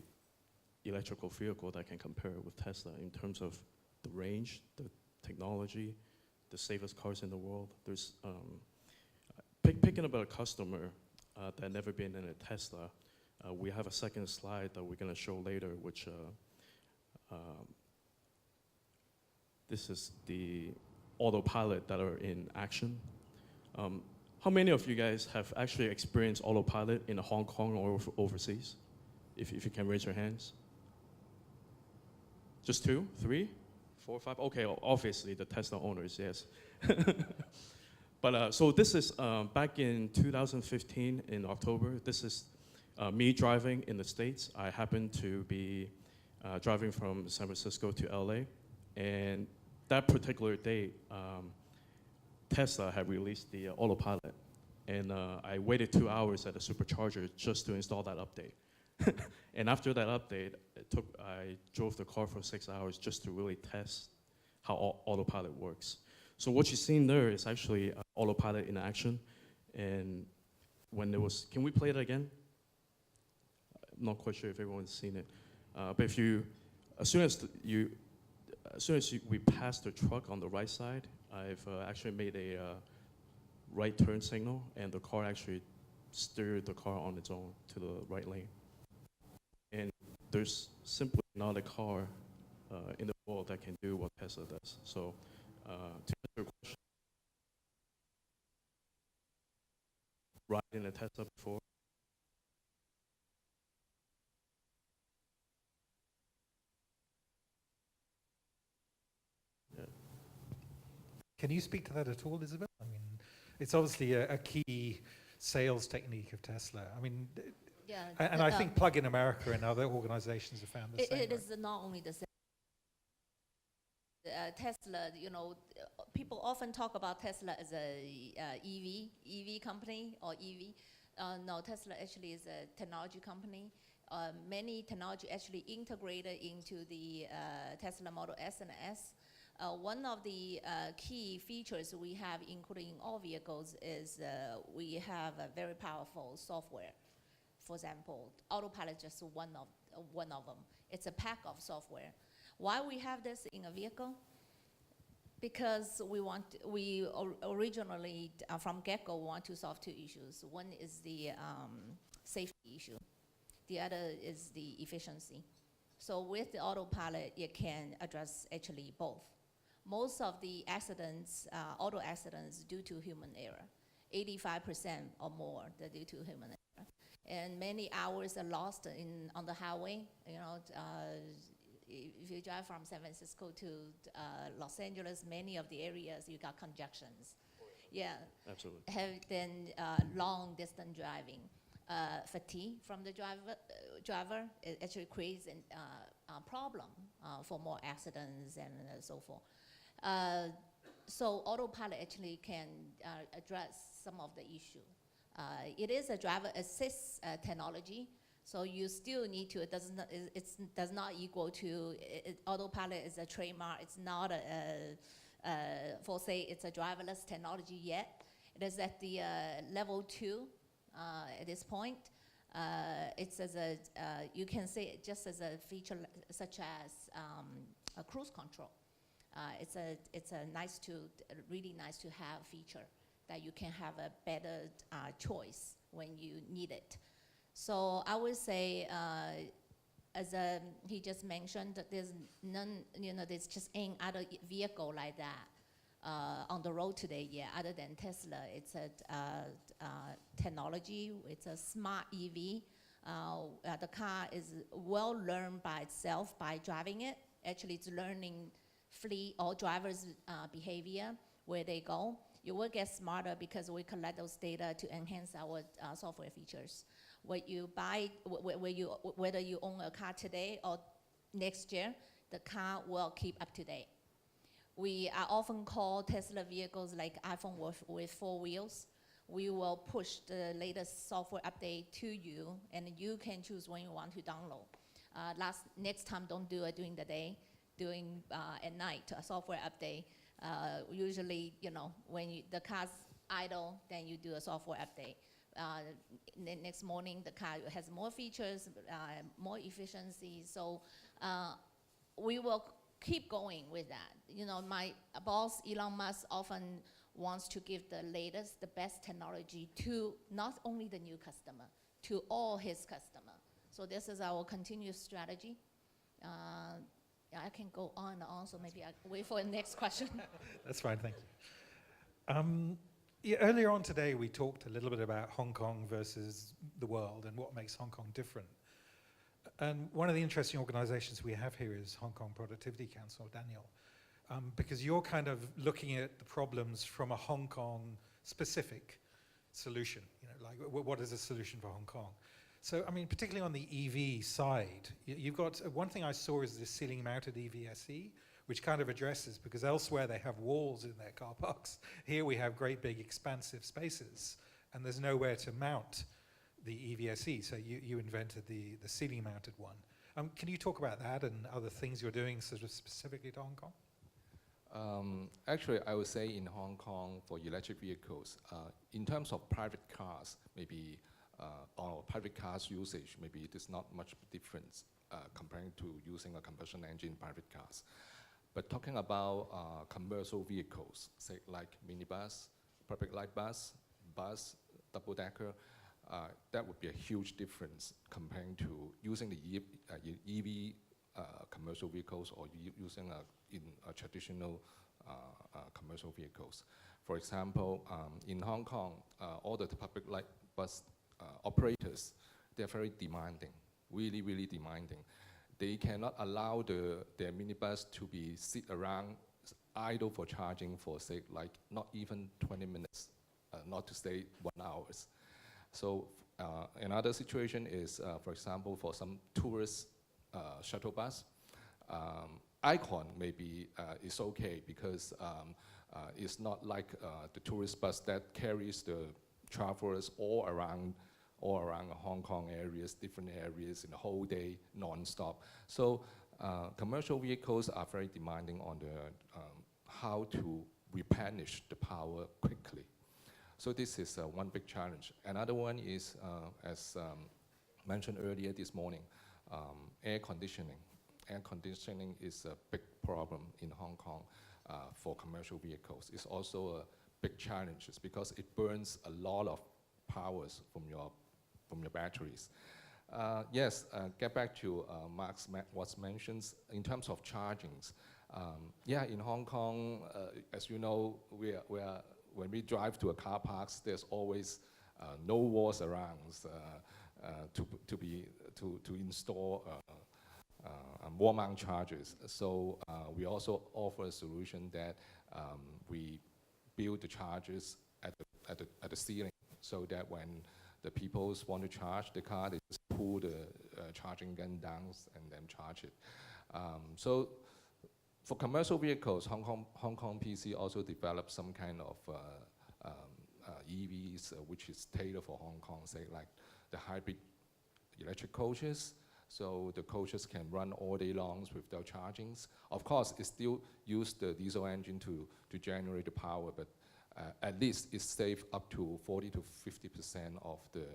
electrical vehicle that can compare with Tesla in terms of the range, the technology, the safest cars in the world. There's picking up a customer that never been in a Tesla. We have a second slide that we're going to show later, which this is the Autopilot that are in action. How many of you guys have actually experienced Autopilot in Hong Kong or overseas? If you can raise your hands. Just 2, 3, 4, 5? Okay, obviously the Tesla owners, yes. But so this is back in 2015 in October. This is me driving in the States. I happened to be driving from San Francisco to LA. And that particular day, Tesla had released the Autopilot. And I waited 2 hours at a supercharger just to install that update. And after that update, I drove the car for 6 hours just to really test how Autopilot works. So what you're seeing there is actually Autopilot in action. And when there was, can we play it again? I'm not quite sure if everyone's seen it. But if you, as soon as we pass the truck on the right side, I've actually made a right turn signal, and the car actually steered the car on its own to the right lane. And there's simply not a car in the world that can do what Tesla does. So to answer your question, riding a Tesla before? Yeah. Can you speak to that at all, Isabel? I mean, it's obviously a key sales technique of Tesla. I mean, yeah, and I think Plug-in America and other organizations have found the same. It is not only the same. Tesla, you know, people often talk about Tesla as a EV company or EV. No, Tesla actually is a technology company. Many technology actually integrated into the Tesla Model S and S. One of the key features we have, including in all vehicles, is we have a very powerful software. For example, Autopilot is just one of them. It's a pack of software. Why we have this in a vehicle? Because we originally, from get-go, want to solve 2 issues. One is the safety issue. The other is the efficiency. So with the Autopilot, it can address actually both. Most of the accidents, auto accidents, due to human error. 85% or more are due to human error. And many hours are lost on the highway. You know, if you drive from San Francisco to Los Angeles, many of the areas you got congestions. Yeah. Absolutely. Then long distance driving. Fatigue from the driver, it actually creates a problem for more accidents and so forth. So Autopilot actually can address some of the issue. It is a driver assist technology, so you still need to, it does not equal to, Autopilot is a trademark, it's not for say it's a driverless technology yet. It is at the level 2 at this point. It's as a, you can say it just as a feature such as a cruise control. It's a really nice to have feature that you can have a better choice when you need it. So I would say, as he just mentioned, that there's none, there's just any other vehicle like that on the road today, other than Tesla. It's a technology, it's a smart EV. The car is well learned by itself by driving it. Actually, it's learning fleet or drivers' behavior, where they go. You will get smarter because we collect those data to enhance our software features. What you buy, whether you own a car today or next year, the car will keep up to date. We are often called Tesla vehicles like iPhone with 4 wheels. We will push the latest software update to you, and you can choose when you want to download. Next time, don't do it during the day, doing at night a software update. Usually, when the car's idle, then you do a software update. The next morning, the car has more features, more efficiency. So we will keep going with that. My boss, Elon Musk, often wants to give the latest, the best technology to not only the new customer, to all his customers. So this is our continuous strategy. I can go on and on, so maybe I'll wait for the next question. That's fine, thank you. Earlier on today, we talked a little bit about Hong Kong versus the world and what makes Hong Kong different. And one of the interesting organizations we have here is Hong Kong Productivity Council, Daniel, because you're kind of looking at the problems from a Hong Kong specific solution, like what is a solution for Hong Kong? So, I mean, particularly on the EV side, you've got, one thing I saw is the ceiling mounted EVSE, which kind of addresses, because elsewhere they have walls in their car parks. Here we have great big expansive spaces, and there's nowhere to mount the EVSE, so you invented the ceiling mounted one. Can you talk about that and other things you're doing sort of specifically to Hong Kong? Actually, I would say in Hong Kong for electric vehicles, in terms of private cars, maybe, or private cars usage, maybe there's not much difference comparing to using a combustion engine private cars. But talking about commercial vehicles, say like minibus, public light bus, double-decker, that would be a huge difference comparing to using the EV commercial vehicles or using in traditional commercial vehicles. For example, in Hong Kong, all the public light bus operators, they're very demanding, really, really demanding. They cannot allow their minibus to be sit around idle for charging for, say, like not even 20 minutes, not to say 1 hour. So another situation is, for example, for some tourist shuttle bus, Icon maybe is okay because it's not like the tourist bus that carries the travelers all around Hong Kong areas, different areas in the whole day, non-stop. So commercial vehicles are very demanding on the how to replenish the power quickly. So this is one big challenge. Another one is, as mentioned earlier this morning, air conditioning. Air conditioning is a big problem in Hong Kong for commercial vehicles. It's also a big challenge because it burns a lot of powers from your batteries. Yes, get back to what's mentioned in terms of chargings. Yeah, in Hong Kong, as you know, when we drive to a car parks, there's always no walls around to install wall mount chargers. So we also offer a solution that we build the chargers at the ceiling, so that when the people want to charge the car, they just pull the charging gun down and then charge it. So for commercial vehicles, Hong Kong PC also developed some kind of EVs which is tailored for Hong Kong, say like the hybrid electric coaches. So the coaches can run all day long without chargings. Of course, it still uses the diesel engine to generate the power, but at least it saves up to 40 to 50% of the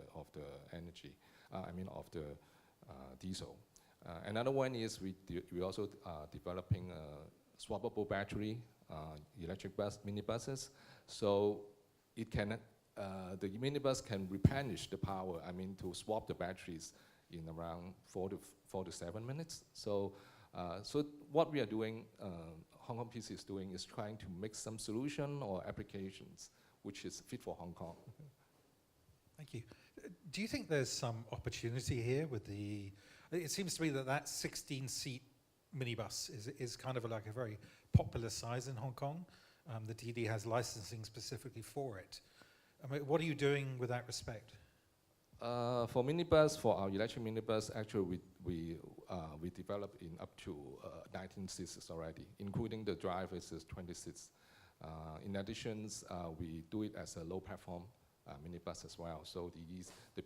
energy. Of the diesel. Another one is we also developing a swappable battery electric bus minibuses. So it can, the minibus can replenish the power, I mean, to swap the batteries in around 4 to 7 minutes. So, so what we are doing, Hong Kong PC is doing, is trying to make some solution or applications which is fit for Hong Kong. Thank you. Do you think there's some opportunity here with the, it seems to me that that 16-seat minibus is kind of like a very popular size in Hong Kong. The TD has licensing specifically for it. I mean, what are you doing with that respect? For minibus, for our electric minibus, actually we developed in up to 19 seats already, including the drivers is 20 seats. In addition, we do it as a low platform minibus as well. So the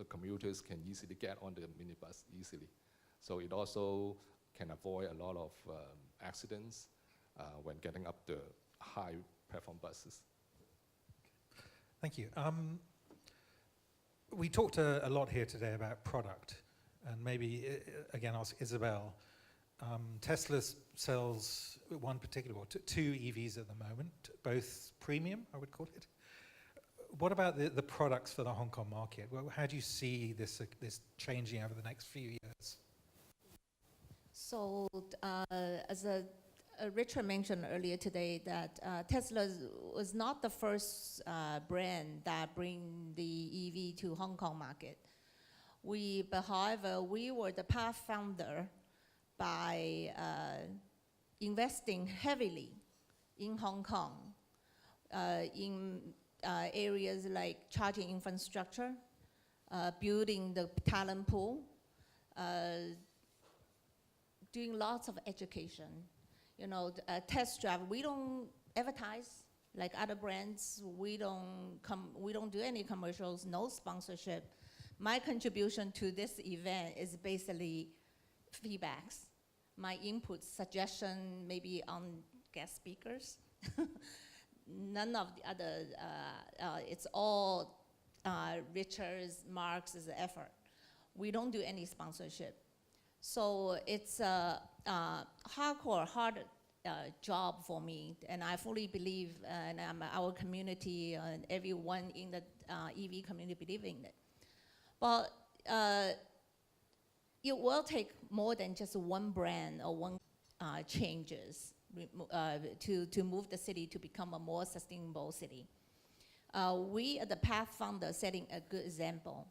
commuters can easily get on the minibus easily. So it also can avoid a lot of accidents when getting up the high platform buses. Thank you. We talked a lot here today about product, and maybe again ask Isabel. Tesla sells one particular, or two EVs at the moment, both premium, I would call it. What about the products for the Hong Kong market? Well, how do you see this changing over the next few years? So as Richard mentioned earlier today, that Tesla was not the first brand that bring the EV to Hong Kong market. But however, we were the path founder by investing heavily in Hong Kong, in areas like charging infrastructure, building the talent pool, doing lots of education. You know, test drive, we don't advertise like other brands. We don't do any commercials, no sponsorship. My contribution to this event is basically feedbacks, my input, suggestion, maybe on guest speakers. None of the other, it's all Richard's, Mark's effort. We don't do any sponsorship. So it's a hardcore, hard job for me, and I fully believe, and our community and everyone in the EV community believe in it. But it will take more than just one brand or one changes to move the city to become a more sustainable city. We are the path founder setting a good example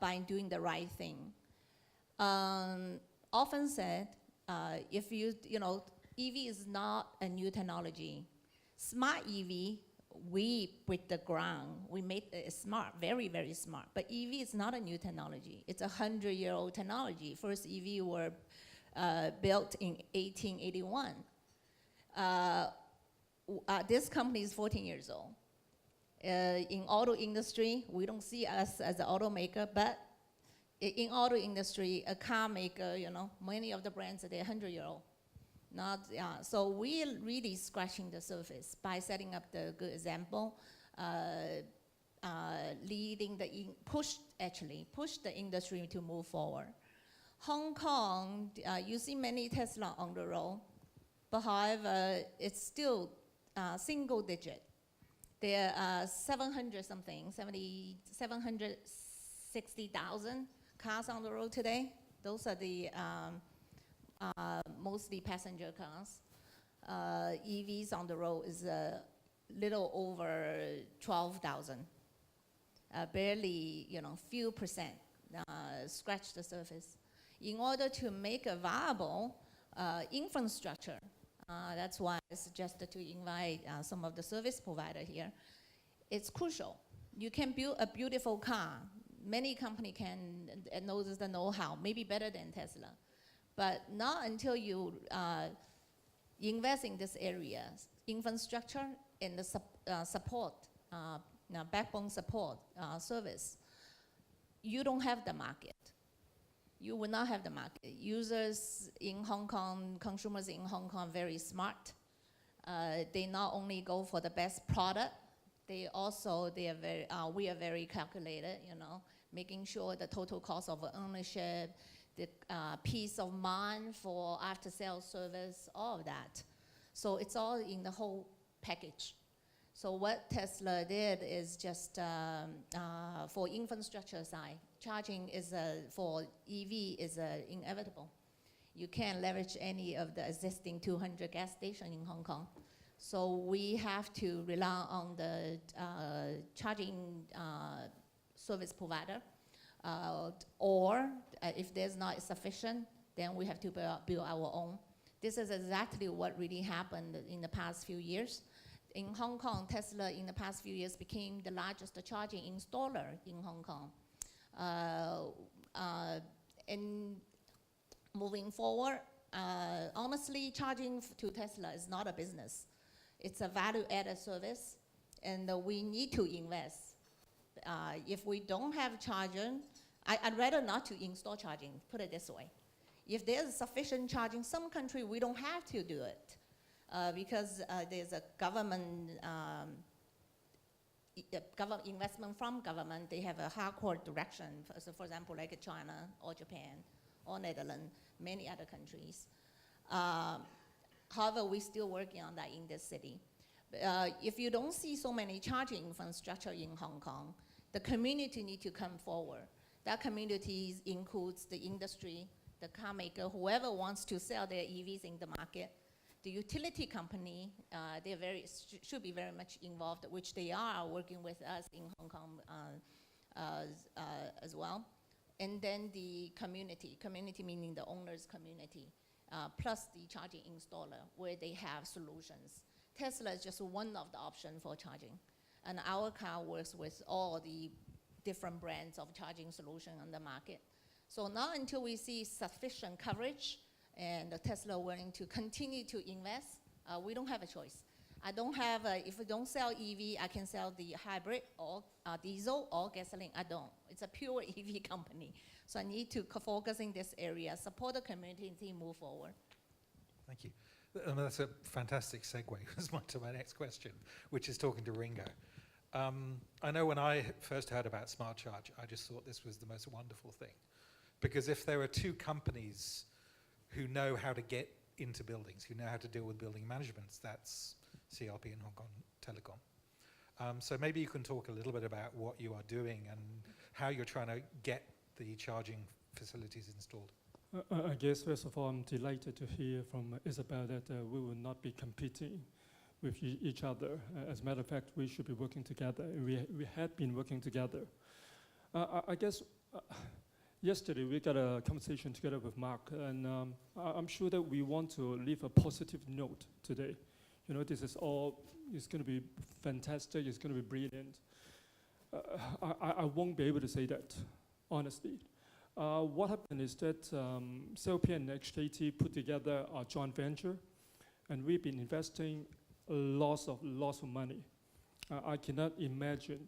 by doing the right thing. Often said, if you know, EV is not a new technology. Smart EV, we break the ground. We made it smart, very, very smart. But EV is not a new technology. It's a 100-year-old technology. First EV were built in 1881. This company is 14 years old. In auto industry, we don't see us as an automaker, but in auto industry, a car maker, you know, many of the brands, they're 100-year-old. So we're really scratching the surface by setting up the good example, leading push the industry to move forward. Hong Kong, you see many Tesla on the road, but however, it's still single digit. There are 760,000 cars on the road today. Those are the mostly passenger cars. EVs on the road is a little over 12,000. Barely, you know, few percent scratch the surface. In order to make a viable infrastructure, that's why I suggested to invite some of the service providers here. It's crucial. You can build a beautiful car. Many companies can know the know-how, maybe better than Tesla. But not until you invest in this area, infrastructure and the support, backbone support service, you don't have the market. You will not have the market. Users in Hong Kong, consumers in Hong Kong, very smart. They not only go for the best product, we are very calculated, you know, making sure the total cost of ownership, the peace of mind for after-sales service, all of that. So it's all in the whole package. So what Tesla did is just for infrastructure side, charging is for EV is inevitable. You can't leverage any of the existing 200 gas stations in Hong Kong. So we have to rely on the charging service provider, or if there's not sufficient, then we have to build our own. This is exactly what really happened in the past few years. In Hong Kong, Tesla in the past few years became the largest charging installer in Hong Kong. And moving forward, honestly, charging to Tesla is not a business. It's a value-added service, and we need to invest. If we don't have charging, I'd rather not to install charging, put it this way. If there's sufficient charging, some country we don't have to do it because there's a government investment from government. They have a hardcore direction. So for example, like China or Japan or Netherlands, many other countries. However, we're still working on that in this city. If you don't see so many charging infrastructure in Hong Kong, the community need to come forward. That community includes the industry, the car maker, whoever wants to sell their EVs in the market, the utility company, they should be very much involved, which they are working with us in Hong Kong as well. And then the community meaning the owners community, plus the charging installer, where they have solutions. Tesla is just one of the options for charging. And our car works with all the different brands of charging solution on the market. So not until we see sufficient coverage and Tesla willing to continue to invest, we don't have a choice. I don't have, if we don't sell EV, I can sell the hybrid or diesel or gasoline. I don't. It's a pure EV company. So I need to focus in this area, support the community and move forward. Thank you. And that's a fantastic segue to my next question, which is talking to Ringo. I know when I first heard about Smart Charge, I just thought this was the most wonderful thing. Because if there are two companies who know how to get into buildings, who know how to deal with building management, that's CRP and Hong Kong Telecom. So maybe you can talk a little bit about what you are doing and how you're trying to get the charging facilities installed. I guess, first of all, I'm delighted to hear from Isabel that we will not be competing with each other. As a matter of fact, we should be working together. We had been working together. I guess yesterday we got a conversation together with Mark, and I'm sure that we want to leave a positive note today. You know, this is all, it's going to be fantastic, it's going to be brilliant. I won't be able to say that, honestly. What happened is that CLP and HKT put together a joint venture, and we've been investing lots of money. I cannot imagine,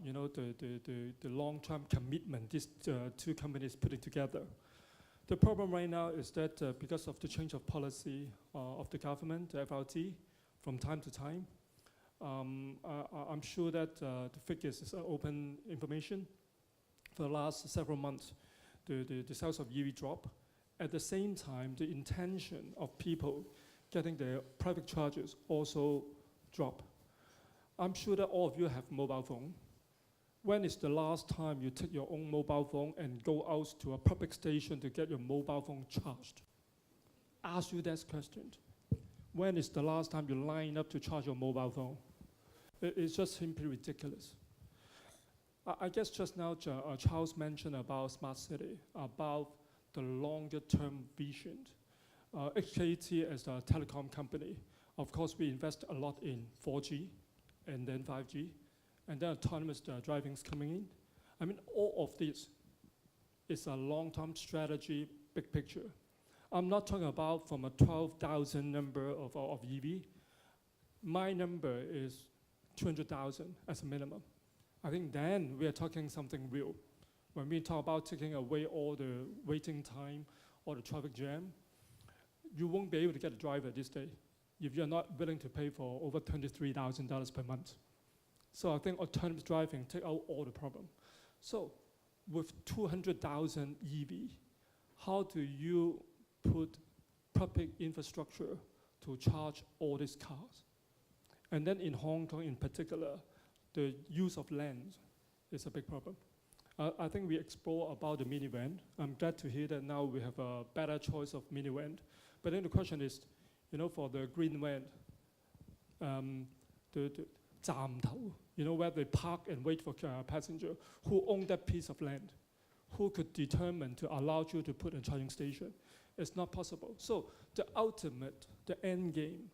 you know, the long-term commitment these two companies putting together. The problem right now is that because of the change of policy of the government, the FRT, from time to time, I'm sure that the figures is open information. For the last several months, the sales of EV drop. At the same time, the intention of people getting their private chargers also drop. I'm sure that all of you have mobile phone. When is the last time you take your own mobile phone and go out to a public station to get your mobile phone charged? Ask you that question. When is the last time you line up to charge your mobile phone? It's just simply ridiculous. I guess just now Charles mentioned about smart city, about the longer term vision. HKT as a telecom company, of course we invest a lot in 4G and then 5G, and then autonomous driving is coming in. I mean, all of this is a long-term strategy, big picture. I'm not talking about from a 12,000 number of EV. My number is 200,000 as a minimum. I think then we are talking something real. When we talk about taking away all the waiting time or the traffic jam, you won't be able to get a driver this day if you're not willing to pay for over $23,000 per month. So I think autonomous driving take out all the problem. So with 200,000 EV, how do you put public infrastructure to charge all these cars? And then in Hong Kong in particular, the use of land is a big problem. I think we explore about the minivan. I'm glad to hear that now we have a better choice of minivan. But then the question is, for the green van, the 站頭, where they park and wait for passenger, who own that piece of land? Who could determine to allow you to put a charging station? It's not possible. So the ultimate, the end game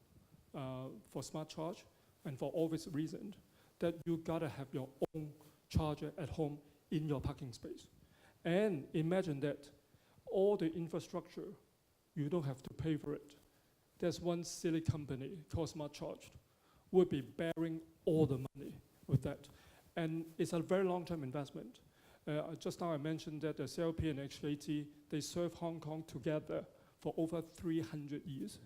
for smart charge, and for obvious reason, that you gotta have your own charger at home in your parking space. And imagine that all the infrastructure, you don't have to pay for it. There's one silly company called Smart Charged, will be bearing all the money with that. And it's a very long-term investment. Just now I mentioned that the CLP and HKT, they serve Hong Kong together for over 300 years.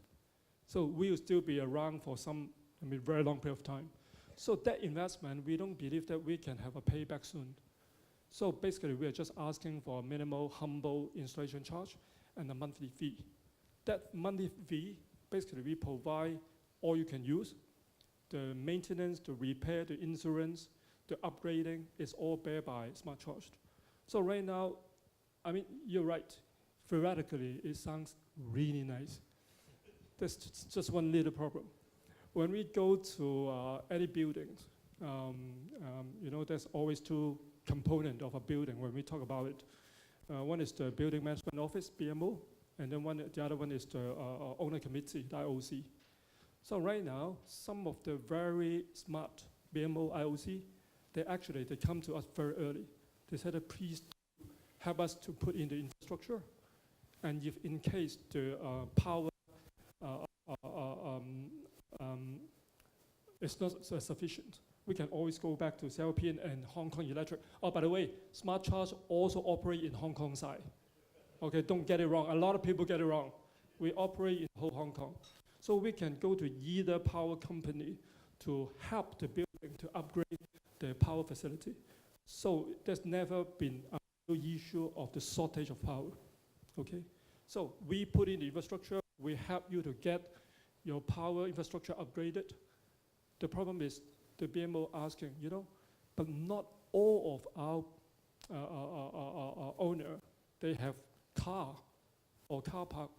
So we will still be around for some, very long period of time. So that investment, we don't believe that we can have a payback soon. So basically, we are just asking for a minimal, humble installation charge and a monthly fee. That monthly fee, basically, we provide all you can use. The maintenance, the repair, the insurance, the upgrading is all bear by Smart Charged. So right now, you're right. Theoretically, it sounds really nice. There's just one little problem. When we go to any buildings, there's always two components of a building when we talk about it. One is the building management office, BMO, and then the other one is the owner committee, the IOC. So right now, some of the very smart BMO IOC, they come to us very early. They said, please help us to put in the infrastructure. And if in case the power is not sufficient, we can always go back to CLP and Hong Kong Electric. Oh, by the way, Smart Charge also operate in Hong Kong side. Okay, don't get it wrong. A lot of people get it wrong. We operate in whole Hong Kong. So we can go to either power company to help the building to upgrade the power facility. So there's never been a issue of the shortage of power. Okay, so we put in the infrastructure. We help you to get your power infrastructure upgraded. The problem is the BMO asking, but not all of our owner, they have car or car park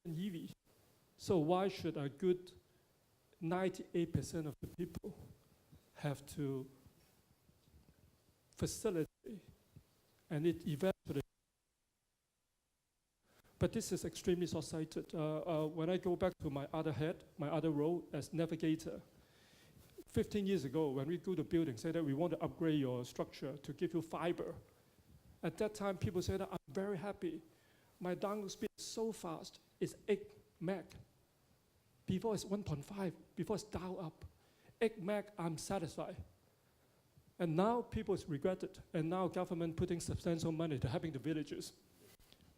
on EV. So why should a good 98% of the people have to facilitate and it eventually? But this is extremely short-sighted. When I go back to my other role as navigator, 15 years ago, when we go to buildings, say that we want to upgrade your structure to give you fiber. At that time, people said that I'm very happy. My download speed is so fast, it's 8 meg. Before it's 1.5, before it's dialed up. 8 meg, I'm satisfied. And now people regret it. And now government putting substantial money to helping the villages.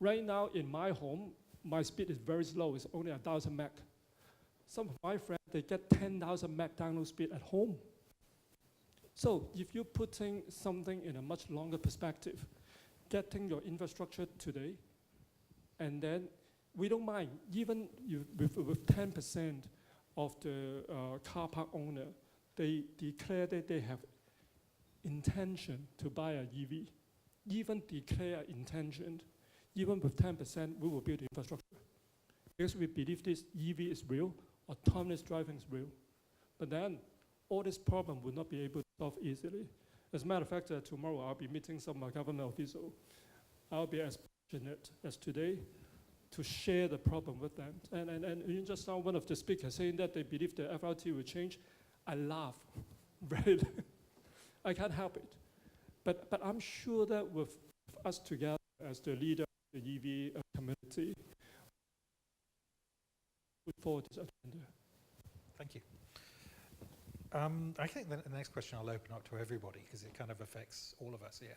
Right now in my home, my speed is very slow, it's only 1,000 meg. Some of my friends, they get 10,000 meg download speed at home. So if you're putting something in a much longer perspective, getting your infrastructure today, and then we don't mind, even with 10% of the car park owner, they declare that they have intention to buy an EV. Even declare intention, even with 10%, we will build the infrastructure. Because we believe this EV is real, autonomous driving is real. But then, all this problem will not be able to solve easily. As a matter of fact, tomorrow I'll be meeting some government official. I'll be as passionate as today to share the problem with them. And just now one of the speakers saying that they believe the FRT will change. I laugh. I can't help it. But I'm sure that with us together as the leader of the EV community, put forward this agenda. Thank you. I think the next question I'll open up to everybody because it kind of affects all of us here.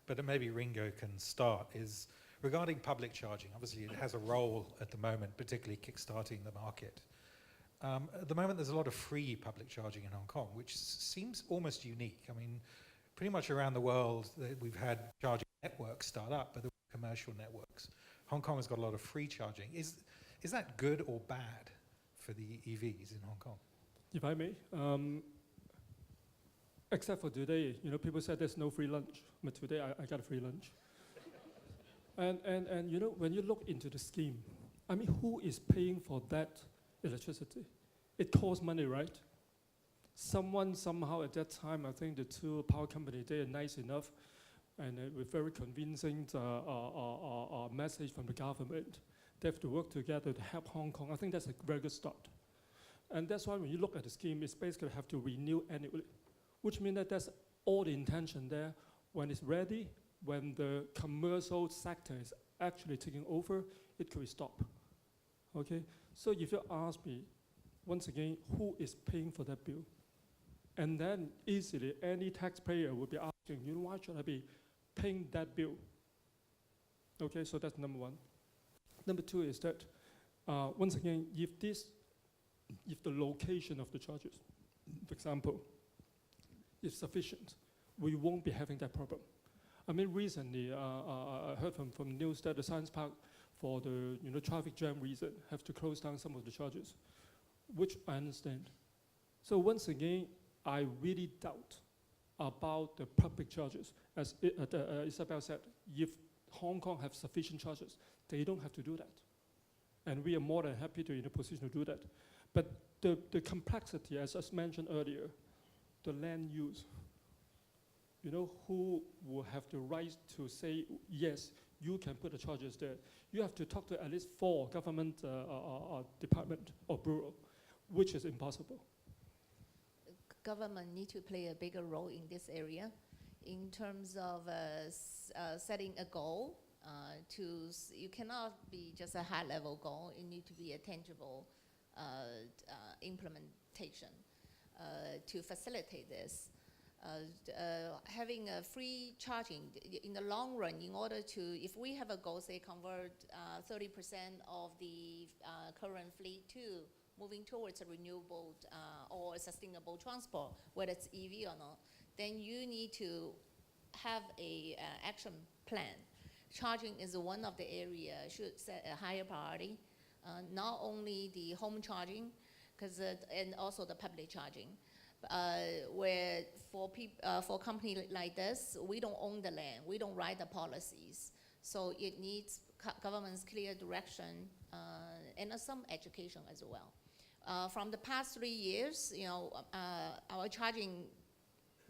But maybe Ringo can start, is regarding public charging. Obviously, it has a role at the moment, particularly kickstarting the market. At the moment, there's a lot of free public charging in Hong Kong, which seems almost unique. I mean, pretty much around the world, we've had charging networks start up, but they're commercial networks. Hong Kong has got a lot of free charging. Is that good or bad for the EVs in Hong Kong? if I may. Except for today, people said there's no free lunch, but today I got a free lunch. And when you look into the scheme, I mean, who is paying for that electricity? It costs money, right? Someone somehow at that time, I think the two power companies, they are nice enough, and with very convincing message from the government. They have to work together to help Hong Kong. I think that's a very good start. And that's why when you look at the scheme, it's basically have to renew annually, which means that that's all the intention there. When it's ready, when the commercial sector is actually taking over, it could stop. Okay? So if you ask me, once again, who is paying for that bill? And then easily, any taxpayer would be asking, why should I be paying that bill? Okay, so that's number one. Number two is that, once again, if the location of the charges, for example, is sufficient, we won't be having that problem. I mean, recently, I heard from news that the Science Park, for the traffic jam reason, have to close down some of the charges, which I understand. So once again, I really doubt about the public charges. As Isabel said, if Hong Kong have sufficient charges, they don't have to do that. And we are more than happy to in a position to do that. But the complexity, as mentioned earlier, the land use, who will have the right to say, yes, you can put the charges there. You have to talk to at least 4 government department or bureau, which is impossible. Government need to play a bigger role in this area in terms of setting a goal. You cannot be just a high-level goal. It needs to be a tangible implementation to facilitate this. Having a free charging in the long run, in order to, if we have a goal, say convert 30% of the current fleet to moving towards a renewable or sustainable transport, whether it's EV or not, then you need to have a action plan. Charging is one of the areas should set a higher priority, not only the home charging, and also the public charging. Where for a company like this, we don't own the land, we don't write the policies. So it needs government's clear direction and some education as well. From the past 3 years, our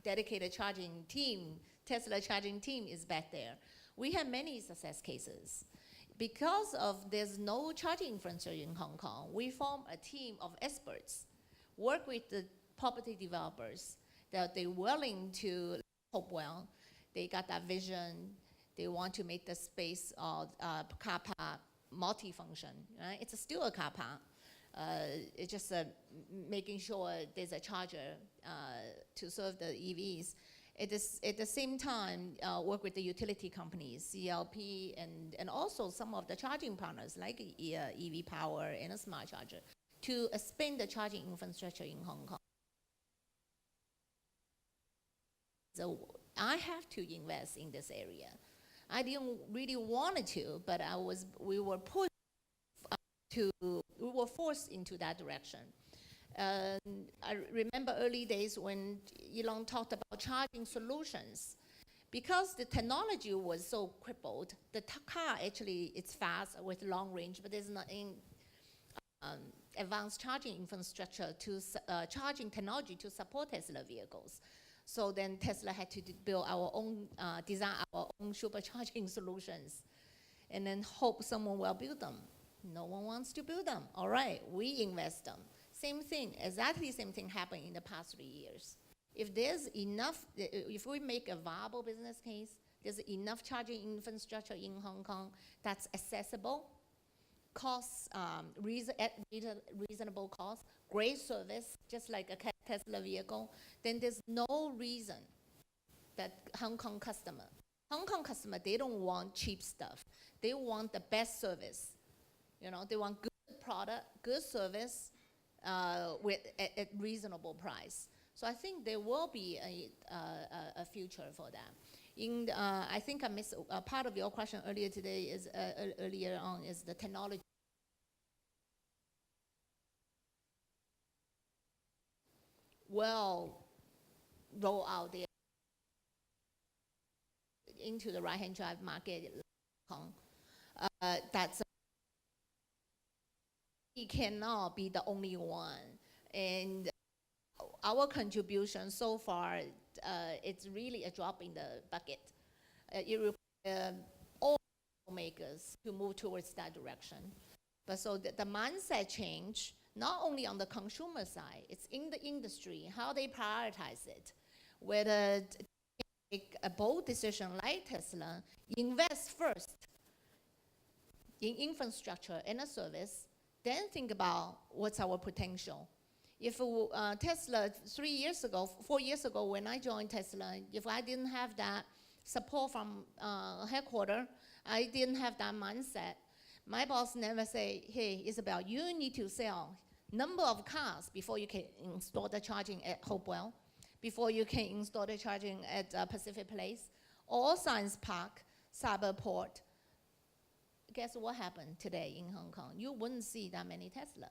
dedicated charging team, Tesla charging team is back there. We have many success cases. Because of there's no charging infrastructure in Hong Kong, we form a team of experts, work with the property developers, that they're willing to hope well. They got that vision. They want to make the space of car park multifunction. Right? It's still a car park. It's just making sure there's a charger to serve the EVs. At the same time, work with the utility companies, CLP, and also some of the charging partners like EV Power and a Smart Charger to expand the charging infrastructure in Hong Kong. So I have to invest in this area. I didn't really want to, but we were forced into that direction. I remember early days when Elon talked about charging solutions. Because the technology was so crippled, the car actually, it's fast with long range, but there's not advanced charging infrastructure to charging technology to support Tesla vehicles. So then Tesla had to build our own, design our own supercharging solutions, and then hope someone will build them. No one wants to build them. All right, we invest them. Same thing, exactly same thing happened in the past 3 years. If there's enough, if we make a viable business case, there's enough charging infrastructure in Hong Kong that's accessible, costs, at reasonable cost, great service, just like a Tesla vehicle, then there's no reason that Hong Kong customer, they don't want cheap stuff. They want the best service. They want good product, good service, at reasonable price. So I think there will be a future for that. I think I missed part of your question earlier today is earlier on is the technology. will roll out there into the right-hand drive market. That's we cannot be the only one, and our contribution so far, it's really a drop in the bucket. It requires all makers to move towards that direction. But so the mindset change, not only on the consumer side, it's in the industry, how they prioritize it. Whether to make a bold decision like Tesla, invest first in infrastructure and a service, then think about what's our potential. If Tesla 4 years ago, when I joined Tesla, if I didn't have that support from headquarters, I didn't have that mindset. My boss never say, hey, Isabel, you need to sell number of cars before you can install the charging at Hopewell, before you can install the charging at Pacific Place, or Science Park, Cyberport. Guess what happened today in Hong Kong? You wouldn't see that many Tesla.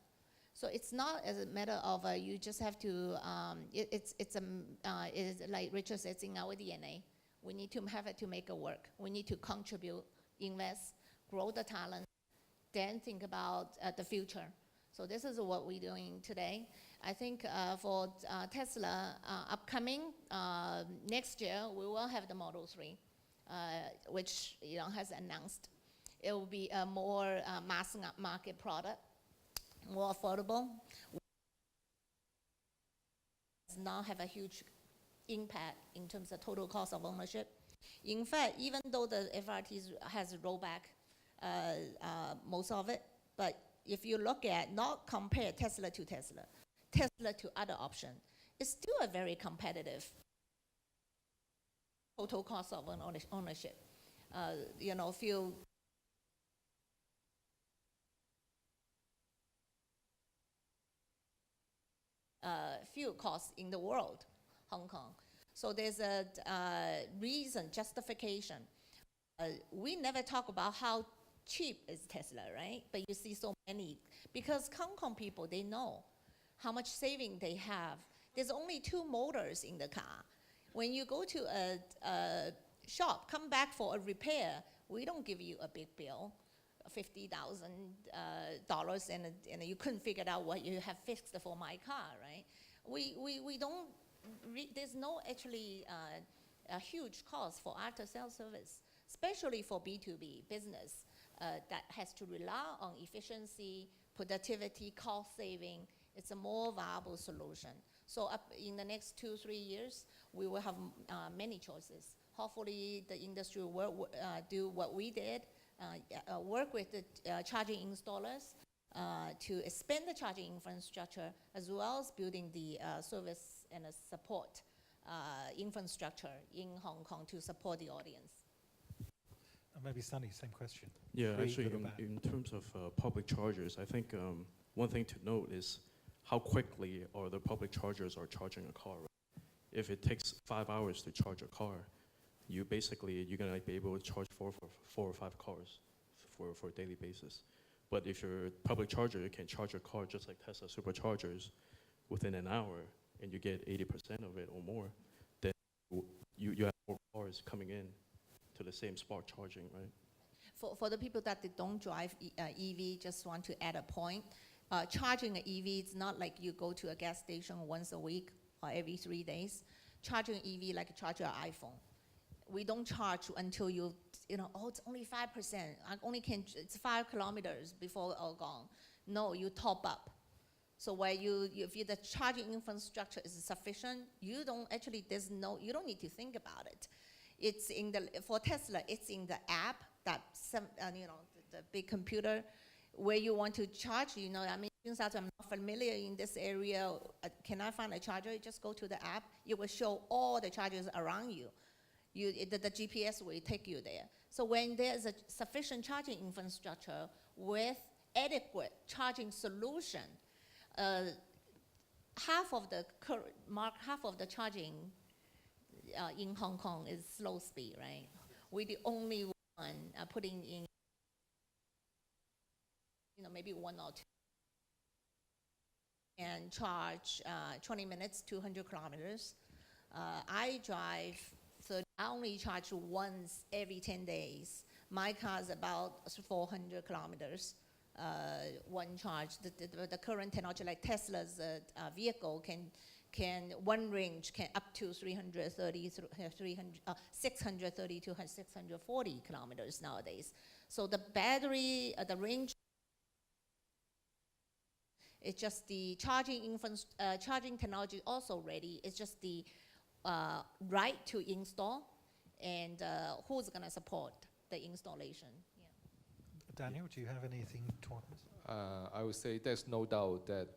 So it's not as a matter of you just have to, it's like Richard says, in our DNA. We need to have it to make it work. We need to contribute, invest, grow the talent, then think about the future. So this is what we're doing today. I think for Tesla upcoming, next year, we will have the Model 3, which has announced. It will be a more mass market product, more affordable. Does not have a huge impact in terms of total cost of ownership. In fact, even though the FRT has rolled back most of it, but if you look at, not compare Tesla to Tesla, Tesla to other option, it's still a very competitive total cost of ownership. Fuel costs in the world, Hong Kong. So there's a reason, justification. We never talk about how cheap is Tesla, right? But you see so many, because Hong Kong people, they know how much saving they have. There's only 2 motors in the car. When you go to a shop, come back for a repair, we don't give you a big bill, $50,000, and you couldn't figure out what you have fixed for my car, right? We don't, there's no actually a huge cost for after-sales service, especially for B2B business that has to rely on efficiency, productivity, cost saving. It's a more viable solution. So in the next 2-3 years, we will have many choices. Hopefully the industry will do what we did, work with the charging installers to expand the charging infrastructure, as well as building the service and support infrastructure in Hong Kong to support the audience. Maybe Sunny, same question. Yeah, actually, in terms of public chargers, I think one thing to note is how quickly the public chargers are charging a car. If it takes 5 hours to charge a car, you're gonna be able to charge 4 or 5 cars for a daily basis. But if you're a public charger, you can charge a car just like Tesla superchargers within an hour, and you get 80% of it or more, then you have more cars coming in to the same spot charging, right? For the people that they don't drive EV, just want to add a point. Charging an EV, it's not like you go to a gas station once a week or every 3 days. Charging an EV like charge your iPhone. We don't charge until it's only 5%. I only can, it's 5 kilometers before all gone. No, you top up. So where if the charging infrastructure is sufficient, you don't need to think about it. It's for Tesla, it's in the app that the big computer where you want to charge. Since I'm not familiar in this area, can I find a charger? You just go to the app. It will show all the chargers around you. The GPS will take you there. So when there's a sufficient charging infrastructure with adequate charging solution, half of the charging in Hong Kong is slow speed, right? We're the only one putting in, maybe 1 or 2. and charge 20 minutes, 200 kilometers. I drive 30, I only charge once every 10 days. My car is about 400 kilometers, one charge. The current technology, like Tesla's vehicle, one range can up to 630 to 640 kilometers nowadays. So the battery, the range, it's just the charging technology also ready. It's just the right to install and who's going to support the installation. Yeah. Daniel, do you have anything to add? I would say there's no doubt that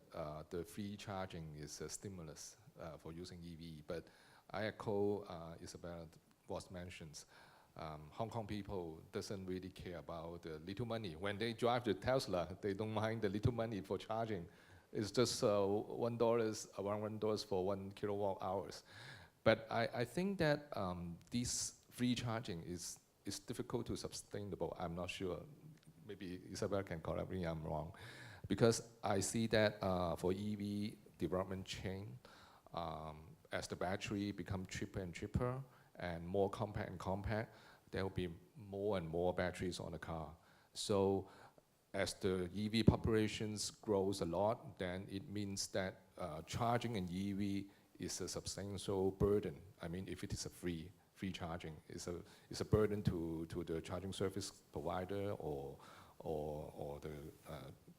the free charging is a stimulus for using EV, but I echo Isabella what mentions. Hong Kong people doesn't really care about the little money. When they drive the Tesla, they don't mind the little money for charging. It's just around $1 for 1 kilowatt hours. But I think that this free charging is difficult to sustainable. I'm not sure. Maybe Isabel can correct me if I'm wrong. Because I see that for EV development chain, as the battery become cheaper and cheaper and more compact and compact, there will be more and more batteries on the car. So as the EV populations grows a lot, then it means that charging an EV is a substantial burden. I mean, if it is a free charging, it's a burden to the charging service provider or the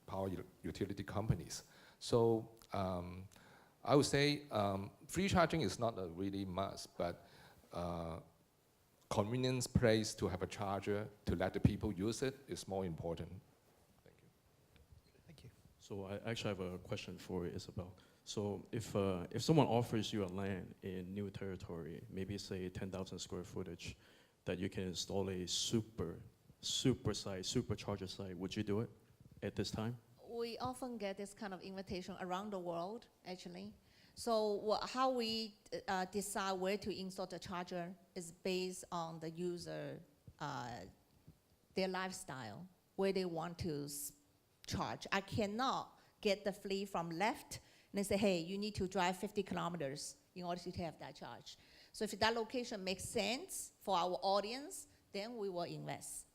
power utility companies. So I would say free charging is not a really must, but convenience place to have a charger to let the people use it is more important. Thank you. Thank you. So I actually have a question for Isabel. So if someone offers you a land in new territory, maybe say 10,000 square footage, that you can install a supercharger site, would you do it at this time? We often get this kind of invitation around the world, actually. So how we decide where to install the charger is based on the user, their lifestyle, where they want to charge. I cannot get the fleet from left and they say, hey, you need to drive 50 kilometers in order to have that charge. So if that location makes sense for our audience, then we will invest.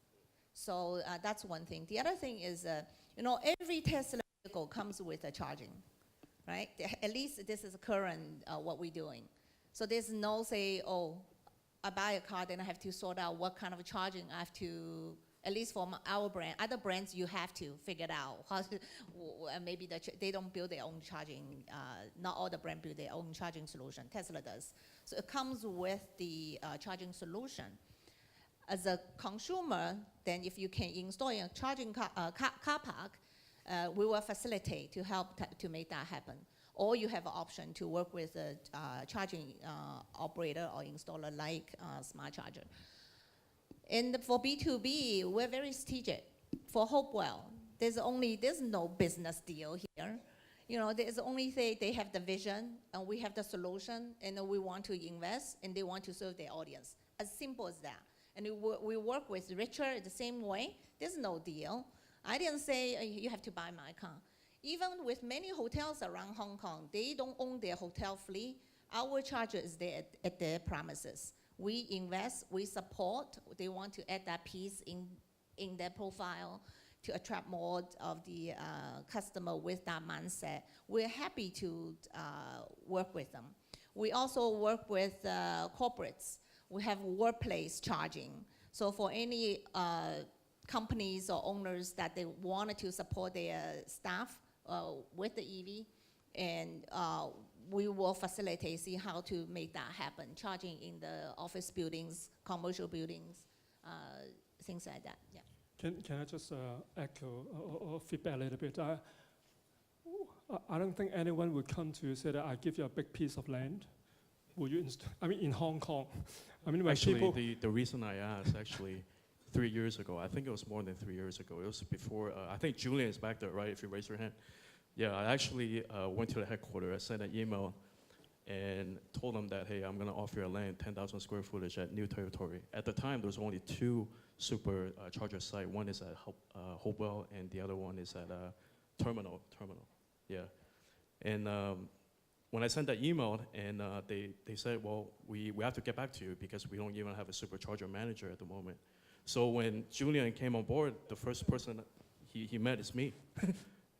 So that's one thing. The other thing is, every Tesla vehicle comes with a charging, right? At least this is current what we're doing. So there's no say, oh, I buy a car, then I have to sort out what kind of charging I have to, at least for our brand. Other brands, you have to figure it out. Maybe they don't build their own charging. Not all the brands build their own charging solution. Tesla does. So it comes with the charging solution. As a consumer, then if you can install a charging car park, we will facilitate to help to make that happen. Or you have an option to work with a charging operator or installer like Smart Charger. And for B2B, we're very strategic. For Hopewell, there's no business deal here. There's only they have the vision and we have the solution and we want to invest and they want to serve their audience. As simple as that. And we work with Richard the same way. There's no deal. I didn't say you have to buy my car. Even with many hotels around Hong Kong, they don't own their hotel fleet. Our charger is there at their premises. We invest, we support. They want to add that piece in their profile to attract more of the customer with that mindset. We're happy to work with them. We also work with corporates. We have workplace charging. So for any companies or owners that they wanted to support their staff with the EV, and we will facilitate, see how to make that happen, charging in the office buildings, commercial buildings, things like that, yeah. Can I just echo or feedback a little bit? I don't think anyone would come to you and say that I give you a big piece of land. Will you in Hong Kong? Actually, the reason I asked, actually, 3 years ago, I think it was more than 3 years ago. It was before, I think Julian is back there, right, if you raise your hand. Yeah, I actually went to the headquarters, I sent an email and told them that, hey, I'm gonna offer you a land, 10,000 square footage at New Territory. At the time, there was only 2 super charger sites. One is at Hopewell and the other one is at Terminal, yeah. And when I sent that email, and they said, well, we have to get back to you because we don't even have a supercharger manager at the moment. So when Julian came on board, the first person he met is me.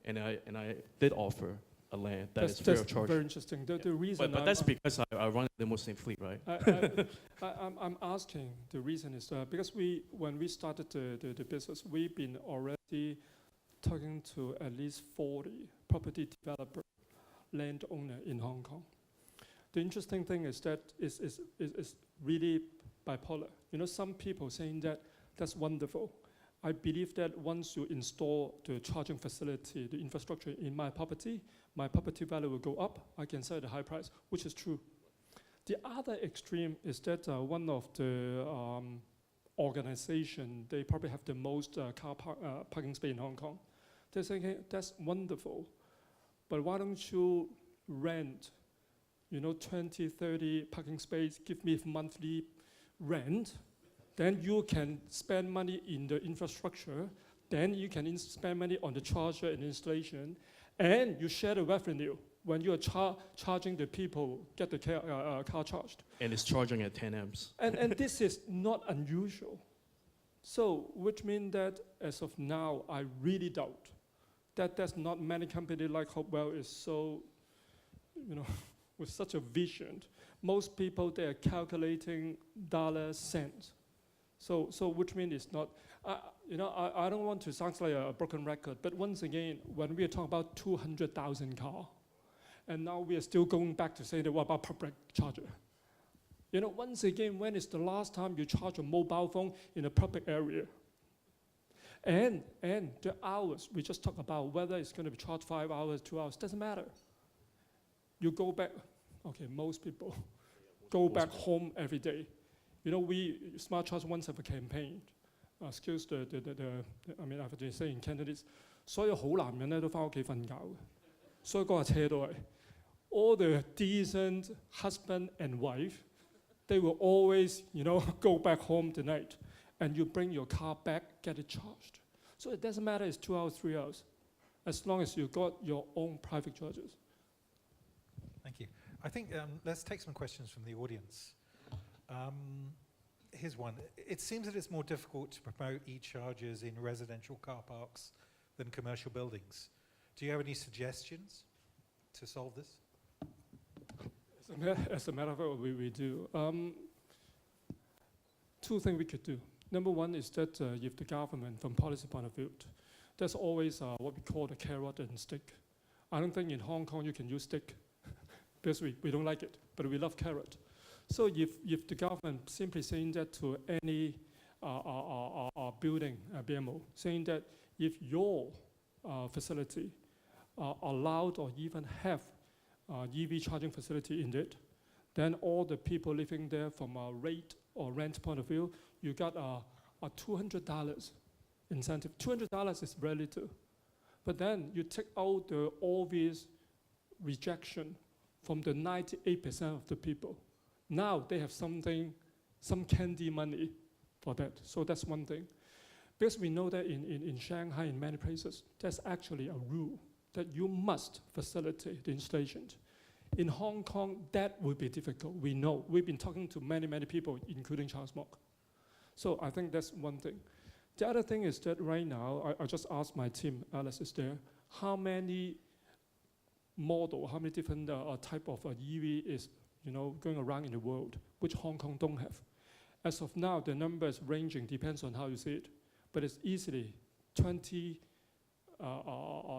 and I did offer a land that is free of charge. Very interesting. The reason but that's because I run the limousine fleet, right? I'm asking, the reason is because when we started the business, we've been already talking to at least 40 property developer, landowner in Hong Kong. The interesting thing is that it's really bipolar. You know, some people saying that that's wonderful. I believe that once you install the charging facility, the infrastructure in my property value will go up. I can sell at a high price, which is true. The other extreme is that one of the organization, they probably have the most parking space in Hong Kong. They're saying, hey, that's wonderful, but why don't you rent, 20, 30 parking space, give me monthly rent, then you can spend money in the infrastructure, then you can spend money on the charger and installation, and you share the revenue when you are charging the people, get the car charged. And it's charging at 10 amps. And this is not unusual. So, which means that as of now, I really doubt that there's not many companies like Hopewell is so, with such a vision. Most people, they are calculating dollars, cents. So which means it's not, I don't want to sound like a broken record, but once again, when we are talking about 200,000 cars, and now we are still going back to say that what about public charger? Once again, when is the last time you charge a mobile phone in a public area? And the hours, we just talked about whether it's going to be charged 5 hours, 2 hours, doesn't matter. You go back, okay, most people go back home every day. We Smart Charge once have a campaign. Excuse I have to say in Cantonese, 所有好男人咧都返屋企瞓覺嘅，所以嗰架車都係。All the decent husband and wife, they will always, go back home tonight, and you bring your car back, get it charged. So it doesn't matter, it's 2 hours, 3 hours, as long as you got your own private chargers. Thank you. I think let's take some questions from the audience. Here's one. It seems that it's more difficult to promote e-chargers in residential car parks than commercial buildings. Do you have any suggestions to solve this? As a matter of fact, we do. Two things we could do. Number one is that if the government, from policy point of view, there's always what we call the carrot and stick. I don't think in Hong Kong you can use stick because we don't like it, but we love carrot. So if the government simply saying that to any building, BMO, saying that if your facility allowed or even have EV charging facility in it, then all the people living there from a rate or rent point of view, you got a $200 incentive. $200 is very little. But then you take out the obvious rejection from the 98% of the people. Now they have some candy money for that. So that's one thing. Because we know that in Shanghai, in many places, there's actually a rule that you must facilitate the installations. In Hong Kong, that would be difficult. We know. We've been talking to many, many people, including Charles Mok. So I think that's one thing. The other thing is that right now, I just asked my team, Alice is there, how many different type of EV is going around in the world, which Hong Kong don't have. As of now, the numbers ranging, depends on how you see it, but it's easily 20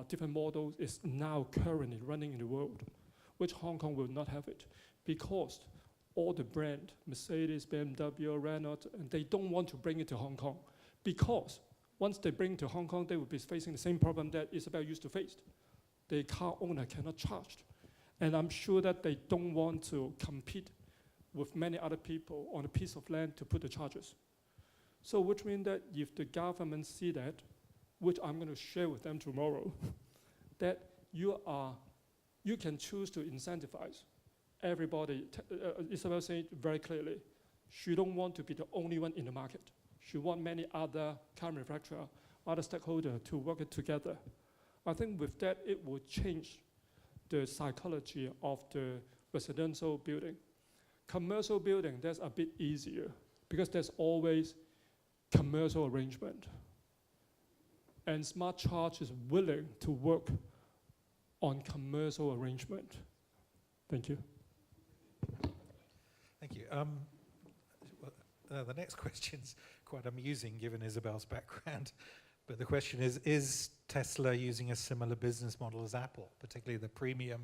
different models is now currently running in the world, which Hong Kong will not have it, because all the brand, Mercedes, BMW, Renault, and they don't want to bring it to Hong Kong, because once they bring it to Hong Kong, they will be facing the same problem that Isabel used to face. The car owner cannot charge. And I'm sure that they don't want to compete with many other people on a piece of land to put the chargers. So which means that if the government see that, which I'm going to share with them tomorrow, that you can choose to incentivize everybody. Isabel said very clearly, she don't want to be the only one in the market. She wants many other car manufacturers, other stakeholders to work it together. I think with that, it will change the psychology of the residential building. Commercial building, that's a bit easier because there's always commercial arrangement. And Smart Charge is willing to work on commercial arrangement. Thank you. Thank you. The next question's quite amusing given Isabel's background. But the question is Tesla using a similar business model as Apple, particularly the premium,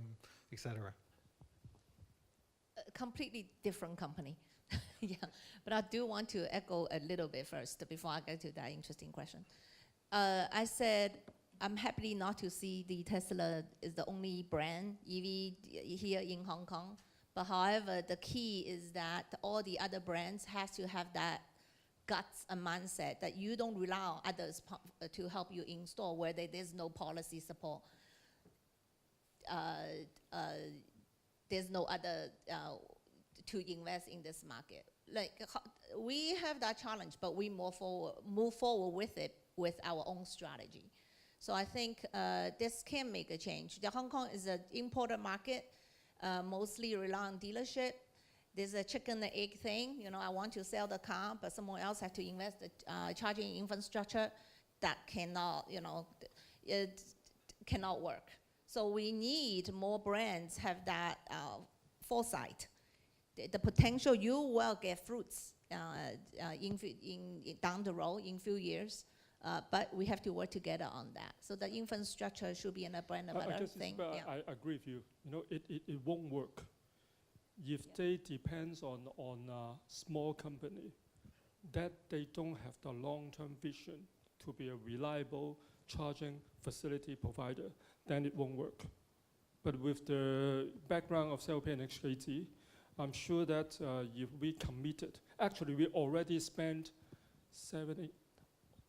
etc.? A completely different company. Yeah, but I do want to echo a little bit first before I get to that interesting question. I said I'm happy not to see the Tesla is the only brand EV here in Hong Kong. But however, the key is that all the other brands have to have that guts and mindset that you don't rely on others to help you install where there's no policy support. There's no other to invest in this market. Like we have that challenge, but we move forward with it with our own strategy. So I think this can make a change. The Hong Kong is an importer market, mostly rely on dealership. There's a chicken and egg thing. You know, I want to sell the car, but someone else has to invest the charging infrastructure. That cannot, you know, it cannot work. So we need more brands have that foresight. The potential, you will get fruits down the road in few years, but we have to work together on that. So the infrastructure should be in a brand of other thing. Yeah. I agree with you. You know, it won't work if they depends on a small company that they don't have the long-term vision to be a reliable charging facility provider, then it won't work. But with the background of CLP and HKT, I'm sure that if we committed, actually we already spent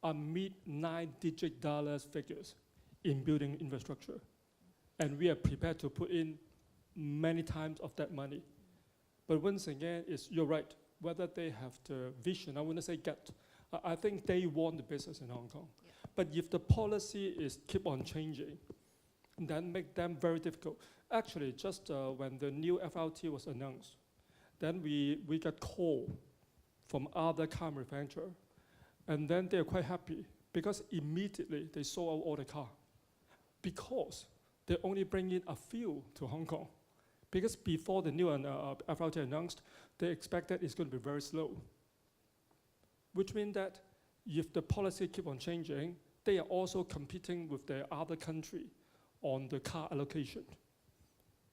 mid-9-digit dollars figures in building infrastructure. And we are prepared to put in many times of that money. But once again, you're right, whether they have the vision, I wouldn't say get, I think they want the business in Hong Kong. Yeah. But if the policy is keep on changing, then make them very difficult. Actually, just when the new FLT was announced, then we got call from other car manufacturers, and then they're quite happy because immediately they sold out all the car because they only bring in a few to Hong Kong. Because before the new FLT announced, they expected it's going to be very slow, which means that if the policy keep on changing, they are also competing with the other country on the car allocation.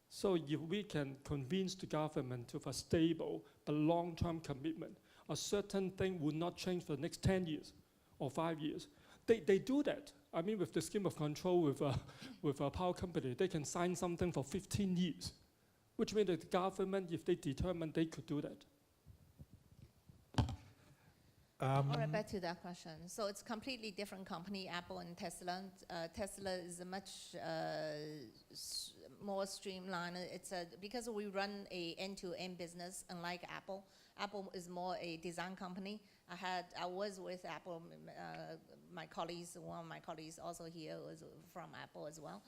So if we can convince the government to have a stable but long-term commitment, a certain thing will not change for the next 10 years or 5 years. They do that. I mean, with the scheme of control with a power company, they can sign something for 15 years, which means that the government, if they determine, they could do that. All right, back to that question. So it's completely different company, Apple and Tesla. Tesla is a much more streamlined. It's because we run a end-to-end business, unlike Apple. Apple is more a design company. I was with Apple. My colleagues, one of my colleagues also here was from Apple as well.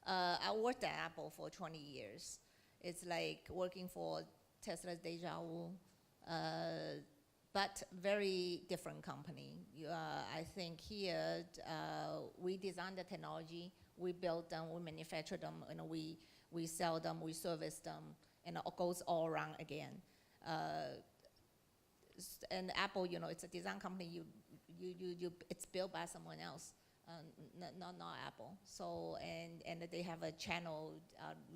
I worked at Apple for 20 years. It's like working for Tesla's deja vu. But very different company. I think here we design the technology, we build them, we manufacture them, and we sell them, we service them, and it goes all around again. And Apple, you know, it's a design company. It's built by someone else, not Apple. So and they have a channel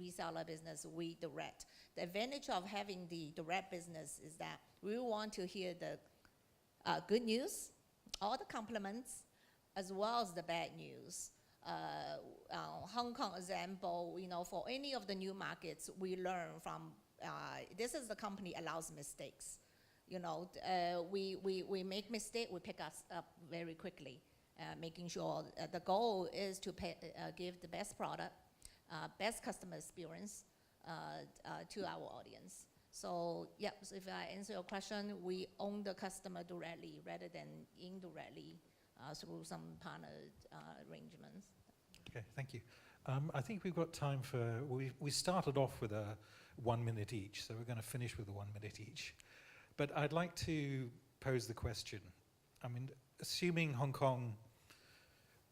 reseller business. We direct. The advantage of having the direct business is that we want to hear the good news, all the compliments, as well as the bad news. Hong Kong example, you know, for any of the new markets, we learn from, this is the company allows mistakes. You know, we make mistake, we pick us up very quickly, making sure the goal is to give the best product, best customer experience to our audience. So, yeah, so if I answer your question, we own the customer directly rather than indirectly through some partner arrangements. Okay, thank you. I think we've got time for, we started off with a 1 minute each, so we're going to finish with a 1 minute each. But I'd like to pose the question. I mean, assuming Hong Kong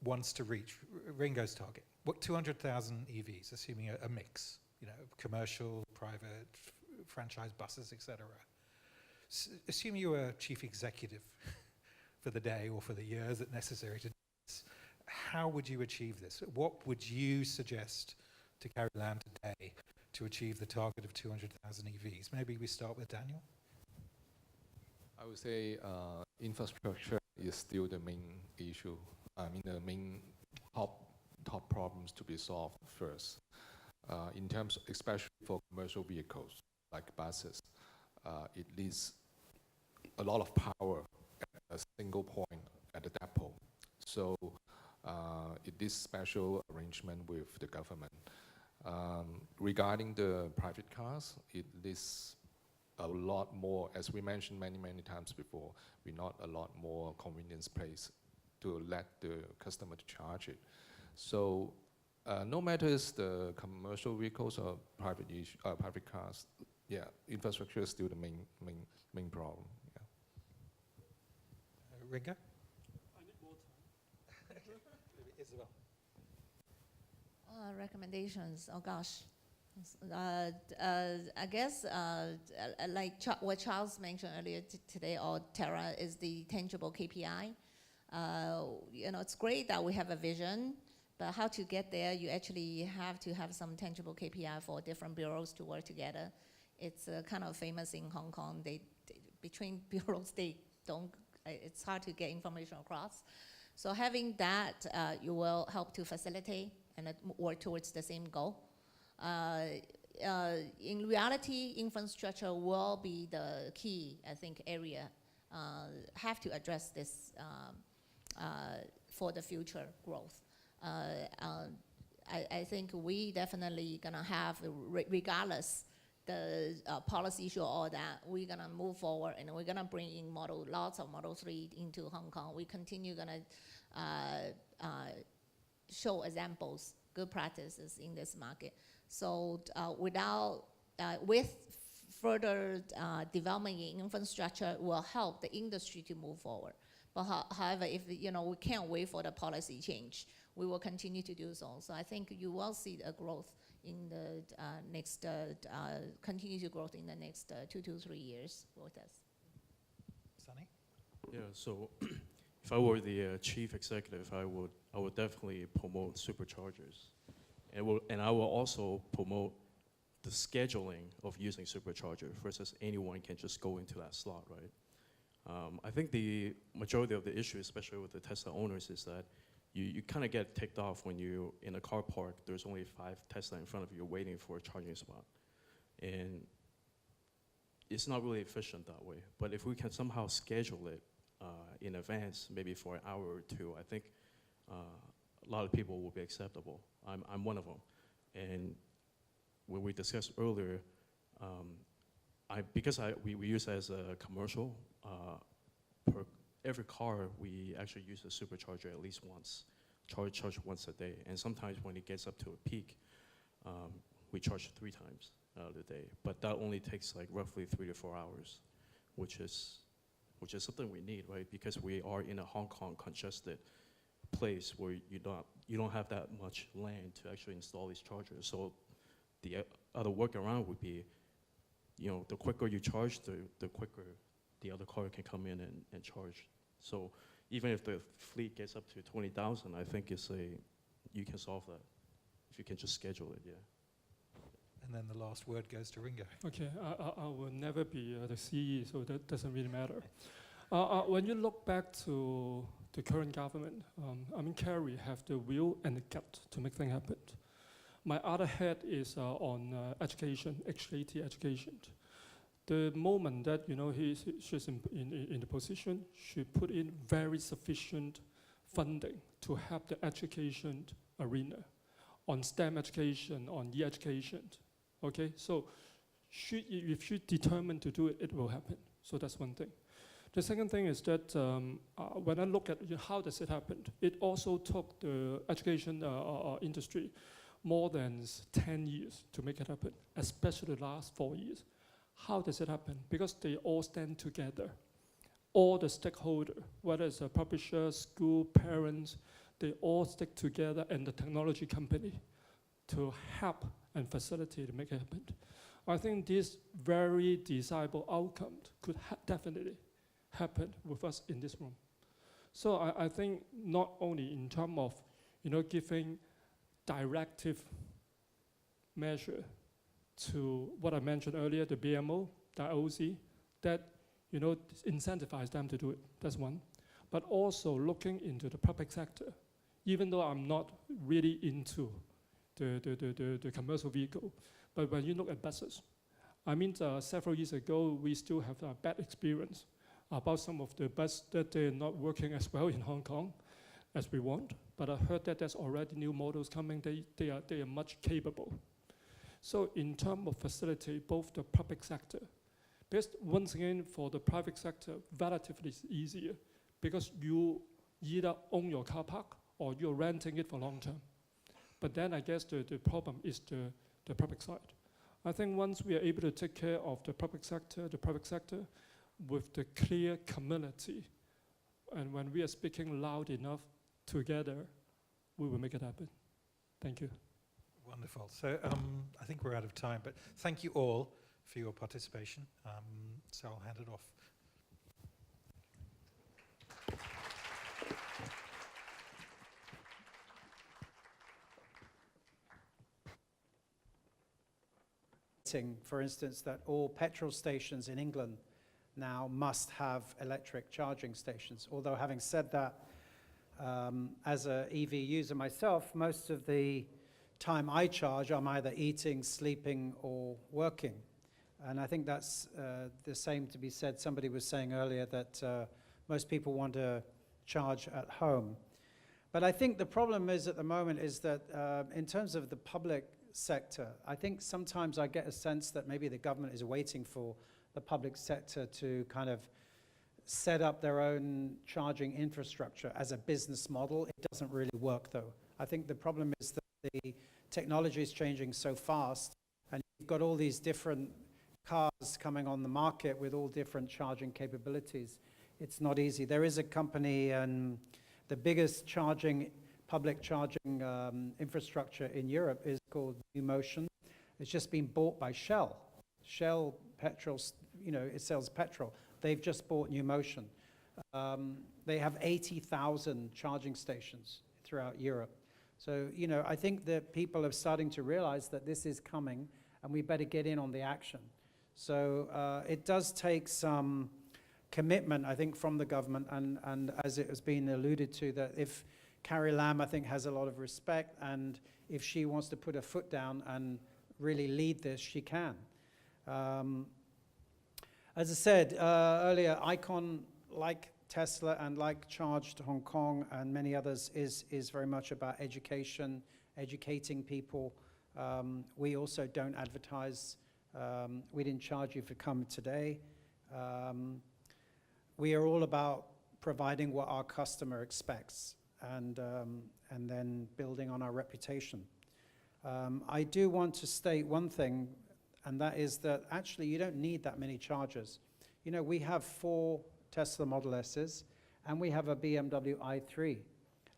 wants to reach Ringo's target, what 200,000 EVs, assuming a mix, you know, commercial, private, franchise buses, etc. Assume you were chief executive for the day or for the years that necessary to do this. How would you achieve this? What would you suggest to Carrie Lam today to achieve the target of 200,000 EVs? Maybe we start with Daniel. I would say infrastructure is still the main issue. I mean, the main top problems to be solved first. In terms, especially for commercial vehicles like buses, it needs a lot of power at a single point at the depot. So it is special arrangement with the government. Regarding the private cars, it is a lot more, as we mentioned many times before, we not a lot more convenience place to let the customer to charge it. So no matter is the commercial vehicles or private cars, yeah, infrastructure is still the main problem. Yeah. Ringo? I need more time. Isabel. Recommendations, oh gosh. I guess like what Charles mentioned earlier today, or Tara, is the tangible KPI. You know, it's great that we have a vision, but how to get there, you actually have to have some tangible KPI for different bureaus to work together. It's kind of famous in Hong Kong. Between bureaus, it's hard to get information across. So having that, you will help to facilitate and work towards the same goal. In reality, infrastructure will be the key, I think, area. Have to address this for the future growth. I think we definitely gonna have, regardless the policy issue or all that, we're gonna move forward and we're gonna bring in lots of Model 3 into Hong Kong. We continue gonna show examples, good practices in this market. So with further development in infrastructure will help the industry to move forward. But however, if we can't wait for the policy change, we will continue to do so. So I think you will see a growth in the next, continued growth in the next 2 to 3 years with us. Sunny? Yeah, so if I were the chief executive, I would definitely promote superchargers. And I will also promote the scheduling of using supercharger versus anyone can just go into that slot, right? I think the majority of the issue, especially with the Tesla owners, is that you kind of get ticked off when you in a car park, there's only 5 Tesla in front of you waiting for a charging spot. And it's not really efficient that way. But if we can somehow schedule it in advance, maybe for an hour or two, I think a lot of people will be acceptable. I'm one of them. And when we discussed earlier, because we use it as a commercial, per every car we actually use a supercharger at least once, charge once a day. And sometimes when it gets up to a peak, we charge 3 times out of the day. But that only takes like roughly 3 to 4 hours, which is something we need, right? Because we are in a Hong Kong congested place where you don't have that much land to actually install these chargers. So the other workaround would be, the quicker you charge, the quicker the other car can come in and charge. So even if the fleet gets up to 20,000, I think you can solve that if you can just schedule it, yeah. And then the last word goes to Ringo. Okay, I will never be the CE, so that doesn't really matter. When you look back to the current government, Carrie have the will and the gut to make things happen. My other head is on education, HKT education. The moment that she's in the position, she put in very sufficient funding to help the education arena, on STEM education, on e-education. Okay, so if she's determined to do it, it will happen. So that's one thing. The second thing is that when I look at how does it happen, it also took the education industry more than 10 years to make it happen, especially the last 4 years. How does it happen? Because they all stand together. All the stakeholders, whether it's a publisher, school, parents, they all stick together and the technology company to help and facilitate to make it happen. I think this very desirable outcome could definitely happen with us in this room. So I think not only in terms of giving directive measure to what I mentioned earlier, the BMO, the IOC, that incentivize them to do it. That's one. But also looking into the public sector, even though I'm not really into the commercial vehicle, but when you look at buses, I mean, several years ago, we still have a bad experience about some of the buses that they're not working as well in Hong Kong as we want. But I heard that there's already new models coming. They are much capable. So in terms of facility, both the public sector, because once again, for the private sector, relatively easier because you either own your car park or you're renting it for long term. But then I guess the problem is the public side. I think once we are able to take care of the public sector with the clear community, and when we are speaking loud enough together, we will make it happen. Thank you. Wonderful. So I think we're out of time, but thank you all for your participation. So I'll hand it off. For instance, that all petrol stations in England now must have electric charging stations. Although having said that, as an EV user myself, most of the time I charge, I'm either eating, sleeping, or working. And I think that's the same to be said. Somebody was saying earlier that most people want to charge at home. But I think the problem is at the moment is that in terms of the public sector, I think sometimes I get a sense that maybe the government is waiting for the public sector to kind of set up their own charging infrastructure as a business model. It doesn't really work though. I think the problem is that the technology is changing so fast and you've got all these different cars coming on the market with all different charging capabilities. It's not easy. There is a company, the biggest public charging infrastructure in Europe is called NewMotion. It's just been bought by Shell. Shell petrol, it sells petrol. They've just bought NewMotion. They have 80,000 charging stations throughout Europe. So, I think that people are starting to realize that this is coming and we better get in on the action. So it does take some commitment, I think, from the government, and as it has been alluded to, that if Carrie Lam, I think, has a lot of respect, and if she wants to put her foot down and really lead this, she can. As I said earlier, ICON, like Tesla and like ChargedHongKong and many others, is very much about education, educating people. We also don't advertise. We didn't charge you for coming today. We are all about providing what our customer expects and then building on our reputation. I do want to state one thing, and that is that actually you don't need that many chargers. We have 4 Tesla Model S's, and we have a BMW i3,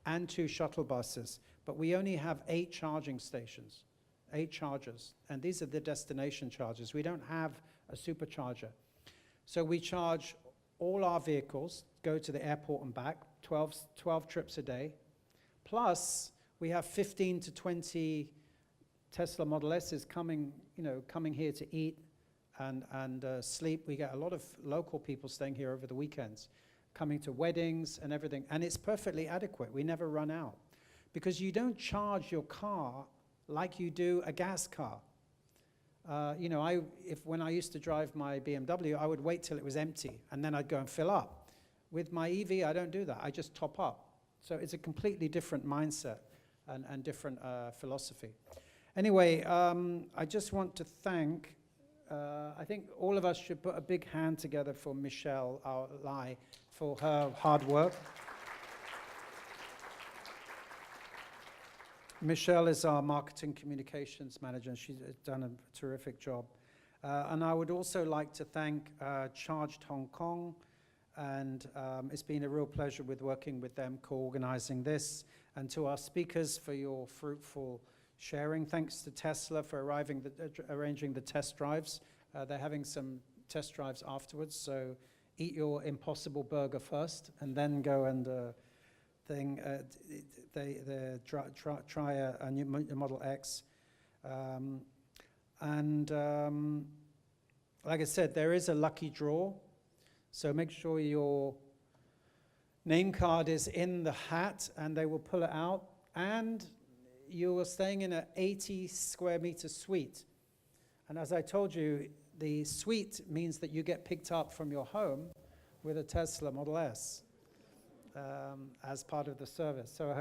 and 2 shuttle buses, but we only have 8 charging stations, 8 chargers, and these are the destination chargers. We don't have a supercharger. So we charge all our vehicles, go to the airport and back, 12 trips a day, plus we have 15 to 20 Tesla Model S's coming here to eat and sleep. We get a lot of local people staying here over the weekends, coming to weddings and everything, and it's perfectly adequate. We never run out, because you don't charge your car like you do a gas car. When I used to drive my BMW, I would wait till it was empty, and then I'd go and fill up. With my EV, I don't do that. I just top up. So it's a completely different mindset and different philosophy. Anyway, I just want to thank, I think all of us should put a big hand together for Michelle, our Lai, for her hard work. Michelle is our marketing communications manager, and she's done a terrific job. And I would also like to thank ChargedHongKong, and it's been a real pleasure working with them, co-organizing this, and to our speakers for your fruitful sharing. Thanks to Tesla for arranging the test drives. They're having some test drives afterwards, so eat your Impossible Burger first, and then go and try a new Model X. Like I said, there is a lucky draw, so make sure your name card is in the hat and they will pull it out, and you are staying in an 80 square meter suite. And as I told you, the suite means that you get picked up from your home with a Tesla Model S as part of the service. So